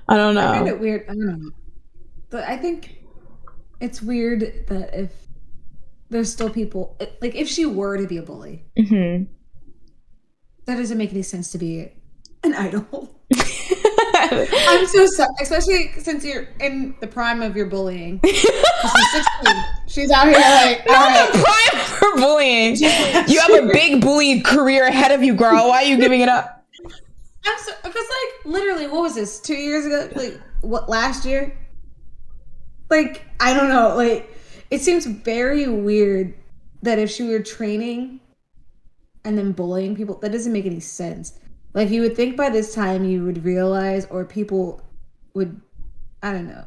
I don't know. I find it weird. I don't know. But I think it's weird that if there's still people, like, if she were to be a bully, that doesn't make any sense to be an idol. I'm so sorry, especially since you're in the prime of your bullying. She's 16. She's out here like, all right. The prime for bullying. You have a big bully career ahead of you, girl. Why are you giving it up? Because like literally, what was this? 2 years ago? Like, what, last year? Like, I don't know. Like, it seems very weird that if she were training and then bullying people, that doesn't make any sense. Like, you would think by this time you would realize, or people would, I don't know,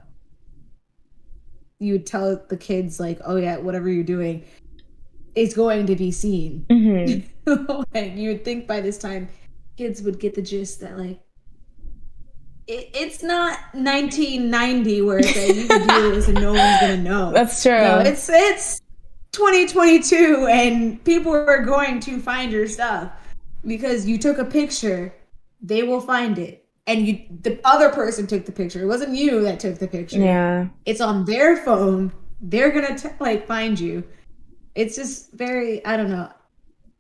you would tell the kids, like, oh yeah, whatever you're doing, it's going to be seen. Like, you would think by this time kids would get the gist that, like, it's not 1990 where it's like, you can do this and no one's going to know. That's true. No, it's 2022 and people are going to find your stuff. Because you took a picture, they will find it. And the other person took the picture. It wasn't you that took the picture. Yeah. It's on their phone. They're going to like find you. It's just very, I don't know.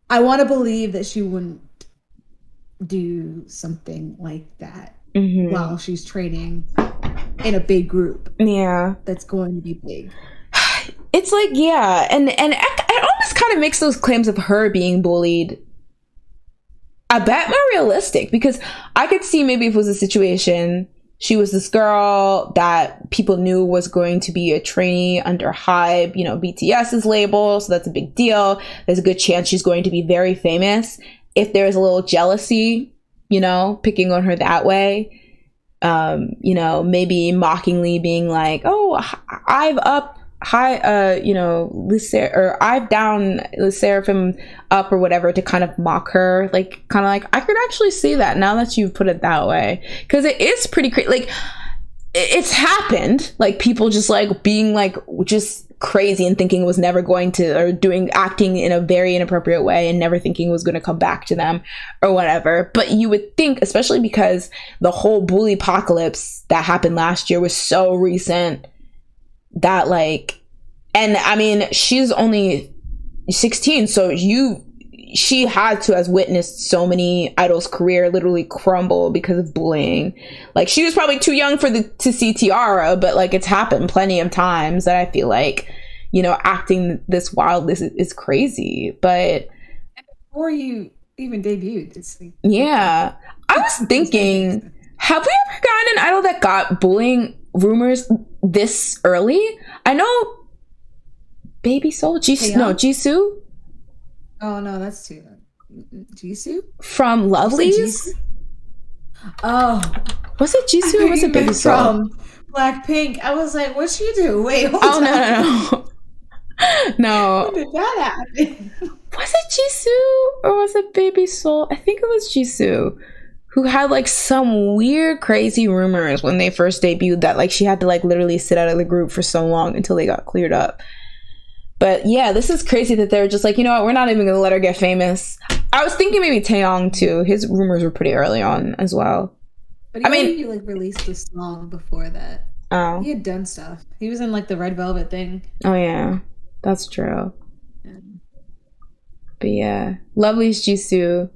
I want to believe that she wouldn't do something like that while she's training in a big group. Yeah. That's going to be big. It's like, yeah. And it almost kind of makes those claims of her being bullied a bit more realistic, because I could see maybe if it was a situation, she was this girl that people knew was going to be a trainee under Hybe, you know, BTS's label, so that's a big deal. There's a good chance she's going to be very famous. If there's a little jealousy, you know, picking on her that way, you know, maybe mockingly being like, oh, I've up high, you know, or I've down Sserafim up or whatever, to kind of mock her, like, kind of like, I could actually see that now that you've put it that way, because it is pretty crazy. Like, it's happened, like, people just like being like just crazy and thinking it was never going to, or acting in a very inappropriate way and never thinking it was going to come back to them or whatever. But you would think, especially because the whole bully apocalypse that happened last year was so recent, that like, and I mean, she's only 16, so she had to have witnessed so many idols' career literally crumble because of bullying. Like, she was probably too young to see Tiara, but like, it's happened plenty of times that I feel like, you know, acting this wild, this is crazy. But before you even debuted, it's like, yeah, I was thinking, have we ever gotten an idol that got bullying rumors this early? I know Baby Soul, Jisoo. Oh no, that's too Jisoo from Lovelyz. Oh, was it Jisoo or was it Baby Soul from Blackpink? I was like, what'd she do? Wait, hold on. No. When did that happen? Was it Jisoo or was it Baby Soul? I think it was Jisoo, who had like some weird crazy rumors when they first debuted, that like she had to like literally sit out of the group for so long until they got cleared up. But yeah, this is crazy that they're just like, you know what, we're not even gonna let her get famous. I was thinking maybe Taeyong too. His rumors were pretty early on as well. But he like released a song before that. Oh. He had done stuff. He was in like the Red Velvet thing. Oh yeah, that's true. Yeah. But yeah, lovely's Jisoo.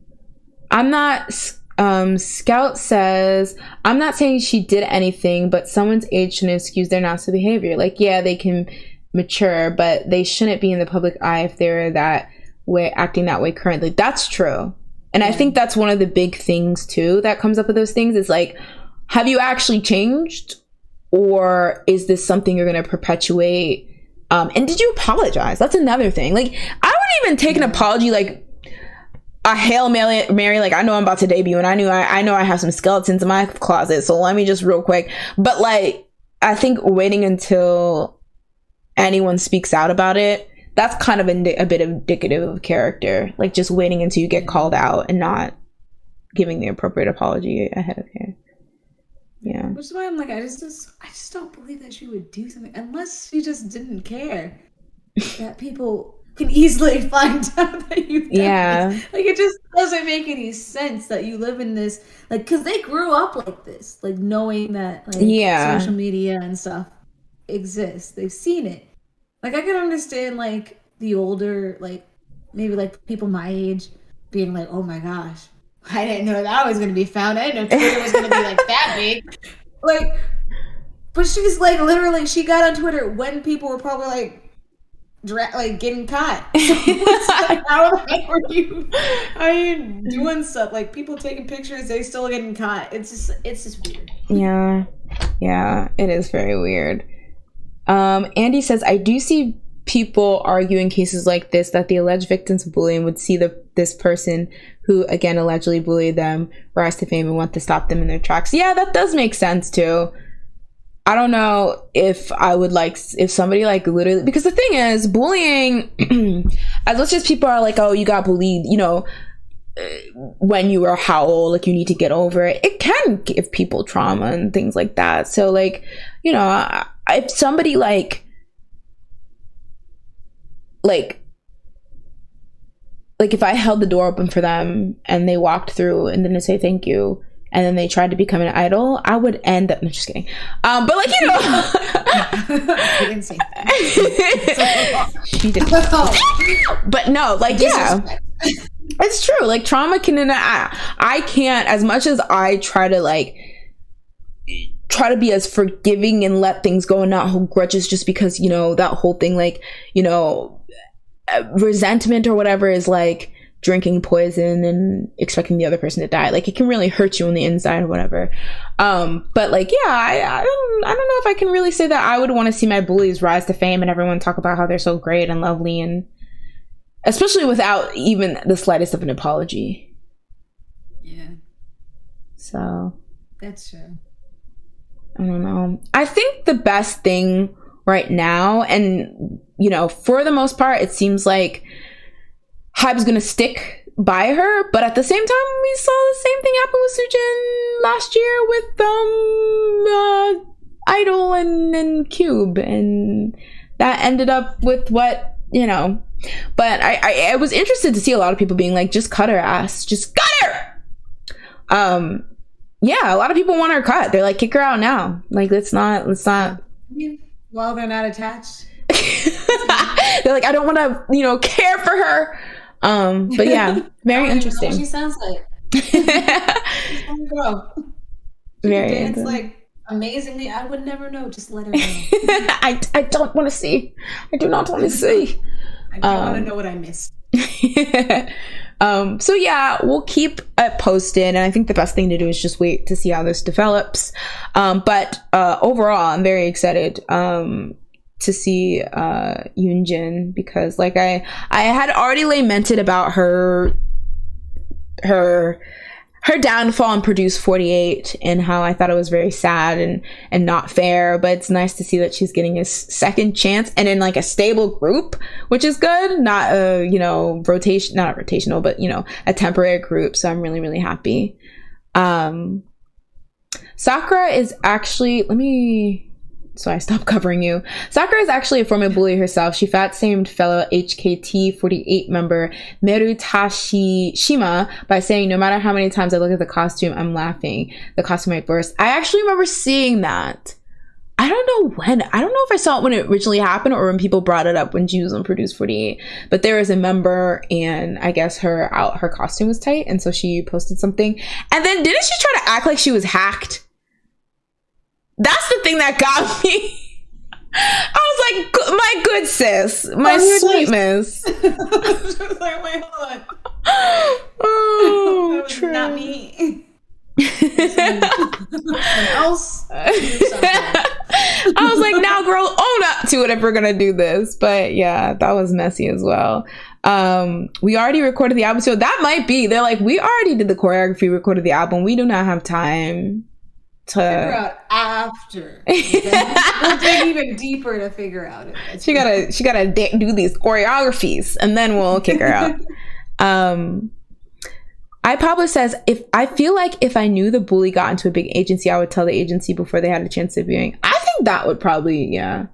I'm not. Scout says, I'm not saying she did anything, but someone's age shouldn't excuse their nasty behavior. Like, yeah, they can mature, but they shouldn't be in the public eye if they're that way, acting that way currently. That's true. And I think that's one of the big things too that comes up with those things is like, have you actually changed, or is this something you're going to perpetuate? And did you apologize? That's another thing. Like, I wouldn't even take an apology like a Hail Mary, like, I know I'm about to debut and I know I have some skeletons in my closet, so let me just real quick. But like, I think waiting until anyone speaks out about it, that's kind of a bit indicative of character. Like, just waiting until you get called out and not giving the appropriate apology ahead of time. Yeah. Which is why I'm like, I just don't believe that she would do something unless she just didn't care that people can easily find out that you've done this. Like, it just doesn't make any sense that you live in this, like, because they grew up like this, like, knowing that, like, social media and stuff exists. They've seen it. Like, I can understand, like, the older, like, maybe, like, people my age being like, oh my gosh, I didn't know that was going to be found. I didn't know Twitter was going to be, like, that big. Like, but she's, like, literally, she got on Twitter when people were probably, like getting caught. So it's like, how the heck are you doing stuff? Like, people taking pictures, they still getting caught. It's just weird. Yeah, it is very weird. Andy says, I do see people argue in cases like this that the alleged victims of bullying would see this person who again allegedly bullied them rise to fame and want to stop them in their tracks. Yeah, that does make sense too. I don't know if I would like, if somebody like literally, because the thing is, bullying, as much as people are like, oh, you got bullied, you know, when you were how old, like, you need to get over it. It can give people trauma and things like that. So, like, you know, if somebody like if I held the door open for them and they walked through and didn't say thank you, and then they tried to become an idol, I would end up, no, just kidding. But like, you know, I didn't say that. She did. But no, like, yeah, it's true. Like, trauma can, I can't, as much as I try to be as forgiving and let things go and not hold grudges, just because, you know, that whole thing, like, you know, resentment or whatever is like drinking poison and expecting the other person to die. Like, it can really hurt you on the inside or whatever. But like, yeah, I don't know if I can really say that I would want to see my bullies rise to fame and everyone talk about how they're so great and lovely, and especially without even the slightest of an apology. Yeah. So that's true. I don't know. I think the best thing right now, and you know, for the most part, it seems like Hybe's gonna stick by her, but at the same time, we saw the same thing happen with Soojin last year with Idol and Cube, and that ended up with what, you know. But I was interested to see a lot of people being like, just cut her ass, just cut her. Yeah, a lot of people want her cut. They're like, kick her out now. Like, let's not. Well, they're not attached. They're like, I don't want to, you know, care for her. But yeah, very interesting. She sounds like. She's one girl. She very dance like amazingly. I would never know. Just let her know. I don't want to see. I do not want to see. I don't want to know what I missed. So yeah, we'll keep it posted, and I think the best thing to do is just wait to see how this develops. But overall, I'm very excited to see Yoonjin, because like I had already lamented about her downfall in Produce 48 and how I thought it was very sad and not fair, but it's nice to see that she's getting a second chance and in like a stable group, which is good, not a, you know, not rotational, but, you know, a temporary group. So I'm really, really happy. Sakura is actually, let me so I stopped covering you. Sakura is actually a former bully herself. She fat-shamed fellow HKT48 member Meru Tashishima by saying, no matter how many times I look at the costume, I'm laughing. The costume might burst. I actually remember seeing that. I don't know when. I don't know if I saw it when it originally happened or when people brought it up when she was on Produce 48. But there was a member, and I guess her costume was tight, and so she posted something. And then didn't she try to act like she was hacked? That's the thing that got me. I was like, my good sis, my sweet miss. I was like, wait, hold on. Oh, that was true. not me. Else. I was like, now girl, own up to it if we're gonna do this. But yeah, that was messy as well. We already recorded the album, so that might be, they're like, we already did the choreography, recorded the album, we do not have time to figure out after. We'll dig even deeper to figure out it. she gotta do these choreographies and then we'll kick her out. iPablo says, if I knew the bully got into a big agency, I would tell the agency before they had a chance of viewing. I think that would probably, yeah.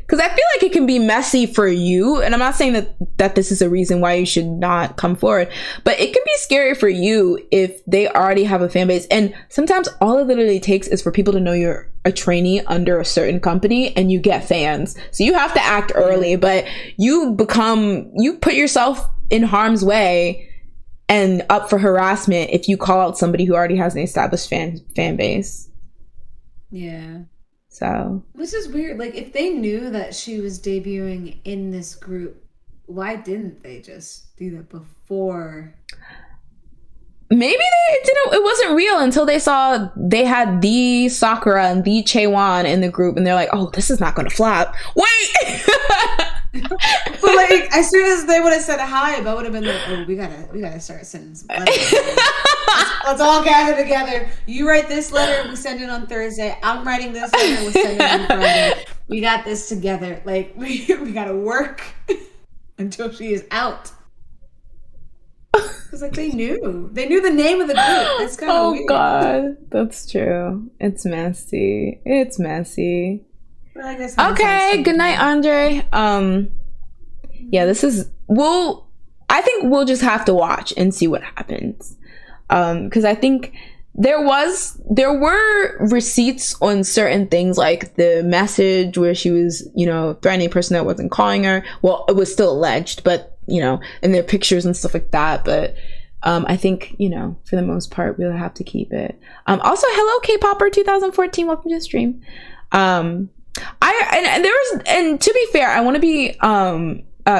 Because I feel like it can be messy for you. And I'm not saying that this is a reason why you should not come forward. But it can be scary for you if they already have a fan base. And sometimes all it literally takes is for people to know you're a trainee under a certain company and you get fans. So you have to act early. But you put yourself in harm's way and up for harassment if you call out somebody who already has an established fan base. Yeah. So, which is weird. Like, if they knew that she was debuting in this group, why didn't they just do that before? Maybe it wasn't real until they saw they had the Sakura and the Chaewon in the group, and they're like, oh, this is not gonna flop. Wait. But like, as soon as they would have said hi, I would have been like, oh, we gotta start sending some letters. Let's all gather together. You write this letter, we send it on Thursday. I'm writing this letter, we send it on Friday. We got this together. Like, we gotta work until she is out. It's like they knew the name of the group. That's kind of weird. Oh God, that's true. It's messy. Okay, good night, Andre. Yeah, I think we'll just have to watch and see what happens. Because I think there were receipts on certain things, like the message where she was, threatening a person that wasn't calling her. Well, it was still alleged, but and their pictures and stuff like that. But I think, for the most part, we'll have to keep it. Also, hello, K-Popper 2014. Welcome to the stream. And to be fair, I want to be,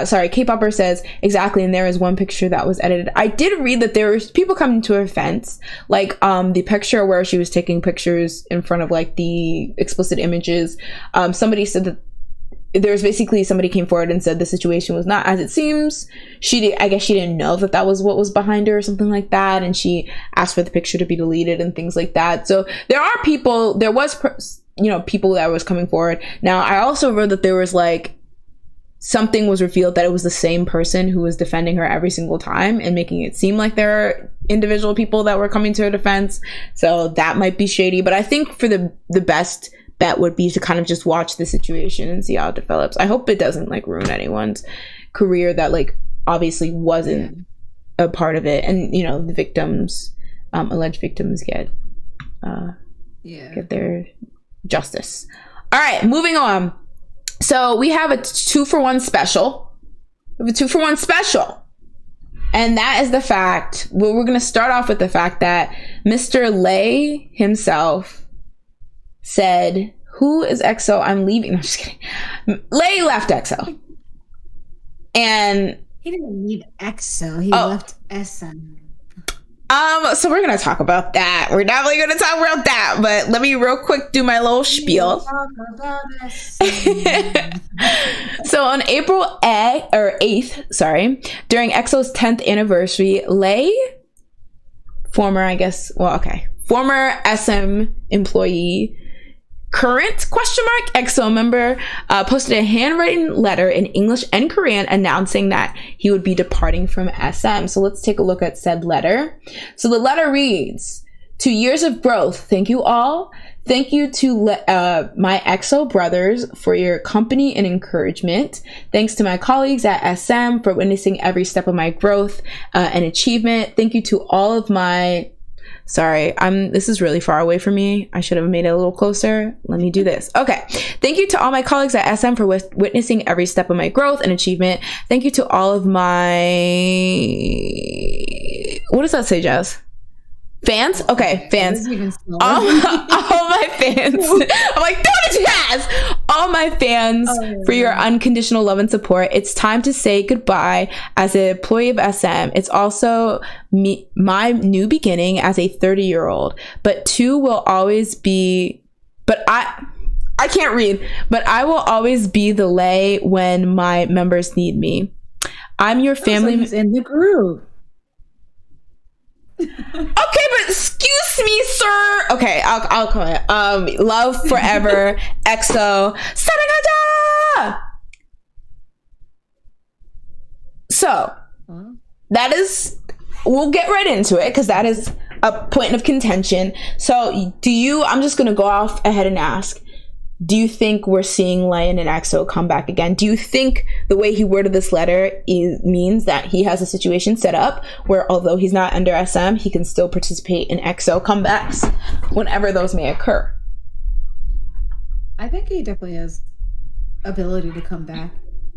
sorry, K-Popper says, exactly, and there is one picture that was edited. I did read that there was people coming to her fence, like, the picture where she was taking pictures in front of, like, the explicit images. Somebody said that there's basically, somebody came forward and said the situation was not as it seems. I guess she didn't know that was what was behind her or something like that, and she asked for the picture to be deleted and things like that. So there was people that was coming forward. Now, I also read that there was something was revealed that it was the same person who was defending her every single time and making it seem like there are individual people that were coming to her defense. So that might be shady. But I think for the best bet would be to kind of just watch the situation and see how it develops. I hope it doesn't ruin anyone's career that obviously wasn't a part of it. And, the victims, alleged victims get their justice. All right, moving on. So we have a 2-for-1 special. And that is the fact, we're going to start off with the fact that Mr. Lay himself said, who is EXO? I'm leaving. No, I'm just kidding. Lay left EXO. And he didn't leave EXO. He left SM. So we're going to talk about that. We're definitely going to talk about that, but let me real quick do my little spiel. So on April 8th, during EXO's 10th anniversary, Lay, former SM employee, current EXO member, posted a handwritten letter in English and Korean announcing that he would be departing from SM. So let's take a look at said letter. So the letter reads, to years of growth. Thank you all. Thank you to my EXO brothers for your company and encouragement. Thanks to my colleagues at SM for witnessing every step of my growth and achievement. Thank you to all of my... Sorry, this is really far away from me. I should have made it a little closer. Let me do this. Okay. Thank you to all my colleagues at SM for witnessing every step of my growth and achievement. Thank you to all of my... What does that say, Jess? Fans? Okay, fans. All my fans. I'm like, don't it, Jazz! All my fans for your unconditional love and support. It's time to say goodbye as an employee of SM. It's also my new beginning as a 30-year-old. But two will always be... But I can't read. But I will always be the lay when my members need me. I'm your family... in the group. Okay, but excuse me, sir. Okay, I'll call it. Love forever, EXO. 사랑하자. So that is. We'll get right into it because that is a point of contention. So, I'm just gonna go off ahead and ask. Do you think we're seeing Naeun and EXO come back again? Do you think the way he worded this letter means that he has a situation set up where although he's not under SM, he can still participate in EXO comebacks whenever those may occur? I think he definitely has ability to come back.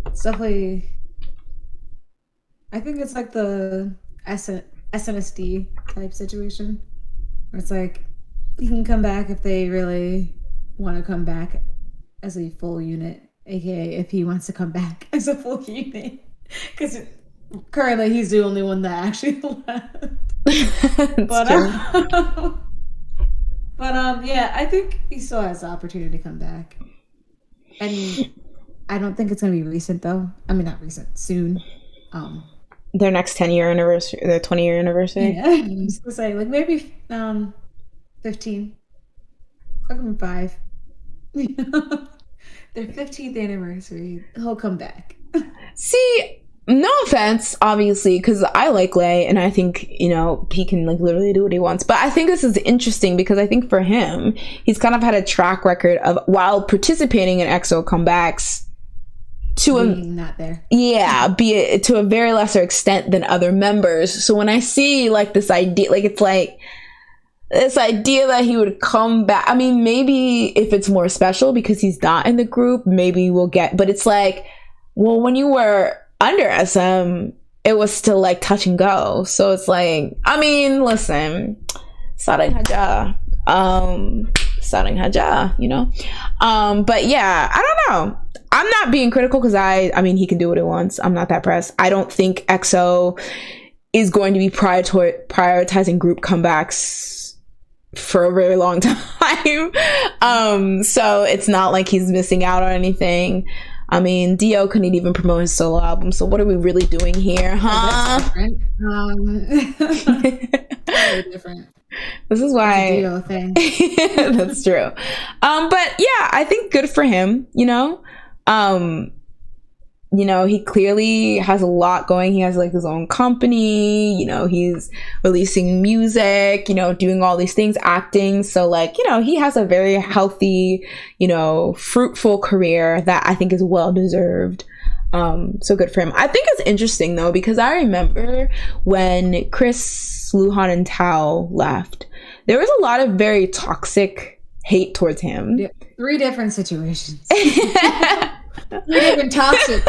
It's definitely... I think it's like the SNSD type situation where it's like he can come back if they really want to come back as a full unit, aka if he wants to come back as a full unit, because currently he's the only one that actually left. Yeah, I think he still has the opportunity to come back, and I don't think it's gonna be recent though. I mean, not recent, soon. Their next 10-year anniversary, their 20-year anniversary. Yeah, I was gonna say like maybe 15. I'll give him 5. Their 15th anniversary, he'll come back. See, no offense, obviously, because I like Lay and I think, he can like literally do what he wants. But I think this is interesting because I think for him, he's kind of had a track record of, while participating in EXO comebacks, not there. Yeah, be it to a very lesser extent than other members. So when I see like this idea, like it's like this idea that he would come back. I mean, maybe if it's more special because he's not in the group, maybe we'll get, but it's like, well, when you were under SM, it was still like touch and go. So it's like, I mean, listen, 사랑하자, but yeah, I don't know. I'm not being critical because I mean, he can do what he wants. I'm not that pressed. I don't think EXO is going to be prioritizing group comebacks for a very long time. So it's not like he's missing out on anything. I mean, Dio couldn't even promote his solo album, so what are we really doing here, huh? That's different. Very different. This is why Dio thing. That's true. But yeah, I think good for him, he clearly has a lot going. He has like his own company, he's releasing music, doing all these things, acting. So like, he has a very healthy, fruitful career that I think is well deserved. So good for him. I think it's interesting though, because I remember when Chris, Luhan, and Tao left, there was a lot of very toxic hate towards him. Yeah, 3 different situations. 3 different toxic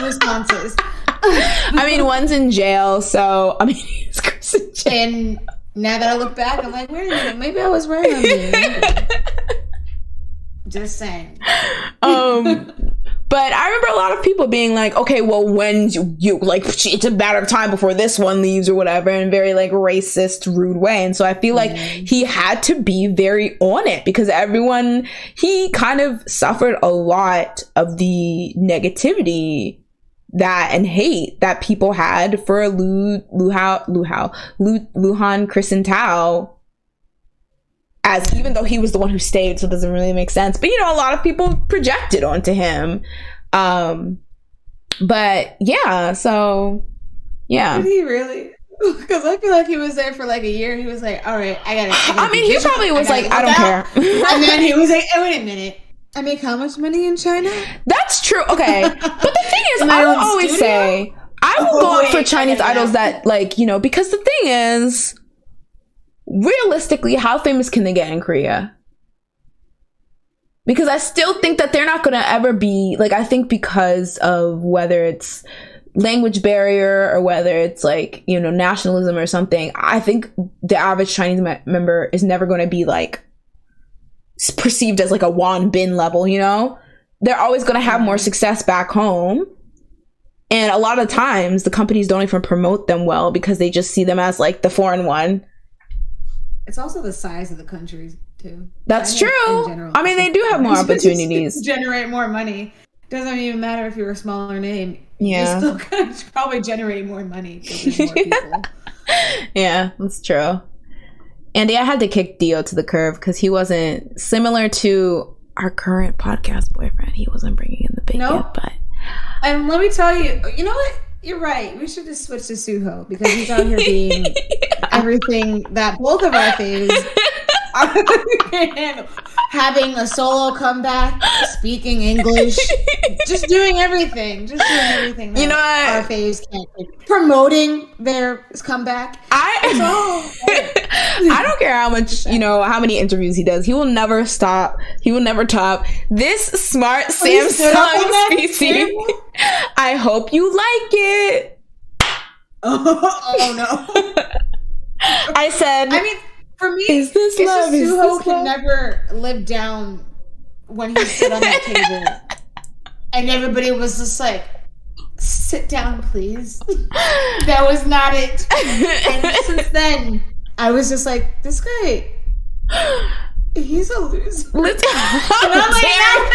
responses. I mean, one's in jail, so I mean, he's Chris in jail. And now that I look back, I'm like, wait a minute, maybe I was right on here. Just saying. But I remember a lot of people being like, okay, well, when you like, it's a matter of time before this one leaves or whatever, in a very like racist, rude way. And so I feel like he had to be very on it because he kind of suffered a lot of the negativity and hate that people had for Luhan, Chris, and Tao. As even though he was the one who stayed, so it doesn't really make sense. But a lot of people projected onto him. But yeah, so yeah. Did he really? Because I feel like he was there for like a year. He was like, all right, I gotta I mean, he probably was like, I don't care. And then he was like, oh, wait a minute. I make how much money in China? That's true. Okay. But the thing is, I will always say, I will go up for Chinese idols that, like, you know, because the thing is, realistically, how famous can they get in Korea? Because I still think that they're not going to ever be, like, I think because of whether it's language barrier or whether it's like, you know, nationalism or something, I think the average Chinese member is never going to be like perceived as like a Won Bin level, you know? They're always going to have more success back home. And a lot of times the companies don't even promote them well because they just see them as like the foreign one. It's also the size of the countries too. That's true. I mean, they do have more opportunities. Generate more money. Doesn't even matter if you're a smaller name. Yeah. You're still going to probably generate more money because there's more people. Yeah, that's true. Andy, I had to kick Dio to the curb because he wasn't similar to our current podcast boyfriend. He wasn't bringing in the bacon, but. And let me tell you, you know what? You're right. We should just switch to Suho because he's out here being everything that both of our faves are. Having a solo comeback, speaking English, just doing everything. That you know what? Our faves can't do. Promoting their comeback. I don't care how much, you know, how many interviews he does. He will never stop. He will never top this smart Samsung species. I hope you like it. Oh no. I said, I mean, for me, is this love? Suho can never live down when he stood on that table. And everybody was just like, sit down, please. That was not it. And since then, I was just like, this guy, he's a loser. How dare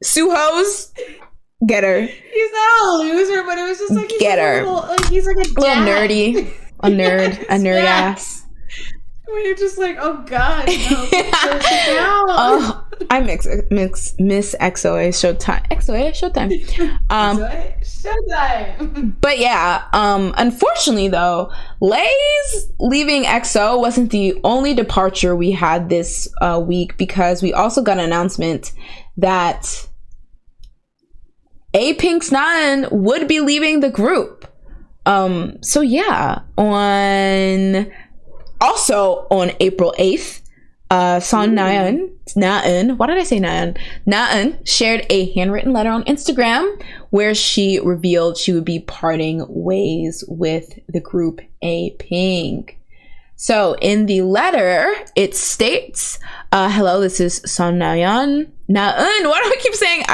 Suho's get her. He's not a loser, but it was just like he's like a little nerdy. A nerd ass. When you're just like, oh god, no. Oh, I miss XOA Showtime. Showtime. But yeah, unfortunately though, Lay's leaving EXO wasn't the only departure we had this week, because we also got an announcement that Apink's Naeun would be leaving the group. So yeah, on April 8th, Naeun, why did I say Naeun? Naeun shared a handwritten letter on Instagram where she revealed she would be parting ways with the group Apink. So in the letter, it states, hello, this is Naeun. Why do I keep saying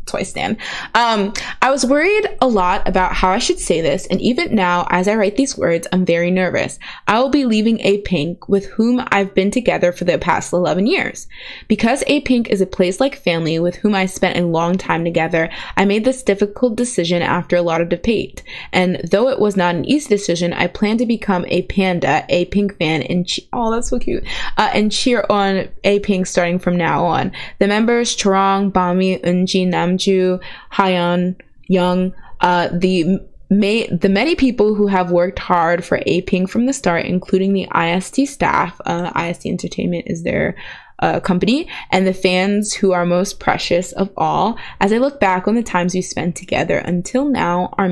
twice, Dan. I was worried a lot about how I should say this, and even now, as I write these words, I'm very nervous. I will be leaving Apink, with whom I've been together for the past 11 years. Because Apink is a place like family with whom I spent a long time together, I made this difficult decision after a lot of debate. And though it was not an easy decision, I plan to become a panda, Apink fan, and oh, that's so cute, and cheer on Apink starting from now on. The members, Chorong, Bami, Eunji, Namju, Hayeon, Young, the many people who have worked hard for Apink from the start, including the IST staff. IST Entertainment is their company, and the fans who are most precious of all. As I look back on the times we spent together until now, and our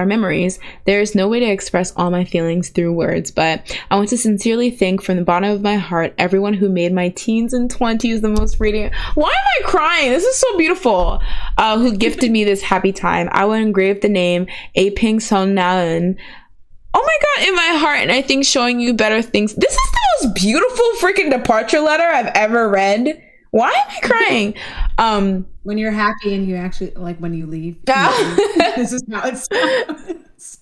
memories, there is no way to express all my feelings through words, but I want to sincerely thank from the bottom of my heart everyone who made my teens and 20s the most radiant. Why am I crying? This is so beautiful. Who gifted me this happy time. I will engrave the name Apink Naeun, oh my god, in my heart, and I think showing you better things. This is the most beautiful freaking departure letter I've ever read. Why am I crying? When you're happy and you actually, like, when you leave. This is how it sounds.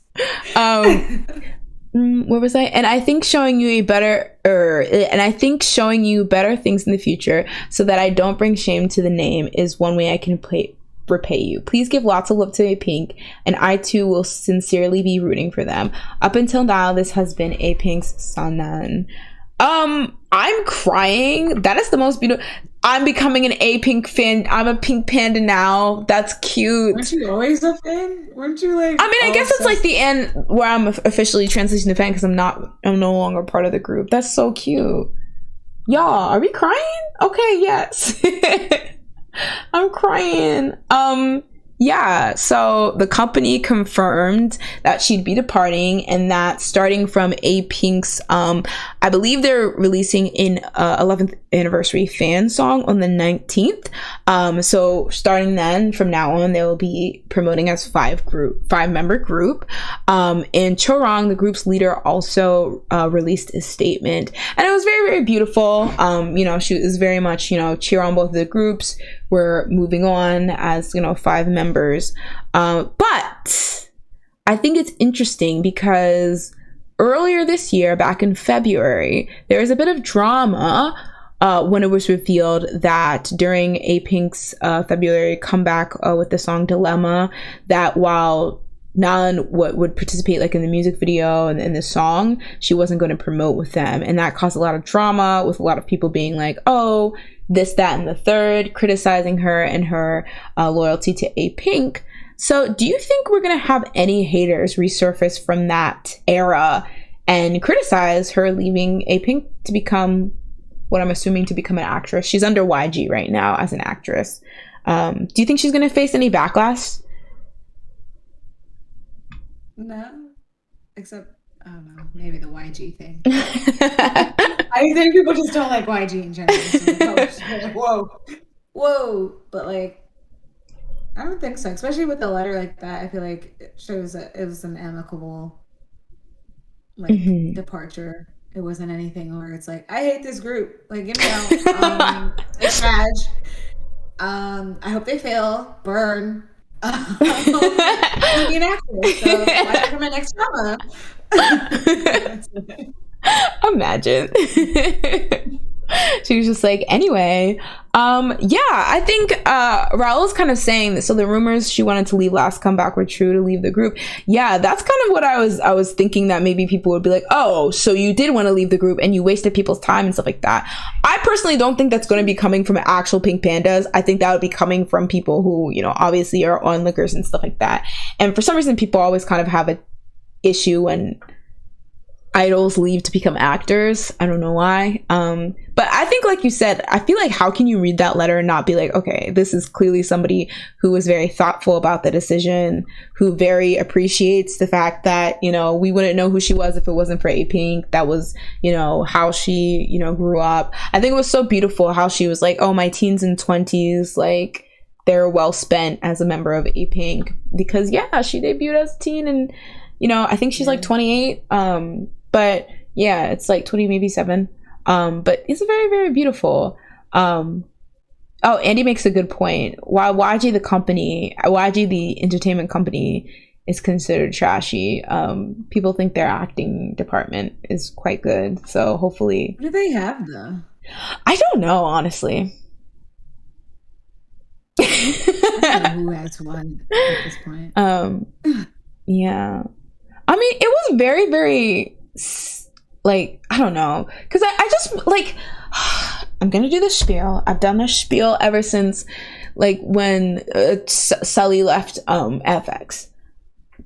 Where was I? And I think showing you better things in the future so that I don't bring shame to the name is one way I can repay you. Please give lots of love to Apink, and I too will sincerely be rooting for them. Up until now, this has been Apink's Naeun. I'm crying. That is the most beautiful. I'm becoming an Apink fan. I'm a pink panda now. That's cute. Weren't you always a fan? Weren't you like? I mean, I guess it's like the end where I'm officially transitioning to fan because I'm no longer part of the group. That's so cute. Y'all, are we crying? Okay, yes. I'm crying. Yeah, so the company confirmed that she'd be departing, and that starting from Apink's, I believe they're releasing an 11th anniversary fan song on the 19th. So starting then, from now on, they will be promoting as five-member group. And Chorong, the group's leader, also released a statement, and it was very, very beautiful. She was very much, cheer on both of the groups. We're moving on as, 5 members. But I think it's interesting because earlier this year, back in February, there was a bit of drama when it was revealed that during Apink's February comeback with the song Dilemma, that while Naeun would participate like in the music video and in the song, she wasn't going to promote with them. And that caused a lot of drama, with a lot of people being like, oh, this, that, and the third, criticizing her and her loyalty to Apink. So do you think we're going to have any haters resurface from that era and criticize her leaving Apink to become what I'm assuming to become an actress? She's under YG right now as an actress. Do you think she's going to face any backlash? No, except, I don't know, maybe the YG thing. I think people just don't like YG in general. So whoa. But like, I don't think so. Especially with a letter like that, I feel like it shows that it was an amicable departure. It wasn't anything where it's like, I hate this group. Like, get me out. It's trash. I hope they fail. Burn. I'm be an actress, so watch for my next drama. Imagine. She was just like, anyway, I think Raul's kind of saying that, so the rumors she wanted to leave last comeback were true, to leave the group. Yeah, that's kind of what I was thinking, that maybe people would be like, oh, so you did want to leave the group and you wasted people's time and stuff like that. I personally don't think that's going to be coming from actual pink pandas. I think that would be coming from people who, obviously are onlookers and stuff like that. And for some reason, people always kind of have an issue when idols leave to become actors. I don't know why. But I think, like you said, I feel like, how can you read that letter and not be like, okay, this is clearly somebody who was very thoughtful about the decision, who very appreciates the fact that, we wouldn't know who she was if it wasn't for Apink. That was, how she, grew up. I think it was so beautiful how she was like, oh, my teens and 20s, like, they're well spent as a member of Apink, because she debuted as a teen, and I think she's like 28. But yeah, it's like 20, maybe 7. But it's very, very beautiful. Oh, Andy makes a good point. While YG the entertainment company is considered trashy, people think their acting department is quite good. So hopefully. What do they have though? I don't know, honestly. I don't know who has one at this point. Yeah. I mean, it was very, very, like, I don't know, because I just, like, I'm gonna do the spiel. I've done the spiel ever since, like, when Sully left FX.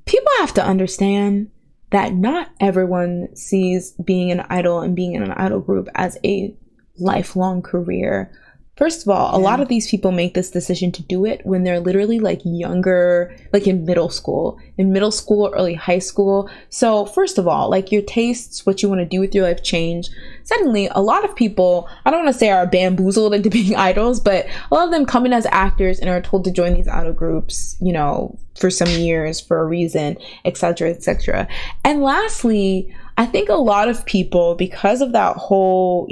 People have to understand that not everyone sees being an idol and being in an idol group as a lifelong career. First of all, a lot of these people make this decision to do it when they're literally like younger, like in middle school or early high school. So first of all, like, your tastes, what you want to do with your life change. Secondly, a lot of people, I don't want to say are bamboozled into being idols, but a lot of them come in as actors and are told to join these idol groups, for some years for a reason, etc., etc. And lastly, I think a lot of people, because of that whole,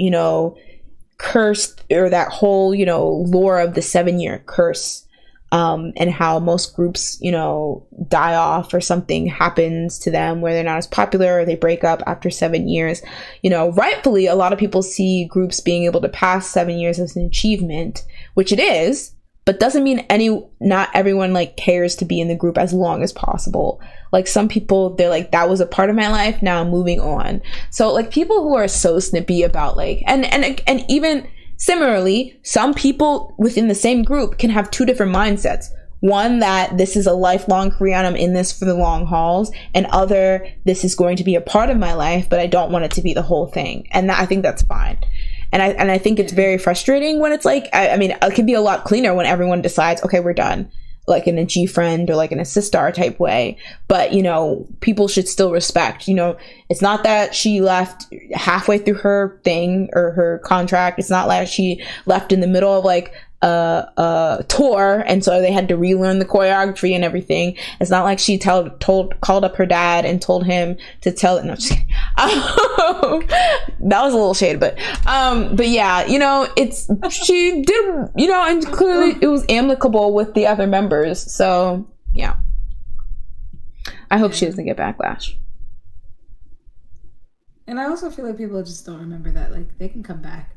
cursed, or that whole lore of the 7-year curse, and how most groups die off, or something happens to them where they're not as popular, or they break up after 7 years. Rightfully, a lot of people see groups being able to pass 7 years as an achievement, which it is, but doesn't mean not everyone like cares to be in the group as long as possible. Like some people, they're like, that was a part of my life, now I'm moving on. So like people who are so snippy about like, and even similarly, some people within the same group can have two different mindsets. One, that this is a lifelong career and I'm in this for the long hauls, and other, this is going to be a part of my life, but I don't want it to be the whole thing. And I think that's fine. And I think it's very frustrating when it's like, I mean, it can be a lot cleaner when everyone decides, okay, we're done, like in a G friend or like in a sister type way. But, you know, people should still respect, you know, it's not that she left halfway through her thing or her contract. It's not like she left in the middle of like a tour and so they had to relearn the choreography and everything. It's not like she called up her dad and told him to tell, no, just kidding. That was a little shade, but yeah, you know, she did, you know, and clearly it was amicable with the other members. So yeah, I hope she doesn't get backlash. And I also feel like people just don't remember that, like, they can come back.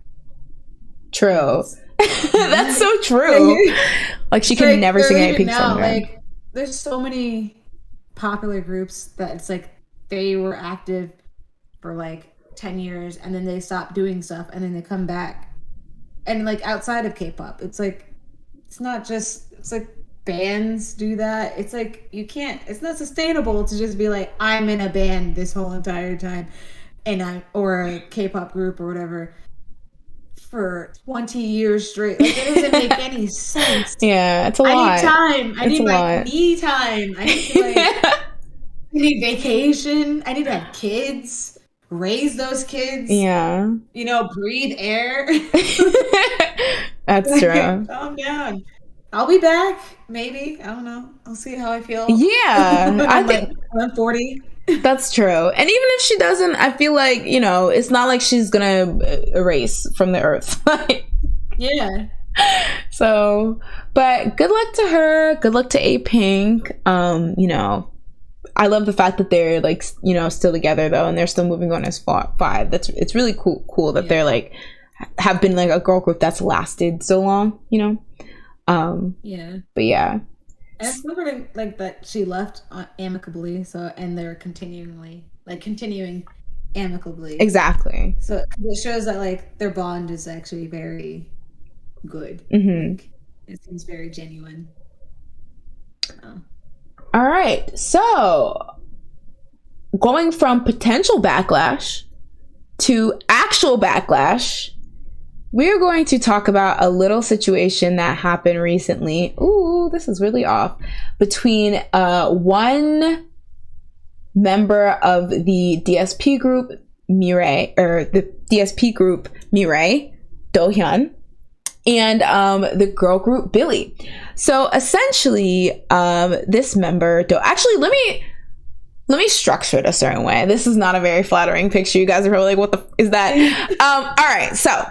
True. That's so true. Like she can never sing a Apink song again. Like there's so many popular groups that it's like they were active for like 10 years and then they stop doing stuff and then they come back. And like outside of K-pop, it's like it's not just, it's like bands do that. It's like you can't, it's not sustainable to just be like, I'm in a band this whole entire time or a K-pop group or whatever for 20 years straight. Like it doesn't make any sense. Yeah, it's a lot. I need time. I need my me time. I need to like I need vacation. I need to have kids. Raise those kids. Yeah. You know, breathe air. That's true. Calm down. I'll be back. Maybe. I don't know. I'll see how I feel. Yeah. I think I'm 40. That's true. And even if she doesn't, I feel like, you know, it's not like she's gonna erase from the earth. Yeah. So, but good luck to her. Good luck to Apink. You know, I love the fact that they're like, you know, still together though, and they're still moving on as five. It's really cool that they're like have been like a girl group that's lasted so long, you know. Yeah. But yeah. And it's never like that she left amicably, so, and they're continuing amicably. Exactly. So it shows that like their bond is actually very good. Mm-hmm. Like, it seems very genuine. All right, so going from potential backlash to actual backlash, we're going to talk about a little situation that happened recently. Ooh, this is really off. Between one member of the DSP group, Mirae, Do-hyun, and the girl group Billy. So essentially, this member, actually, let me structure it a certain way. This is not a very flattering picture. You guys are probably like, what the is that? All right, so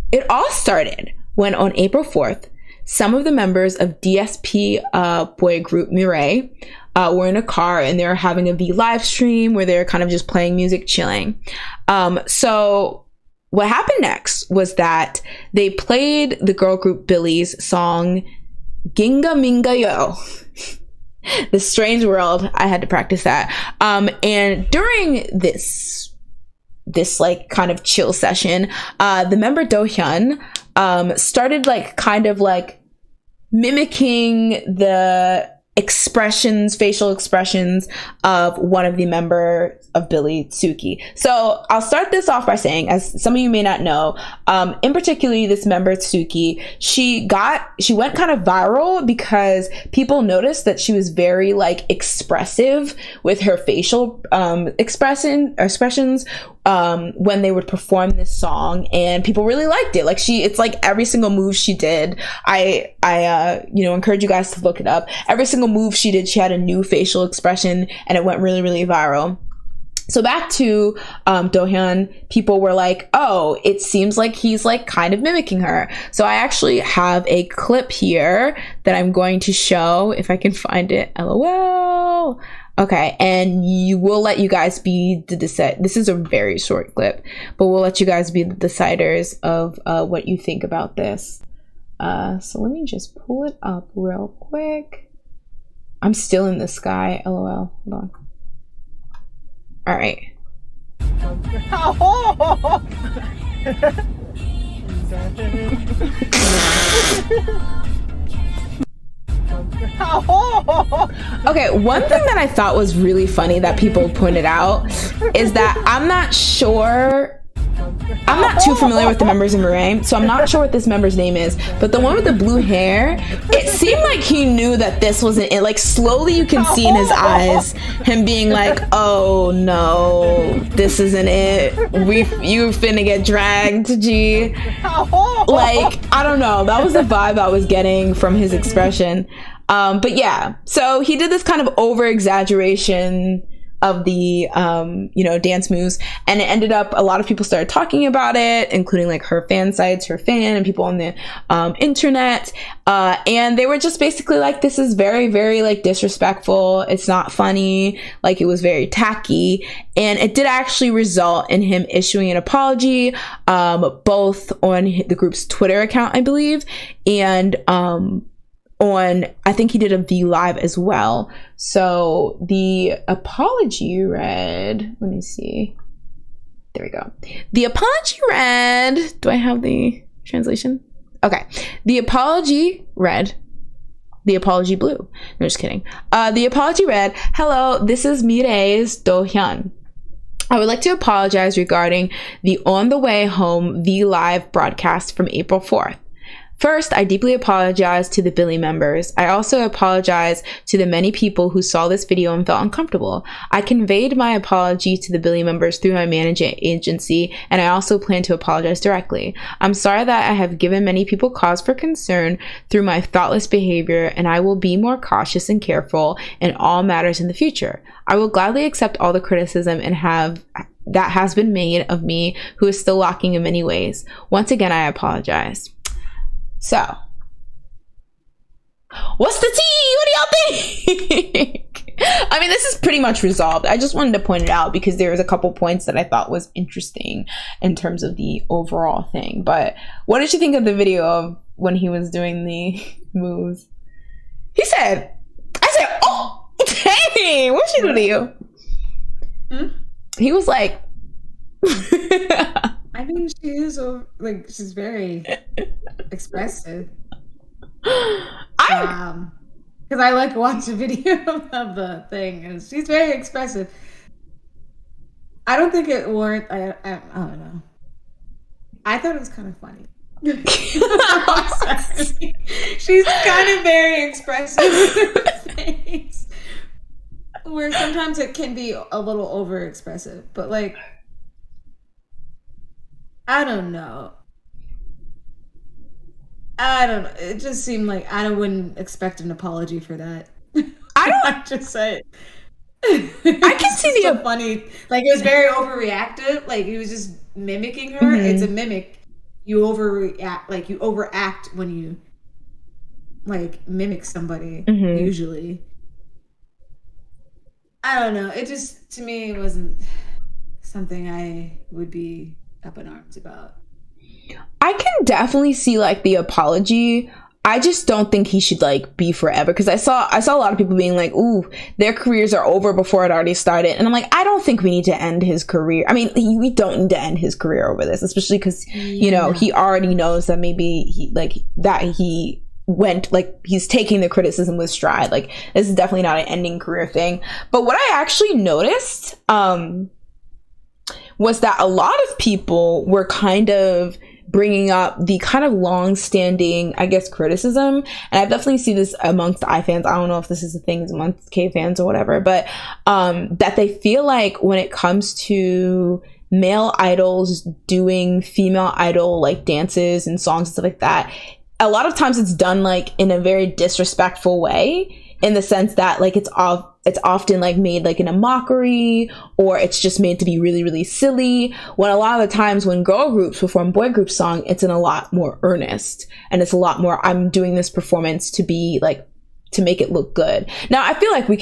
it all started when on April 4th, some of the members of DSP boy group Mirae were in a car and they were having a V live stream where they were kind of just playing music, chilling. So what happened next was that they played the girl group Billy's song Ginga Minga Yo. The Strange World. I had to practice that. And during this like kind of chill session, the member Do-hyun started like kind of like mimicking the facial expressions of one of the members of Billy, Tsuki. So I'll start this off by saying, as some of you may not know, in particularly this member Tsuki, she went kind of viral because people noticed that she was very like expressive with her facial expressions when they would perform this song, and people really liked it. Like it's like every single move she did, I encourage you guys to look it up. Every single move she did, she had a new facial expression, and it went really, really viral. So back to Do-hyun, people were like, oh, it seems like he's like kind of mimicking her. So I actually have a clip here that I'm going to show if I can find it. LOL. Okay, and we'll let you guys be the this is a very short clip, but we'll let you guys be the deciders of what you think about this. So let me just pull it up real quick. I'm still in the sky, lol. Hold on. All right. Okay, one thing that I thought was really funny that people pointed out is that I'm not too familiar with the members in Mirae, so I'm not sure what this member's name is, but the one with the blue hair, it seemed like he knew that this wasn't it. Like, slowly you can see in his eyes him being like, oh no, this isn't it. You finna get dragged, G. Like, I don't know, that was the vibe I was getting from his expression. But yeah, so he did this kind of over exaggeration of the dance moves, and it ended up a lot of people started talking about it, including like her fan sites, her fan, and people on the internet, and they were just basically like, this is very, very like disrespectful, it's not funny, like it was very tacky. And it did actually result in him issuing an apology, both on the group's Twitter account, I believe, and I think he did a V Live as well. So the apology read, let me see. There we go. The apology read, do I have the translation? Okay. The apology read, the apology blue. No, just kidding. The apology read, hello, this is Mirae's Do-hyun. I would like to apologize regarding the On the Way Home V Live broadcast from April 4th. First, I deeply apologize to the Billy members. I also apologize to the many people who saw this video and felt uncomfortable. I conveyed my apology to the Billy members through my management agency, and I also plan to apologize directly. I'm sorry that I have given many people cause for concern through my thoughtless behavior, and I will be more cautious and careful in all matters in the future. I will gladly accept all the criticism that has been made of me, who is still lacking in many ways. Once again, I apologize. So, what's the tea? What do y'all think? I mean, this is pretty much resolved. I just wanted to point it out because there was a couple points that I thought was interesting in terms of the overall thing. But what did you think of the video of when he was doing the moves? I said, oh, dang, what'd she do to you? He was like, I mean, she is she's very expressive. Because I like watch a video of the thing, and she's very expressive. I don't think it warrant. I don't know. I thought it was kind of funny. She's kind of very expressive with her things, where sometimes it can be a little over expressive, but like, I don't know. It just seemed like I wouldn't expect an apology for that. I just said. I can see the funny. Like, it was very overreactive. Like, he was just mimicking her. Mm-hmm. It's a mimic. You overreact. Like, you overact when you like mimic somebody. Mm-hmm. Usually. I don't know. It just, to me, it wasn't something I would be up in arms about. I can definitely see like the apology. I just don't think he should like be forever, because I saw a lot of people being like, ooh, their careers are over before it already started, and I'm like, I don't think we need to end his career. I mean, we don't need to end his career over this, especially because he already knows that maybe he went, like, he's taking the criticism with stride. Like, this is definitely not an ending career thing. But what I actually noticed was that a lot of people were kind of bringing up the kind of long-standing, I guess, criticism, and I definitely see this amongst I fans. I don't know if this is a thing amongst K fans or whatever, but that they feel like when it comes to male idols doing female idol like dances and songs and stuff like that, a lot of times it's done like in a very disrespectful way, in the sense that like it's often like made like in a mockery, or it's just made to be really, really silly, when a lot of the times when girl groups perform boy group song, it's in a lot more earnest, and it's a lot more, I'm doing this performance to be like to make it look good. Now, I feel like we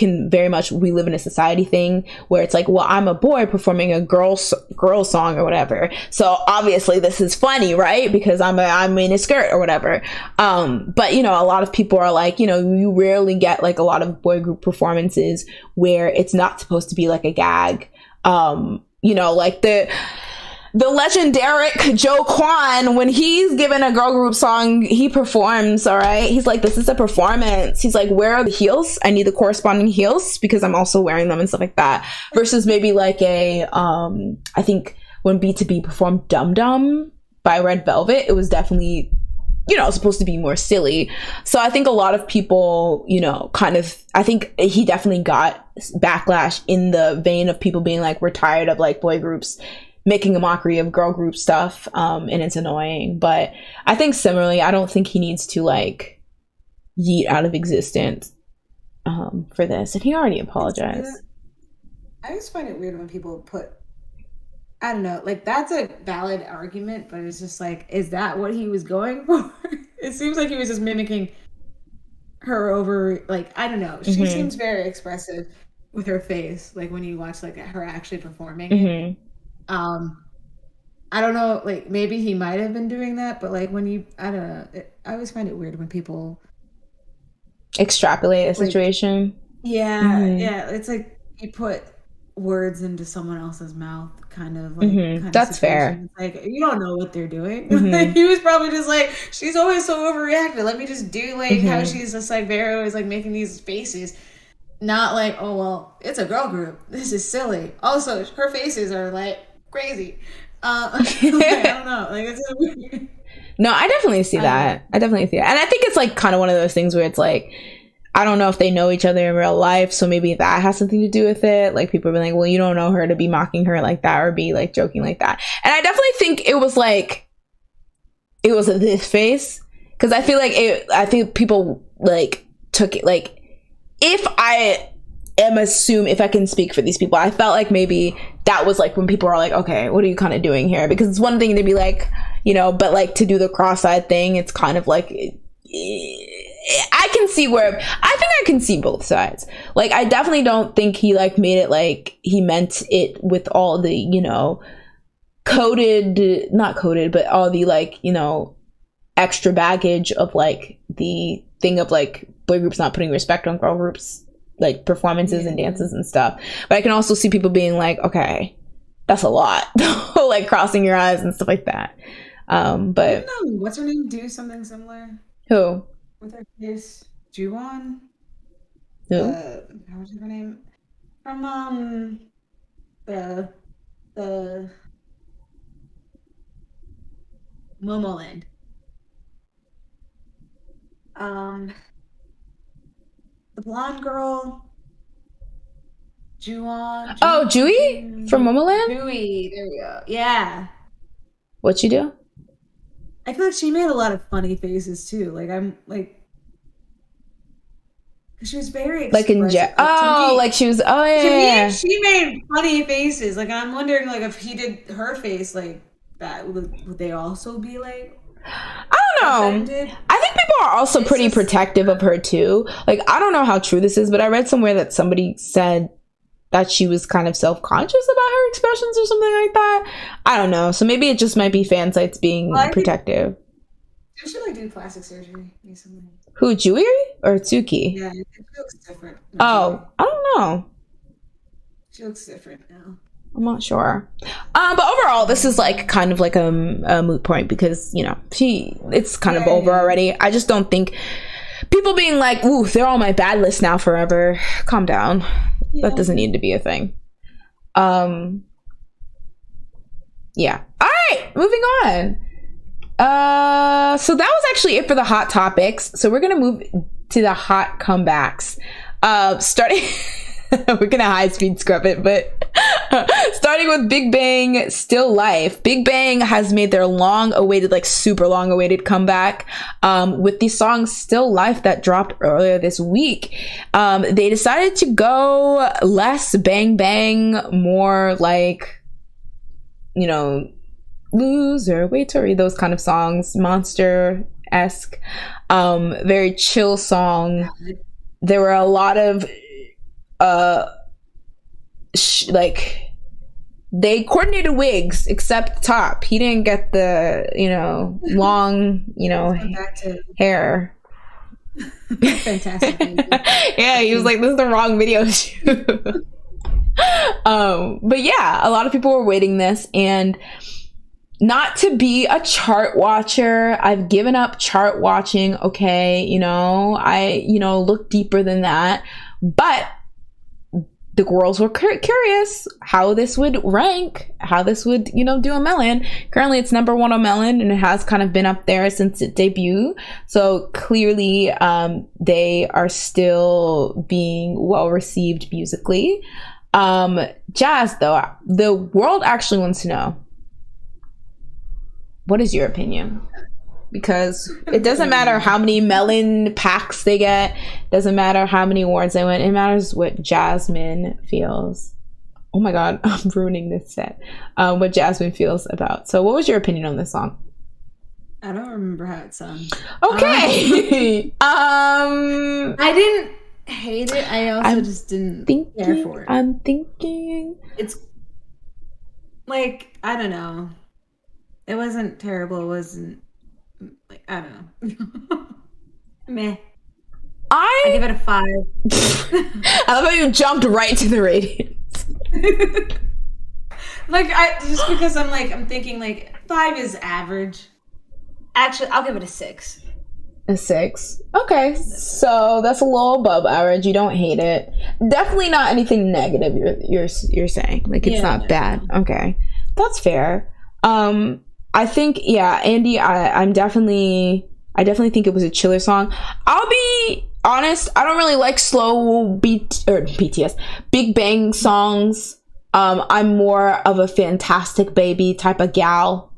live in a society thing where it's like, well, I'm a boy performing a girl song or whatever. So obviously this is funny, right? Because I'm in a skirt or whatever. But, you know, a lot of people are like, you know, you rarely get like a lot of boy group performances where it's not supposed to be like a gag. You know, like the legendary Joe Kwan, when he's given a girl group song, he performs, all right? He's like, this is a performance. He's like, where are the heels? I need the corresponding heels because I'm also wearing them and stuff like that. Versus maybe like I think when B2B performed Dum Dum by Red Velvet, it was definitely, you know, supposed to be more silly. So I think a lot of people, you know, I think he definitely got backlash in the vein of people being like, we're tired of like boy groups making a mockery of girl group stuff, and it's annoying. But I think similarly, I don't think he needs to like yeet out of existence for this, and he already apologized. I just find it weird when people put, I don't know, like that's a valid argument, but it's just like, is that what he was going for? It seems like he was just mimicking her over, like, I don't know. She seems very expressive with her face, like when you watch like her actually performing it. I don't know, like maybe he might have been doing that, but like when you, I don't know, I always find it weird when people extrapolate a situation. Yeah, it's like you put words into someone else's mouth, kind of like kind that's of fair. It's like you don't know what they're doing. Like, he was probably just like, she's always so overreacted. Let me just do like how she's just like very always like making these faces. Not like, oh well, it's a girl group. This is silly. Also, her faces are like crazy. I don't know. Like it's weird. No, I definitely see that. And I think it's like kind of one of those things where it's like, I don't know if they know each other in real life, so maybe that has something to do with it. Like people are like, well, you don't know her to be mocking her like that or be like joking like that. And I definitely think it was this face, because I feel like I think people like took it like, if I can speak for these people, I felt like maybe that was like when people are like, okay, what are you kind of doing here? Because it's one thing to be like, you know, but like to do the cross-eyed thing, it's kind of like, I can see both sides. Like, I definitely don't think he like made it like he meant it with all the, you know, not coded, but all the like, you know, extra baggage of like the thing of like boy groups not putting respect on girl groups like performances and dances and stuff. But I can also see people being like, okay, that's a lot. Like crossing your eyes and stuff like that. But what's her name do something similar? Who? With her face, Juwon. Who? How was her name? From the Momoland. The blonde girl, Juwon. Oh, Jui from Momoland? Jui, there we go. Yeah. What'd she do? I feel like she made a lot of funny faces too. Like I'm like, she was very like in like she was. Oh yeah. She made funny faces. Like I'm wondering, like if he did her face like that, would they also be like? I don't know. I think people are also pretty protective of her too. Like I don't know how true this is, but I read somewhere that somebody said that she was kind of self-conscious about her expressions or something like that. I don't know. So maybe it just might be fan sites being protective. Did she like do plastic surgery recently? Who, Jui or Tsuki? Yeah, she looks different. Oh, I don't know. She looks different now. I'm not sure. But overall, this is like kind of like a moot point because, you know, it's kind of over already. I just don't think people being like, ooh, they're on my bad list now forever. Calm down. Yeah. That doesn't need to be a thing. Yeah. All right, moving on. So that was actually it for the hot topics. So we're gonna move to the hot comebacks. Starting we're gonna high speed scrub it, but starting with Big Bang Still Life. Big Bang has made their super long awaited comeback with the song Still Life that dropped earlier this week. They decided to go less bang bang, more like, you know, Loser, Wait to Read, those kind of songs, Monster-esque, very chill song. there were a lot of like they coordinated wigs except Top. He didn't get the long hair. Fantastic. Yeah, he was like, this is the wrong video shoot. But yeah, a lot of people were waiting this, and not to be a chart watcher, I've given up chart watching. Okay, I look deeper than that, but the girls were curious how this would rank, how this would do a Melon. Currently it's number 1 on Melon, and it has kind of been up there since it debuted, so clearly they are still being well received musically. Jazz, though, the world actually wants to know, what is your opinion? Because it doesn't matter how many Melon packs they get, doesn't matter how many awards they win, it matters what Jasmine feels. Oh my god, I'm ruining this set. What Jasmine feels about. So what was your opinion on this song? I don't remember how it sounds. Okay. I didn't hate it. I also just didn't care for it. I'm thinking it's like, I don't know. It wasn't terrible. It wasn't like, I don't know. Meh. I give it a 5. I love how you jumped right to the ratings. Like, just because I'm thinking like 5 is average. Actually, I'll give it a 6. A 6. Okay, so that's a little above average. You don't hate it. Definitely not anything negative. You're saying like it's not bad. Okay, that's fair. I think Andy. I definitely think it was a chiller song. I'll be honest. I don't really like slow BTS Big Bang songs. I'm more of a Fantastic Baby type of gal.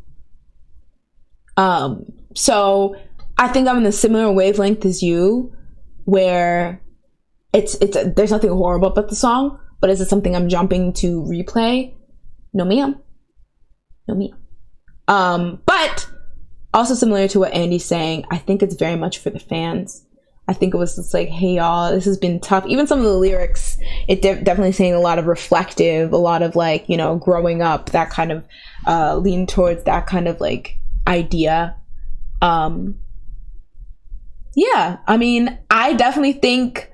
So I think I'm in a similar wavelength as you, where it's there's nothing horrible about the song, but is it something I'm jumping to replay? No ma'am. But also similar to what Andy's saying, I think it's very much for the fans. I think it was just like, hey y'all, this has been tough. Even some of the lyrics, it definitely saying a lot of reflective, a lot of like, growing up, that kind of lean towards that kind of like idea. Yeah, I mean, I definitely think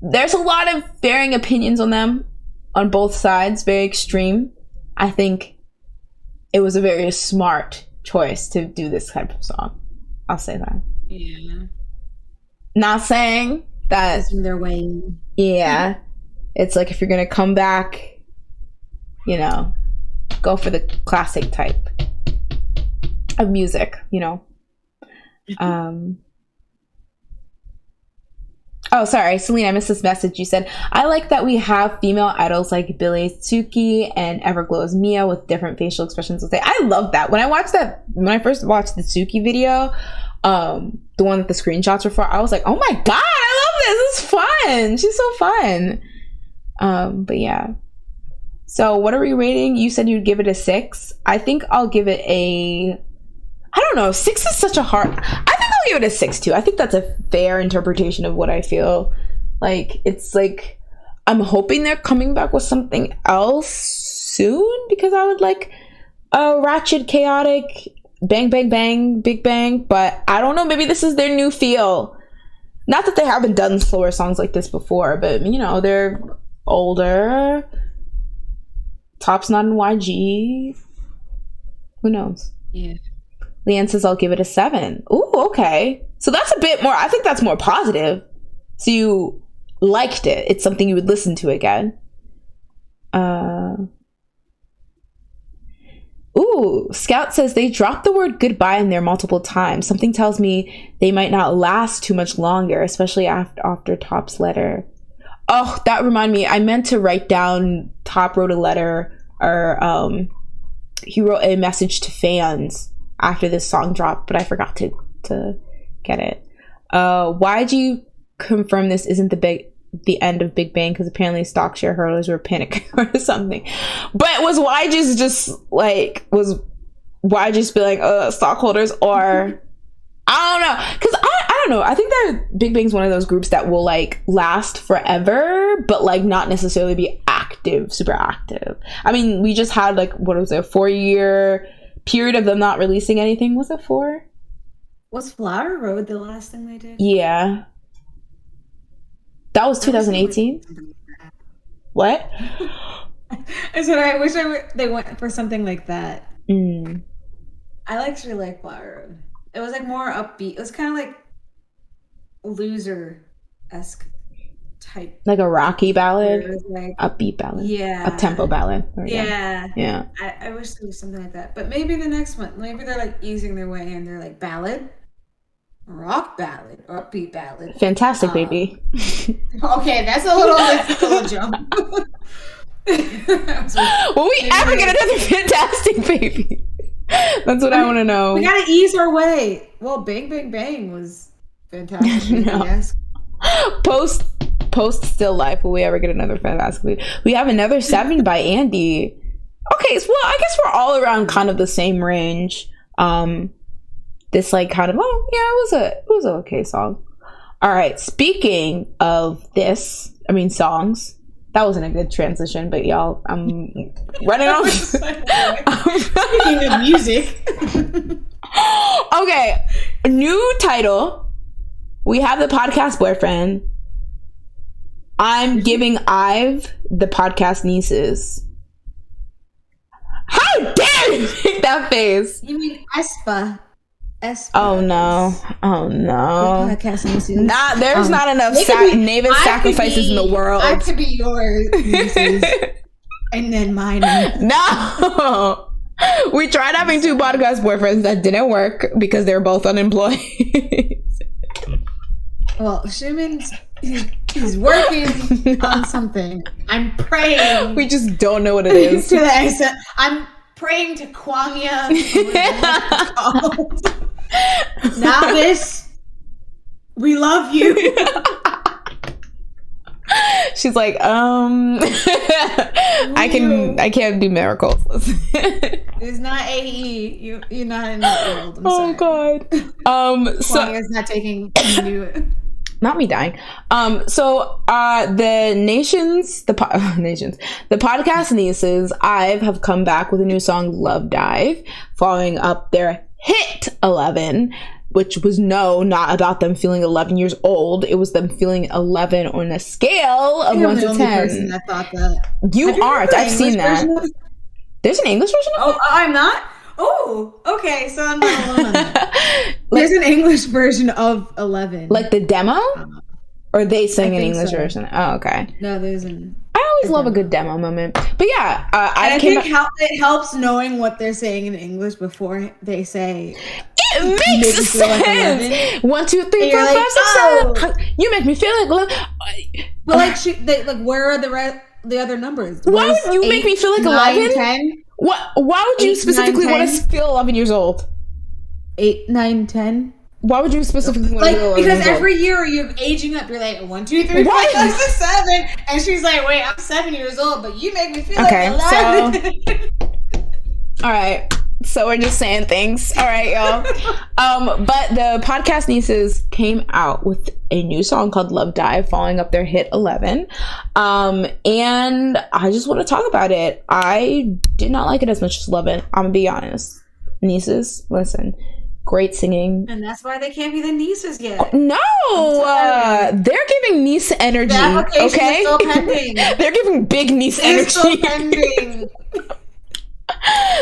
there's a lot of varying opinions on them on both sides, very extreme. I think it was a very smart choice to do this type of song. I'll say that. Yeah. Not saying that their way. Yeah. It's like if you're gonna come back, go for the classic type of music, Oh, sorry, Celine, I missed this message. You said, I like that we have female idols like Billy Tsuki and Everglow's Mia with different facial expressions. I love that. When I first watched the Tsuki video, the one that the screenshots were for, I was like, oh my god, I love this. It's fun. She's so fun. But yeah. So what are we rating? You said you'd give it a 6. I think I'll give it I don't know. 6 is such a hard. I think I'll give it a 6 too. I think that's a fair interpretation of what I feel. Like, it's like I'm hoping they're coming back with something else soon, because I would like a ratchet, chaotic, bang, bang, bang, big bang. But I don't know. Maybe this is their new feel. Not that they haven't done slower songs like this before, but they're older. Top's not in YG. Who knows? Yeah. Leanne says, I'll give it a 7. Ooh, okay. So that's a bit more, I think that's more positive. So you liked it. It's something you would listen to again. Ooh, Scout says they dropped the word goodbye in there multiple times. Something tells me they might not last too much longer, especially after Top's letter. Oh, that reminded me. I meant to write down Top wrote a letter, or he wrote a message to fans after this song dropped, but I forgot to get it. Why'd you confirm this isn't the end of Big Bang? Because apparently stock shareholders were panicking or something. But was YG's just like, was YG's be like, stockholders, or I don't know, because I don't know. I think that Big Bang's one of those groups that will like last forever, but like not necessarily be active, super active. I mean, we just had like, what was it, a 4-year period of them not releasing anything. Was it 4? Was Flower Road the last thing they did? Yeah. That was 2018. What? I said I wish they went for something like that. I actually like Flower Road. It was like more upbeat. It was kind of like Loser-esque type. Like a rocky ballad? It was like, upbeat ballad? Yeah. Up-tempo ballad? Yeah. Yeah. I wish there was something like that. But maybe the next one, maybe they're like easing their way and they're like ballad, rock ballad, or upbeat ballad. Fantastic Baby. Okay, that's a little jump. Will we ever get another Fantastic Baby? That's what I want to know. We gotta ease our way. Well, Bang Bang Bang was fantastic. No. Yes. Post Still Life. Will we ever get another Fantastic Baby? We have another 7 by Andy. Okay, so, well, I guess we're all around kind of the same range. This like kind of it was an okay song. All right, speaking of songs. That wasn't a good transition, but y'all, I'm running off. Speaking of music. Okay, new title. We have the podcast boyfriend. I'm giving Ive the podcast nieces. How dare you make that face? You mean Espa? Oh no! Podcast nieces. There's not enough native sacrifices in the world. I could be yours, nieces, and then mine. No, we tried having 2 podcast boyfriends that didn't work because they were both unemployed. Well, Shimon's he's working on something. I'm praying. We just don't know what it is. I'm praying to Kwangya. Now this, we love you. She's like, I can't do miracles. It's not AE. You're not in that world. I'm sorry. God. Kwangya's not taking you. Not me dying. The podcast nieces, have come back with a new song, Love Dive, following up their hit 11, which was not about them feeling 11 years old. It was them feeling 11 on a scale of 1 to 10. I'm the only person that thought that. You aren't. I've seen that. There's an English version of it? Oh, I'm not? Oh, okay. So I'm not alone on that. There's an English version of 11. Like the demo? Or they sing an English version? Oh, okay. No, there's an... I always love a good demo moment. But yeah, I think it helps knowing what they're saying in English before they say... It makes sense! 1, 2, 3, 4, 5, 6, 7. You make me feel like... But like, where are the other numbers? Why would you make me feel like 11? 10? Why would you specifically want to feel 11 years old? 8, 9, 10? Why would you specifically want to feel 11 because years old? Every year you're aging up. You're like 1, 2, 3, 4, 5, 6, 7, and she's like, "Wait, I'm 7 years old, but you make me feel like 11." So, all right. So we're just saying things. All right, y'all. But the podcast nieces came out with a new song called Love Dive, following up their hit 11. And I just want to talk about it. I did not like it as much as 11. I'm gonna be honest. Nieces, listen. Great singing. And that's why they can't be the nieces yet. No! They're giving niece energy. The application okay? is still pending. They're giving big niece energy. It's still pending.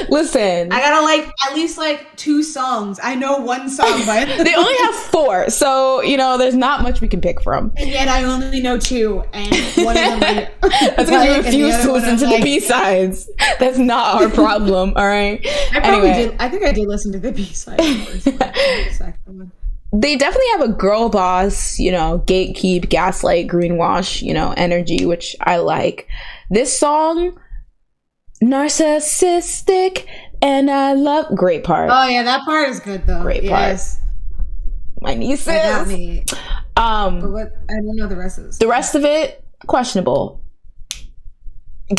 Listen, I gotta at least 2 songs. I know 1 song by them. They only have 4, so there's not much we can pick from. And yet I only know 2, and one of them that's because you refuse to listen to the B-sides. That's not our problem. All right. I think I did listen to the B-side first. They definitely have a girl boss, gatekeep, gaslight, greenwash, energy, which I like. This song, narcissistic, and I love... Great part. Oh yeah, that part is good though. Great part. My nieces. That got me. But I don't know the rest of this. The rest of it, questionable.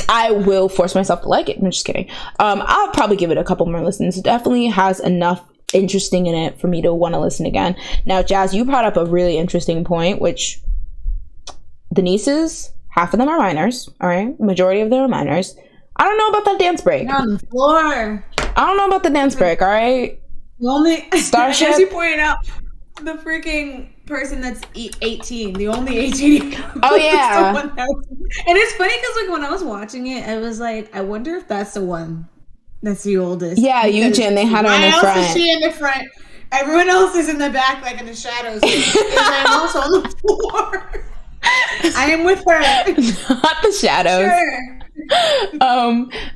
I will force myself to like it. I'm just kidding. I'll probably give it a couple more listens. It definitely has enough interesting in it for me to want to listen again. Now, Jazz, you brought up a really interesting point, which the nieces, half of them are minors, all right? Majority of them are minors. I don't know about that dance break. They're on the floor. I don't know about the dance break, all right? The only, Starship. as you pointed out, the freaking person that's 18, the only 18. Oh, yeah. And it's funny because like when I was watching it, I was like, I wonder if that's the one that's the oldest. Yeah, Yujin, they had her in the front. Why else is she in the front? Everyone else is in the back, like in the shadows. I'm also on the floor. I am with her. Not the shadows. Sure.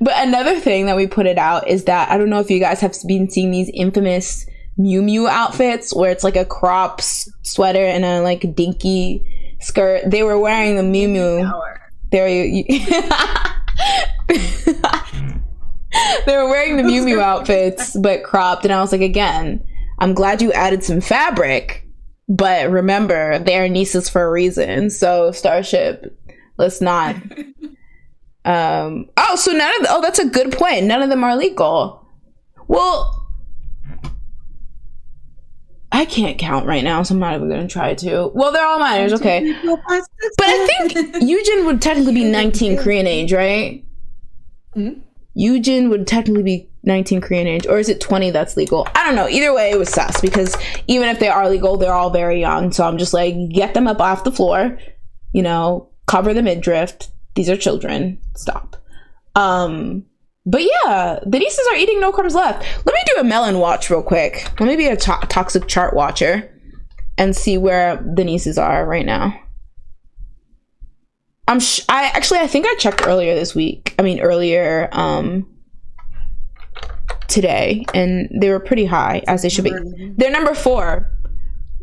But another thing that we put it out is that I don't know if you guys have been seeing these infamous Miu Miu outfits where it's like a crop sweater and a like dinky skirt. They were wearing the Miu Miu. They were wearing the Miu Miu outfits but cropped, and I was like, again, I'm glad you added some fabric, but remember they're nieces for a reason. So Starship, let's not. So that's a good point. None of them are legal. Well, I can't count right now, so I'm not even going to try to. Well, they're all minors, okay. But I think Yujin would technically be 19 Korean age, right? Mm-hmm. Yujin would technically be 19 Korean age, or is it 20 that's legal? I don't know. Either way, it was sus, because even if they are legal, they're all very young. So I'm just like, get them up off the floor, you know, cover the midriff. These are children. Stop. But yeah, the nieces are eating no crumbs left. Let me do a melon watch real quick. Let me be a toxic chart watcher and see where the nieces are right now. I think I checked earlier this week. I mean, earlier today, and they were pretty high, as they should be. They're number 4,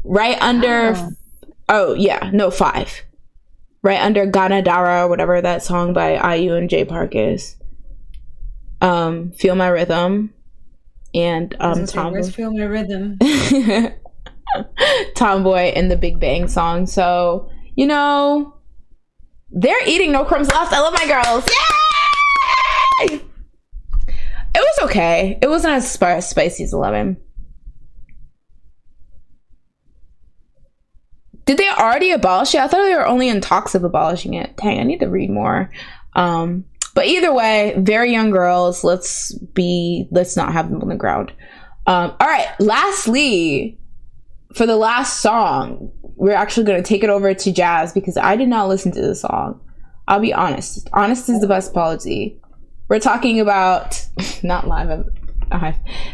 right under. Oh yeah, no, 5, right under Ganadara, whatever that song by IU and J Park is. Feel My Rhythm, and Tomboy. Feel My Rhythm. Tomboy and the Big Bang song. So, you know, they're eating no crumbs left. I love my girls. Yay! It was okay. It wasn't as spicy as 11. Did they already abolish it? I thought they were only in talks of abolishing it. Dang, I need to read more. But either way, very young girls. Let's not have them on the ground. All right. Lastly, for the last song, we're actually going to take it over to Jazz because I did not listen to the song. I'll be honest. Honest is the best policy. We're talking about not live.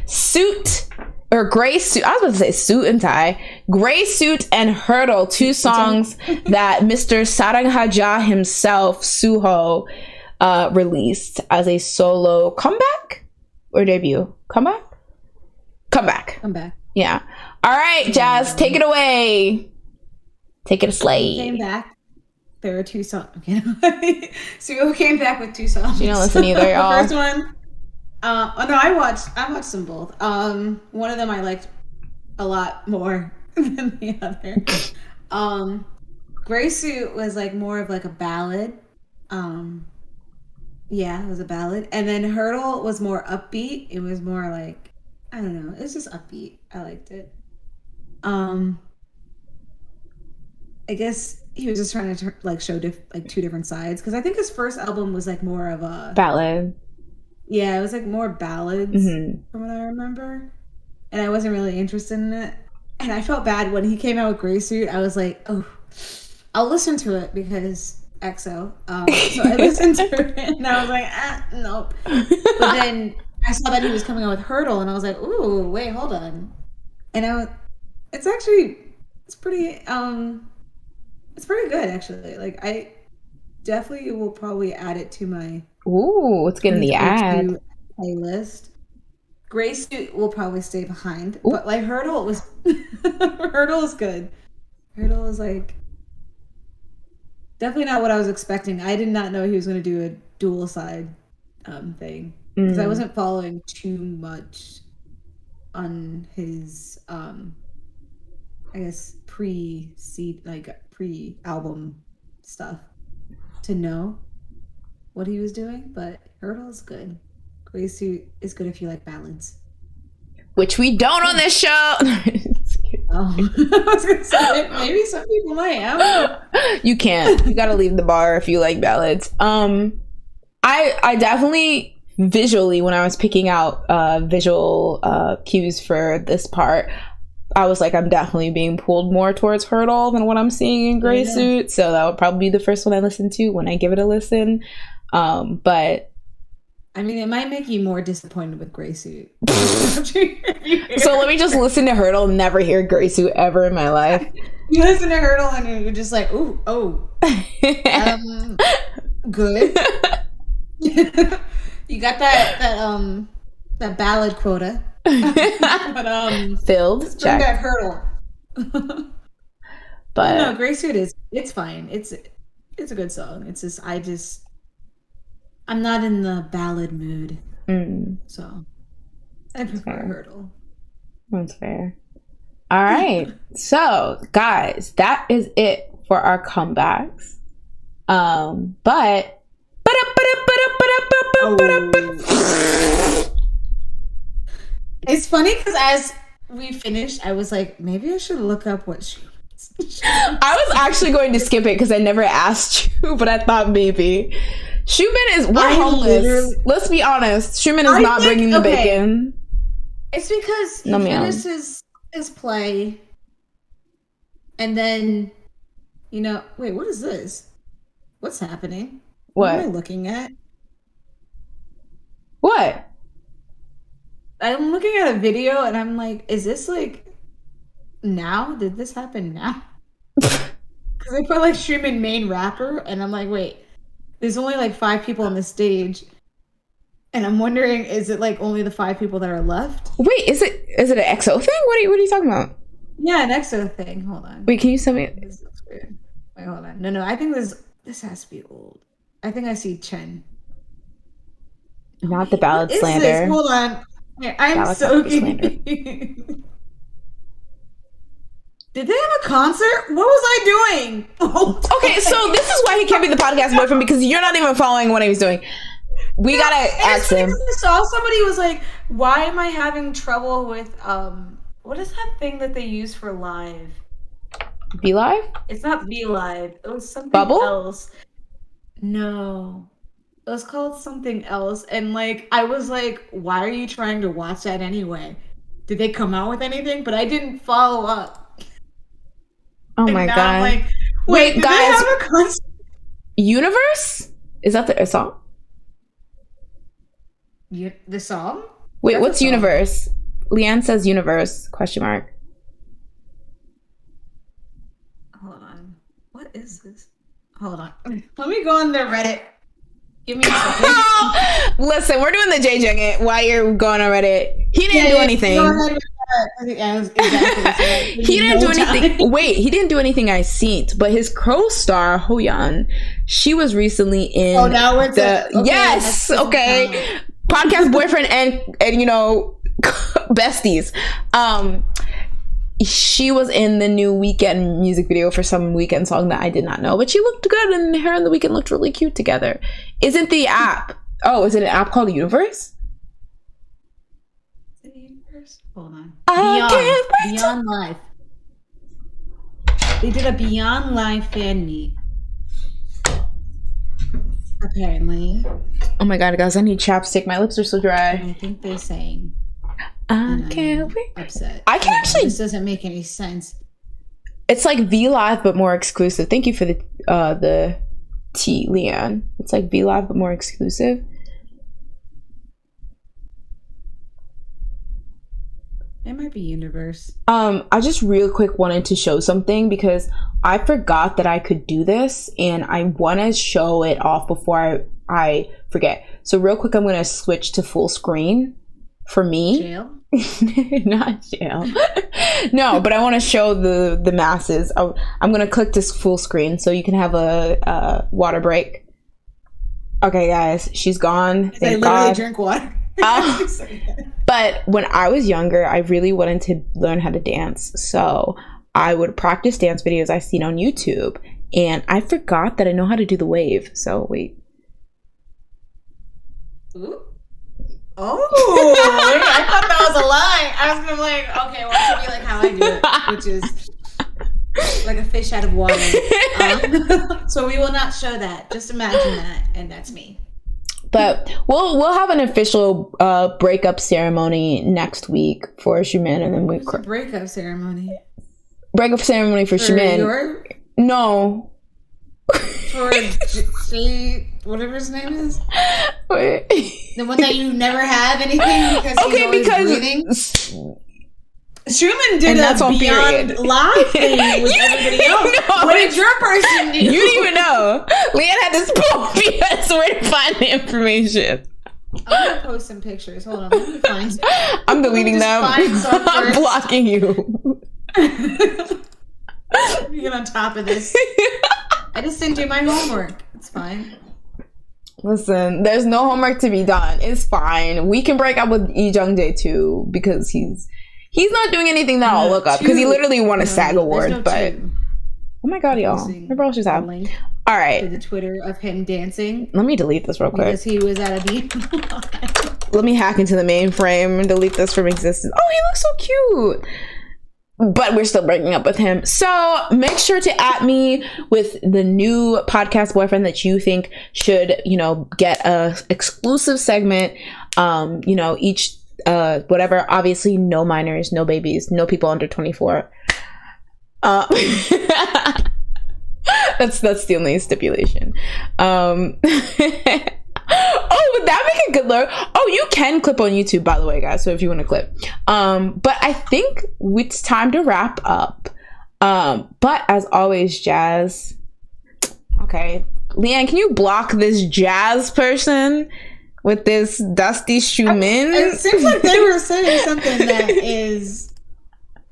Suit or Gray Suit. I was about to say Suit and Tie. Gray Suit and Hurdle, 2 songs that Mr. Saranghaja himself, Suho, released as a solo comeback or debut. Comeback. Yeah. All right, Jazz, take it away. Take it a slay. Came back. There are 2 songs. Suho came back with 2 songs. You don't listen either, y'all. The first one. I watched them both. One of them I liked a lot more than the other. Gray Suit was like more of like a ballad. Yeah, it was a ballad. And then Hurdle was more upbeat. It was more like, I don't know, it was just upbeat. I liked it. I guess he was just trying to show 2 different sides, because I think his first album was like more of a ballad. Yeah, it was like more ballads from what I remember, and I wasn't really interested in it. And I felt bad when he came out with Gray Suit. I was like, oh, I'll listen to it because EXO. So I listened to it, and I was like, nope. But then I saw that he was coming out with Hurdle, and I was like, ooh, wait, hold on. And it's pretty good actually. Like, I definitely will probably add it to my it's getting the ad playlist. Gray Suit will probably stay behind, but like Hurdle was Hurdle is good. Hurdle is like definitely not what I was expecting. I did not know he was going to do a dual side thing, because I wasn't following too much on his I guess pre-album stuff to know what he was doing. But Hurdle is good. Gray Suit is good if you like ballads. which we don't on this show. Oh. I was gonna say maybe some people might. I don't know. You can't. You gotta leave the bar if you like ballads. I definitely visually, when I was picking out visual cues for this part, I was like, I'm definitely being pulled more towards Hurdle than what I'm seeing in Gray Suit. So that would probably be the first one I listen to when I give it a listen. But I mean, it might make you more disappointed with Gray Suit. So let me just listen to Hurdle and never hear Gray Suit ever in my life. You listen to Hurdle and you're just like, ooh, oh, good. You got that ballad quota. But filled. let's bring Check. back Hurdle. But no, Gray Suit it's fine. It's a good song. It's just I'm not in the ballad mood. So I prefer Hurdle. That's fair. All right. So guys, that is it for our comebacks. But it's funny because as we finished, I was like, maybe I should look up what she I was actually going to skip it because I never asked you, but I thought maybe. We're homeless. Let's be honest. Schumann is not bringing the bacon. It's because he finishes his play, and then, wait, what is this? What's happening? What am I looking at? What? I'm looking at a video, and I'm like, is this like now? Did this happen now? Because they put like Schumann main rapper, and I'm like, wait, there's only like 5 people on the stage. And I'm wondering, is it like only the 5 people that are left? Wait, is it an EXO thing? What are you talking about? Yeah, an EXO thing. Hold on. Wait, can you send me? This looks weird. Wait, hold on. No, I think this has to be old. I think I see Chen. Not the ballad slander. This? Hold on. I'm so confused. Did they have a concert? What was I doing? Okay, so this is why he can't be the podcast boyfriend, because you're not even following what he was doing. We gotta ask him. I saw somebody was like, why am I having trouble with what is that thing that they use for live? Be Live? It's not Be Live. It was something Bubble? else. No. It was called something else. And like I was like, why are you trying to watch that anyway? Did they come out with anything? But I didn't follow up. Oh my god. I'm like, wait, did guys, they have a concert? Universe? Is that the song? The song? Wait, That's what's Universe? Leanne says Universe, question mark. Hold on. What is this? Hold on. Let me go on their Reddit. Give me a second. Listen, we're doing the JJing it while you're going on Reddit. He didn't do anything. He didn't do anything. Wait, he didn't do anything I seen, but his co-star Hoyeon, she was recently in yes, okay. Podcast boyfriend and besties. She was in the new Weekend music video for some Weekend song that I did not know, but she looked good, and her and the Weekend looked really cute together. Isn't the app? Oh, is it an app called Universe? Is it Universe? Hold on. Beyond Live. They did a Beyond Live fan meet. Apparently. Oh my god, guys, I need chapstick. My lips are so dry. And I think they sang. I can't wait. Upset. I can actually. This doesn't make any sense. It's like V Live but more exclusive. Thank you for the tea, Leanne. It's like V Live but more exclusive. It might be Universe. I just real quick wanted to show something because I forgot that I could do this, and I want to show it off before I forget. So real quick, I'm going to switch to full screen for me. Jail? Not jail. No, but I want to show the masses. I'm going to click this full screen so you can have a water break. Okay, guys, she's gone. I literally drink water. But when I was younger, I really wanted to learn how to dance. So I would practice dance videos I seen on YouTube. And I forgot that I know how to do the wave. So wait. Ooh. Oh, I thought that was a lie. I was gonna be like, okay, well, it's gonna be like how I do it, which is like a fish out of water. So we will not show that. Just imagine that, and that's me. But we'll have an official breakup ceremony next week for Xiumin, and then we breakup ceremony. Breakup ceremony for Xiumin. No. For whatever his name is. Wait. The one that you never have anything because breathing. Xiumin did that's a Beyond Live thing with everybody else. No, what did your person do? You didn't even know. Leanne had this pull BS where to find the information. I'm gonna post some pictures. Hold on, let me find. I'm deleting them. I'm blocking you. You get on top of this. I just didn't do my homework. It's fine. Listen, there's no homework to be done. It's fine. We can break up with Lee Jung-jae too because he's not doing anything that I'll look up because he literally won a SAG award. But oh my god, y'all! My bro just out. All right. To the Twitter of him dancing. Let me delete this real quick because he was at a beat. Let me hack into the mainframe and delete this from existence. Oh, he looks so cute. But we're still breaking up with him. So make sure to at me with the new podcast boyfriend that you think should, get a exclusive segment. Each whatever. Obviously, no minors, no babies, no people under 24. That's the only stipulation. Oh, would that make a good look? Oh, you can clip on YouTube, by the way, guys. So if you want to clip, but I think it's time to wrap up. But as always, Jazz. Okay, Leanne, can you block this Jazz person with this dusty Xiumin? It seems like they were saying something that is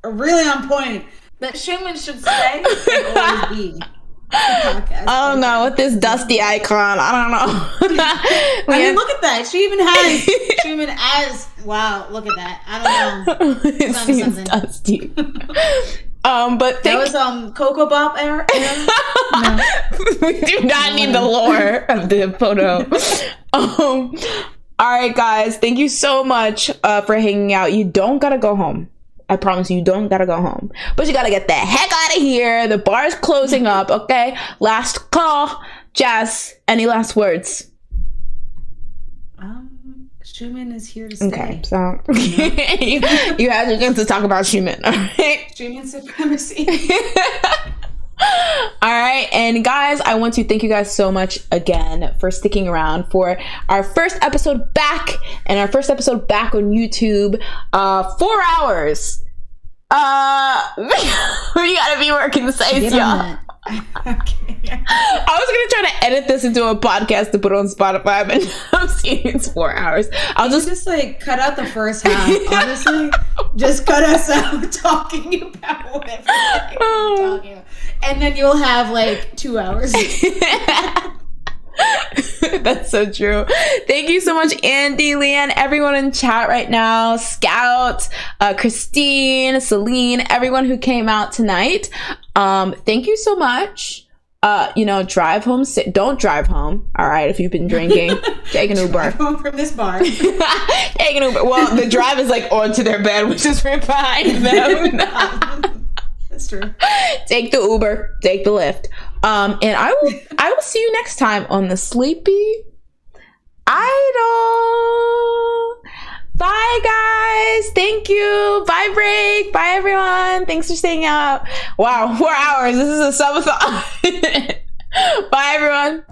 really on point. That Xiumin should say and always be. I don't know, with this dusty icon. I don't know. I mean, look at that. She even has Xiumin as wow. Look at that. I don't know. It seems dusty. But that was Coco Bop era. No. We do not need the lore of the photo. All right, guys. Thank you so much for hanging out. You don't gotta go home. I promise you don't gotta go home, but you gotta get the heck out of here. The bar is closing up. Okay, last call. Jazz, any last words? Xiumin is here to stay. Okay, so you had your chance to talk about Xiumin. All right, Xiumin supremacy. All right, and guys, I want to thank you guys so much again for sticking around for our first episode back, and our first episode back on YouTube. 4 hours. We gotta be working the size, y'all. Okay. I was gonna try to edit this into a podcast to put on Spotify, but I'm seeing it's 4 hours. I'll just like cut out the first half. Honestly, just cut us out talking about whatever we're talking about, and then you'll have like 2 hours. That's so true. Thank you so much, Andy, Leanne, everyone in chat right now, Scout, Christine, Celine, everyone who came out tonight. Thank you so much. Drive home. Don't drive home. All right, if you've been drinking, take an Uber. Drive home from this bar. Take an Uber. Well, the drive is like onto their bed, which is right behind them. That's true. Take the Uber. Take the Lyft. And I will see you next time on the Sleepy Idol. Bye, guys. Thank you. Bye, break. Bye, everyone. Thanks for staying out. Wow, 4 hours. This is a subathon. Bye, everyone.